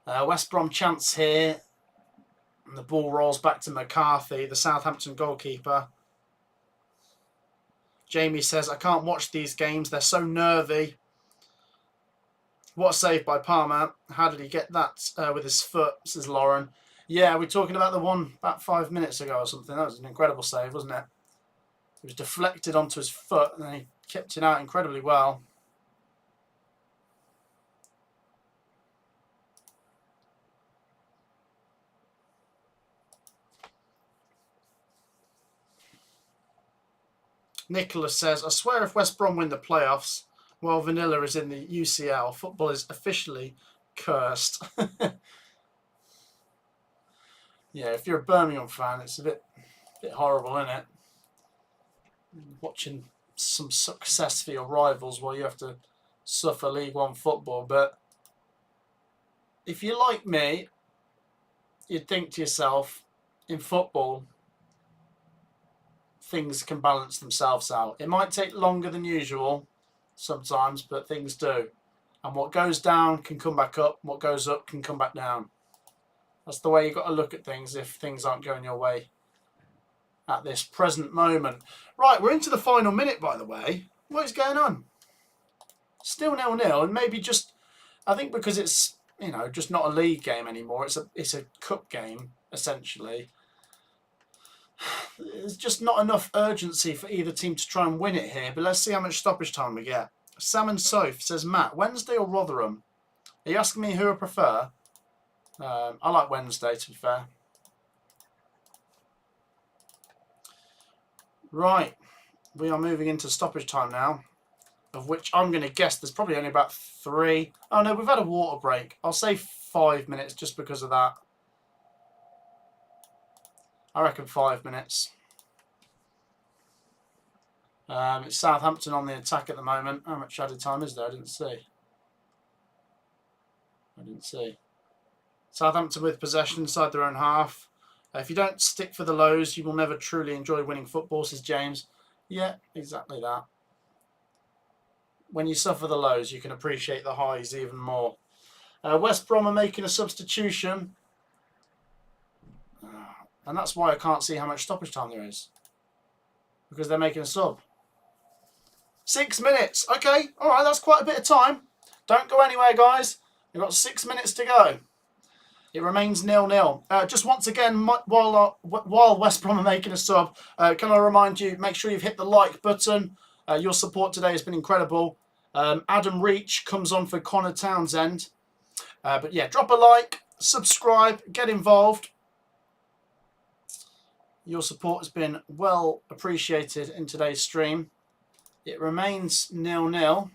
West Brom chance here. And the ball rolls back to McCarthy, the Southampton goalkeeper. Jamie says, I can't watch these games. They're so nervy. What a save by Palmer. How did he get that with his foot, says Lauren. Yeah, we're talking about the one about 5 minutes ago or something. That was an incredible save, wasn't it? It was deflected onto his foot and then he kept it out incredibly well. Nicholas says, I swear if West Brom win the playoffs while Vanilla is in the UCL, football is officially cursed. Yeah, if you're a Birmingham fan, it's a bit horrible, isn't it? Watching some success for your rivals while you have to suffer League One football. But if you're like me, you'd think to yourself, in football, things can balance themselves out. It might take longer than usual sometimes, but things do. And what goes down can come back up. What goes up can come back down. That's the way you've got to look at things if things aren't going your way at this present moment. Right, we're into the final minute, by the way. What is going on? Still 0-0, and maybe just, I think because it's, you know, just not a league game anymore. It's a cup game, essentially. There's just not enough urgency for either team to try and win it here. But let's see how much stoppage time we get. Sam and Soph says, Matt, Wednesday or Rotherham? Are you asking me who I prefer? I like Wednesday, to be fair. Right, we are moving into stoppage time now, of which I'm going to guess there's probably only about 3. Oh no, we've had a water break. I'll say 5 minutes just because of that. I reckon 5 minutes. It's Southampton on the attack at the moment. How much added time is there? I didn't see. Southampton with possession inside their own half. If you don't stick for the lows, you will never truly enjoy winning football, says James. Yeah, exactly that. When you suffer the lows, you can appreciate the highs even more. West Brom are making a substitution. And that's why I can't see how much stoppage time there is. Because they're making a sub. 6 minutes. Okay, all right, that's quite a bit of time. Don't go anywhere, guys. You've got 6 minutes to go. It remains 0-0. Just once again, while West Brom are making a sub, can I remind you, make sure you've hit the like button. Your support today has been incredible. Adam Reach comes on for Connor Townsend. But yeah, drop a like, subscribe, get involved. Your support has been well appreciated in today's stream. It remains 0-0.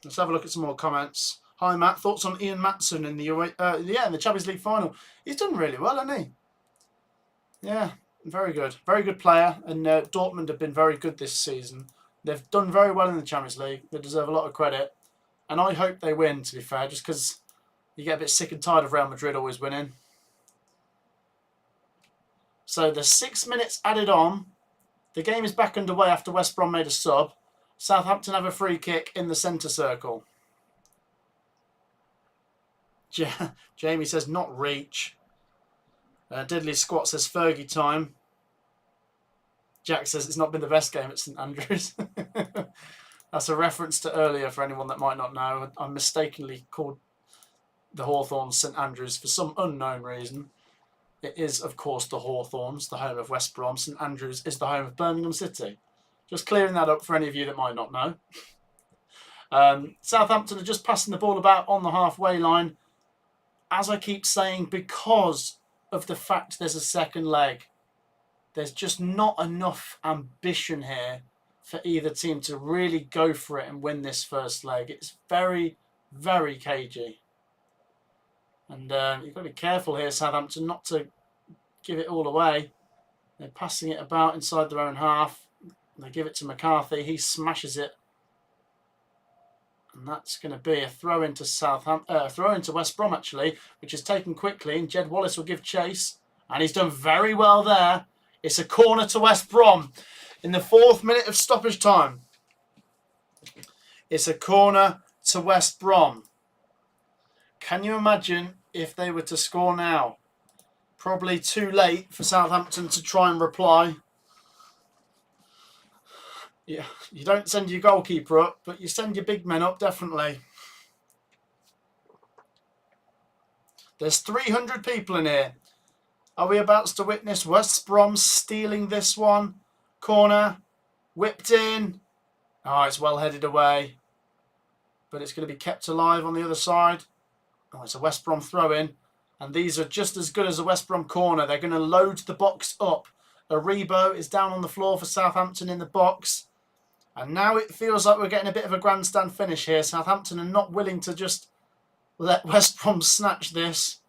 Let's have a look at some more comments. Hi Matt, thoughts on Ian Matson in the in the Champions League final? He's done really well, hasn't he? Yeah, very good player. And Dortmund have been very good this season. They've done very well in the Champions League. They deserve a lot of credit, and I hope they win. To be fair, just because you get a bit sick and tired of Real Madrid always winning. So the 6 minutes added on. The game is back underway after West Brom made a sub. Southampton have a free kick in the centre circle. Jamie says not Reach. Diddley Squat says Fergie time. Jack says it's not been the best game at St Andrews. That's a reference to earlier for anyone that might not know. I mistakenly called the Hawthorns St Andrews for some unknown reason. It is, of course, the Hawthorns, the home of West Brom. St Andrews is the home of Birmingham City. Just clearing that up for any of you that might not know. Southampton are just passing the ball about on the halfway line. As I keep saying, because of the fact there's a second leg, there's just not enough ambition here for either team to really go for it and win this first leg. It's very, very cagey. And you've got to be careful here, Southampton, not to give it all away. They're passing it about inside their own half. They give it to McCarthy. He smashes it. And that's going to be a throw into throw into West Brom, actually, which is taken quickly. And Jed Wallace will give chase. And he's done very well there. It's a corner to West Brom in the 4th minute of stoppage time. It's a corner to West Brom. Can you imagine if they were to score now? Probably too late for Southampton to try and reply. Yeah, you don't send your goalkeeper up, but you send your big men up, definitely. There's 300 people in here. Are we about to witness West Brom stealing this one? Corner, whipped in. Oh, it's well headed away. But it's going to be kept alive on the other side. Oh, it's a West Brom throw-in. And these are just as good as a West Brom corner. They're going to load the box up Aribo is down on the floor for Southampton in the box. And now it feels like we're getting a bit of a grandstand finish here. Southampton are not willing to just let West Brom snatch this.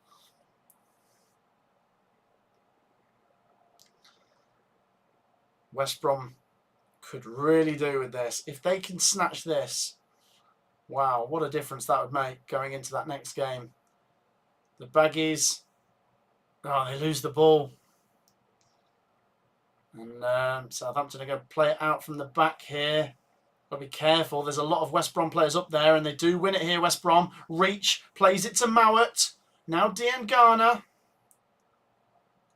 West Brom could really do with this. If they can snatch this, wow, what a difference that would make going into that next game. The Baggies, oh, they lose the ball. And Southampton are going to play it out from the back here. Got to be careful. There's a lot of West Brom players up there, and they do win it here, West Brom. Reach, plays it to Mowat. Now Dean Garner.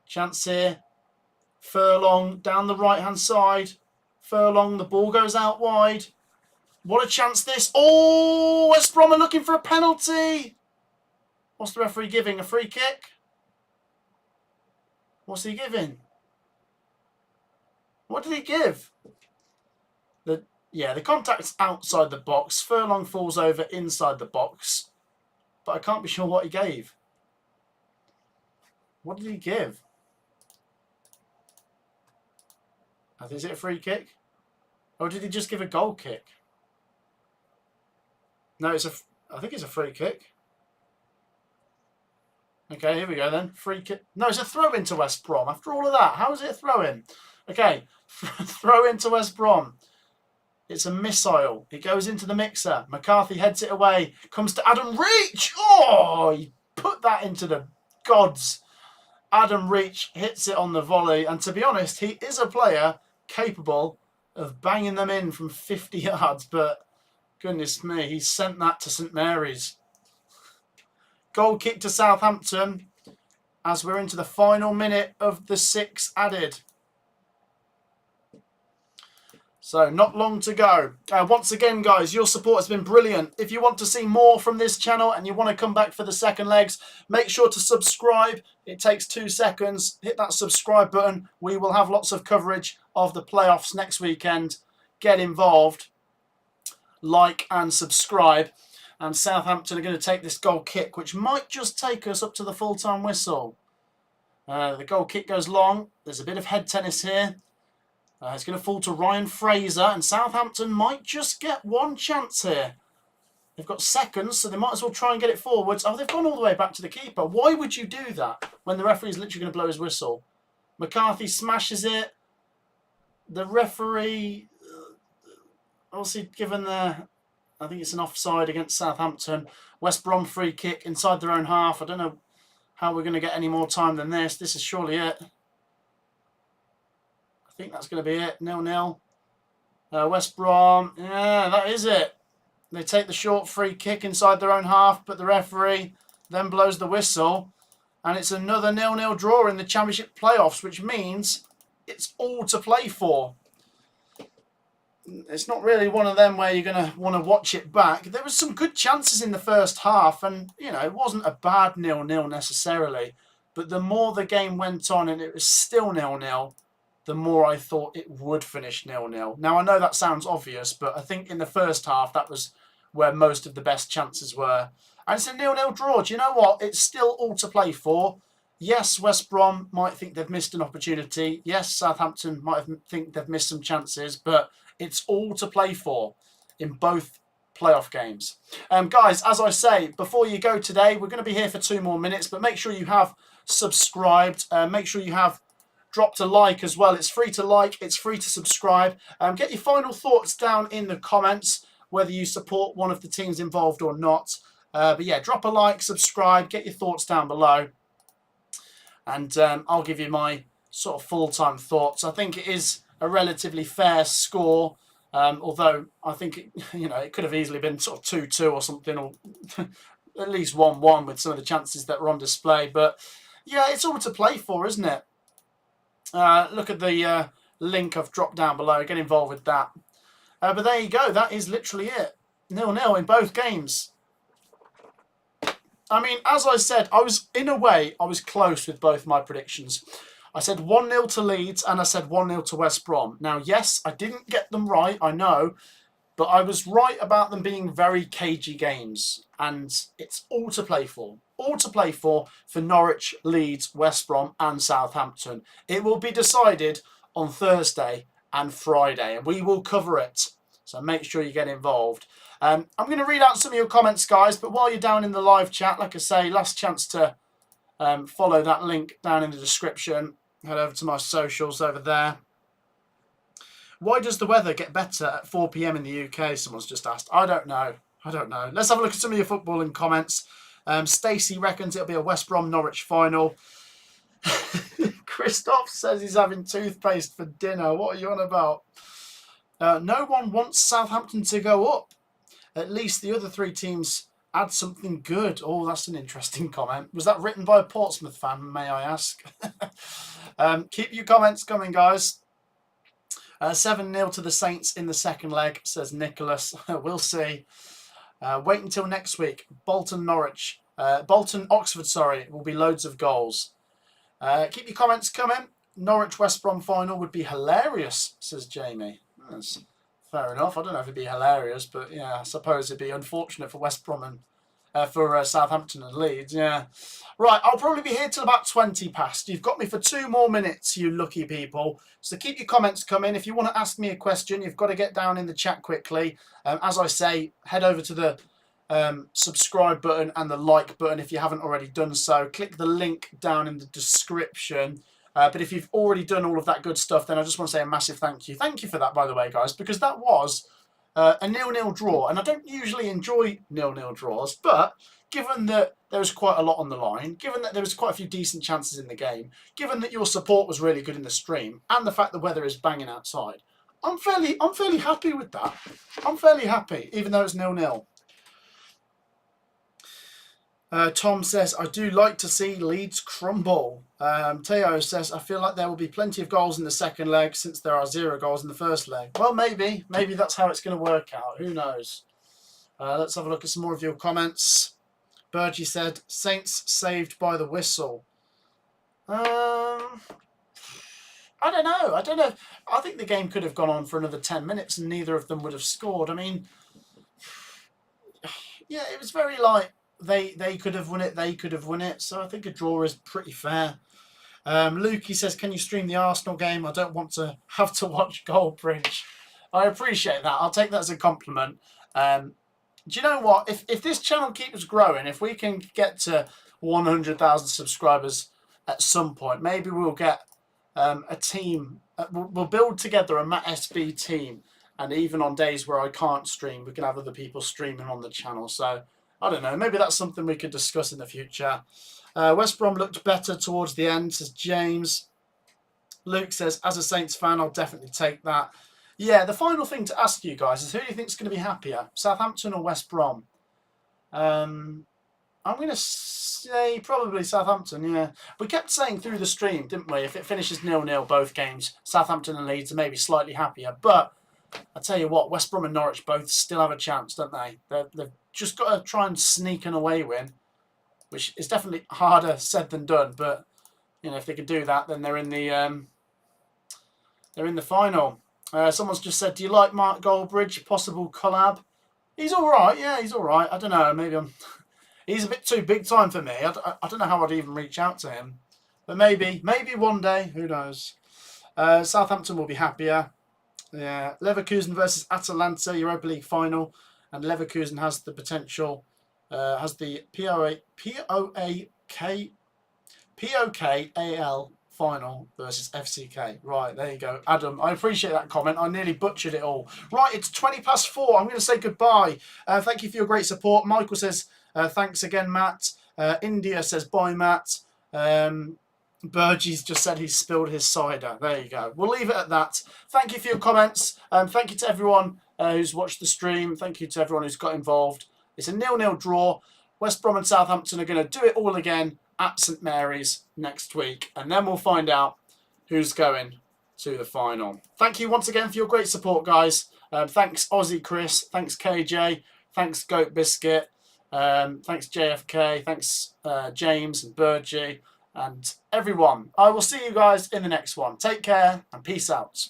Chance here. Furlong down the right-hand side. Furlong, the ball goes out wide. What a chance this. Oh, West Brom are looking for a penalty. What's the referee giving? A free kick? What's he giving? What did he give? The contact's outside the box. Furlong falls over inside the box. But I can't be sure what he gave. What did he give? Is it a free kick? Or did he just give a goal kick? No, I think it's a free kick. Okay, here we go then. Free kick. No, it's a throw into West Brom. After all of that, how is it a throw in? Okay, throw into West Brom. It's a missile. It goes into the mixer. McCarthy heads it away. Comes to Adam Reach. Oh, he put that into the gods. Adam Reach hits it on the volley. And to be honest, he is a player capable of banging them in from 50 yards. But goodness me, he sent that to St Mary's. Goal kick to Southampton as we're into the final minute of the 6 added. So not long to go. Once again, guys, your support has been brilliant. If you want to see more from this channel and you want to come back for the second legs, make sure to subscribe. It takes 2 seconds. Hit that subscribe button. We will have lots of coverage of the playoffs next weekend. Get involved. Like and subscribe. And Southampton are going to take this goal kick, which might just take us up to the full-time whistle. The goal kick goes long. There's a bit of head tennis here. It's going to fall to Ryan Fraser, and Southampton might just get one chance here. They've got seconds, so they might as well try and get it forwards. Oh, they've gone all the way back to the keeper. Why would you do that when the referee is literally going to blow his whistle? McCarthy smashes it. The referee, obviously given the, I think it's an offside against Southampton. West Brom free kick inside their own half. I don't know how we're going to get any more time than this. This is surely it. I think that's going to be it. 0-0. West Brom. Yeah, that is it. They take the short free kick inside their own half, but the referee then blows the whistle. And it's another 0-0 draw in the Championship playoffs, which means it's all to play for. It's not really one of them where you're going to want to watch it back. There was some good chances in the first half, and, you know, it wasn't a bad 0-0 necessarily. But the more the game went on and it was still 0-0, the more I thought it would finish 0-0. Now, I know that sounds obvious, but I think in the first half, that was where most of the best chances were. And it's a 0-0 draw. Do you know what? It's still all to play for. Yes, West Brom might think they've missed an opportunity. Yes, Southampton might think they've missed some chances, but it's all to play for in both playoff games. Guys, as I say, before you go today, we're going to be here for 2 more minutes, but make sure you have subscribed. Make sure you have dropped a like as well. It's free to like, it's free to subscribe. Get your final thoughts down in the comments, whether you support one of the teams involved or not. But yeah, drop a like, subscribe, get your thoughts down below. And I'll give you my sort of full-time thoughts. I think it is a relatively fair score, although I think it could have easily been sort of 2-2 or something, or at least 1-1 with some of the chances that were on display. But yeah, it's all to play for, isn't it? Look at the link I've dropped down below. Get involved with that. But there you go. That is literally it. 0-0 in both games. I mean, as I said, in a way, I was close with both my predictions. I said 1-0 to Leeds and I said 1-0 to West Brom. Now, yes, I didn't get them right, I know. But I was right about them being very cagey games, and it's all to play for. All to play for Norwich, Leeds, West Brom and Southampton. It will be decided on Thursday and Friday, and we will cover it. So make sure you get involved. I'm going to read out some of your comments, guys, but while you're down in the live chat, like I say, last chance to follow that link down in the description. Head over to my socials over there. Why does the weather get better at 4 PM in the UK? Someone's just asked. I don't know. Let's have a look at some of your footballing comments. Stacey reckons it'll be a West Brom Norwich final. Christoph says he's having toothpaste for dinner. What are you on about? No one wants Southampton to go up. At least the other three teams add something good. Oh, that's an interesting comment. Was that written by a Portsmouth fan, may I ask? Keep your comments coming, guys. 7-0 to the Saints in the second leg, says Nicholas. We'll see. Wait until next week. Bolton Oxford, sorry, will be loads of goals. Keep your comments coming. Norwich West Brom final would be hilarious, says Jamie. That's fair enough. I don't know if it'd be hilarious, but yeah, I suppose it'd be unfortunate for West Brom and for Southampton and Leeds. Yeah. Right, I'll probably be here till about 20 past. You've got me for 2 more minutes, you lucky people. So keep your comments coming. If you want to ask me a question, you've got to get down in the chat quickly. As I say, head over to the subscribe button and the like button if you haven't already done so. Click the link down in the description. But if you've already done all of that good stuff, then I just want to say a massive thank you. Thank you for that, by the way, guys, because that was a 0-0 draw. And I don't usually enjoy 0-0 draws, but given that there was quite a lot on the line, given that there was quite a few decent chances in the game, given that your support was really good in the stream, and the fact the weather is banging outside, I'm fairly happy with that. I'm fairly happy, even though it's 0-0. Tom says, I do like to see Leeds crumble. Teo says, I feel like there will be plenty of goals in the second leg since there are 0 goals in the first leg. Well, maybe that's how it's going to work out. Who knows? Let's have a look at some more of your comments. Burgie said, Saints saved by the whistle. I don't know. I think the game could have gone on for another 10 minutes and neither of them would have scored. I mean, yeah, it was very like they could have won it, they could have won it. So I think a draw is pretty fair. Lukey says, can you stream the Arsenal game? I don't want to have to watch Goldbridge. I appreciate that. I'll take that as a compliment. Do you know what? If this channel keeps growing, if we can get to 100,000 subscribers at some point, maybe we'll get a team. We'll build together a Matt SB team. And even on days where I can't stream, we can have other people streaming on the channel. So, I don't know. Maybe that's something we could discuss in the future. West Brom looked better towards the end, says James. Luke says, as a Saints fan, I'll definitely take that. Yeah, the final thing to ask you guys is who do you think is going to be happier, Southampton or West Brom? I'm going to say probably Southampton, yeah. We kept saying through the stream, didn't we, if it finishes 0-0 both games, Southampton and Leeds are maybe slightly happier. But I tell you what, West Brom and Norwich both still have a chance, don't they? They've just got to try and sneak an away win, which is definitely harder said than done. But you know, if they can do that, then they're in the final. Someone's just said, do you like Mark Goldbridge? Possible collab? He's all right. Yeah, he's all right. I don't know. Maybe he's a bit too big time for me. I don't know how I'd even reach out to him. But maybe one day. Who knows? Southampton will be happier. Yeah. Leverkusen versus Atalanta, Europa League final. And Leverkusen has the potential, has the POKAL final versus FCK. Right, there you go. Adam, I appreciate that comment. I nearly butchered it all. Right, it's 20 past 4. I'm going to say goodbye. Thank you for your great support. Michael says, thanks again, Matt. India says, bye, Matt. Burgie's just said he spilled his cider. There you go. We'll leave it at that. Thank you for your comments. Thank you to everyone who's watched the stream. Thank you to everyone who's got involved. It's a 0-0 draw. West Brom and Southampton are going to do it all again at St Mary's next week, and then we'll find out who's going to the final. Thank you once again for your great support, guys. Thanks Aussie Chris, thanks KJ, thanks Goat Biscuit, thanks JFK, thanks James and Burgie and everyone. I will see you guys in the next one. Take care and peace out.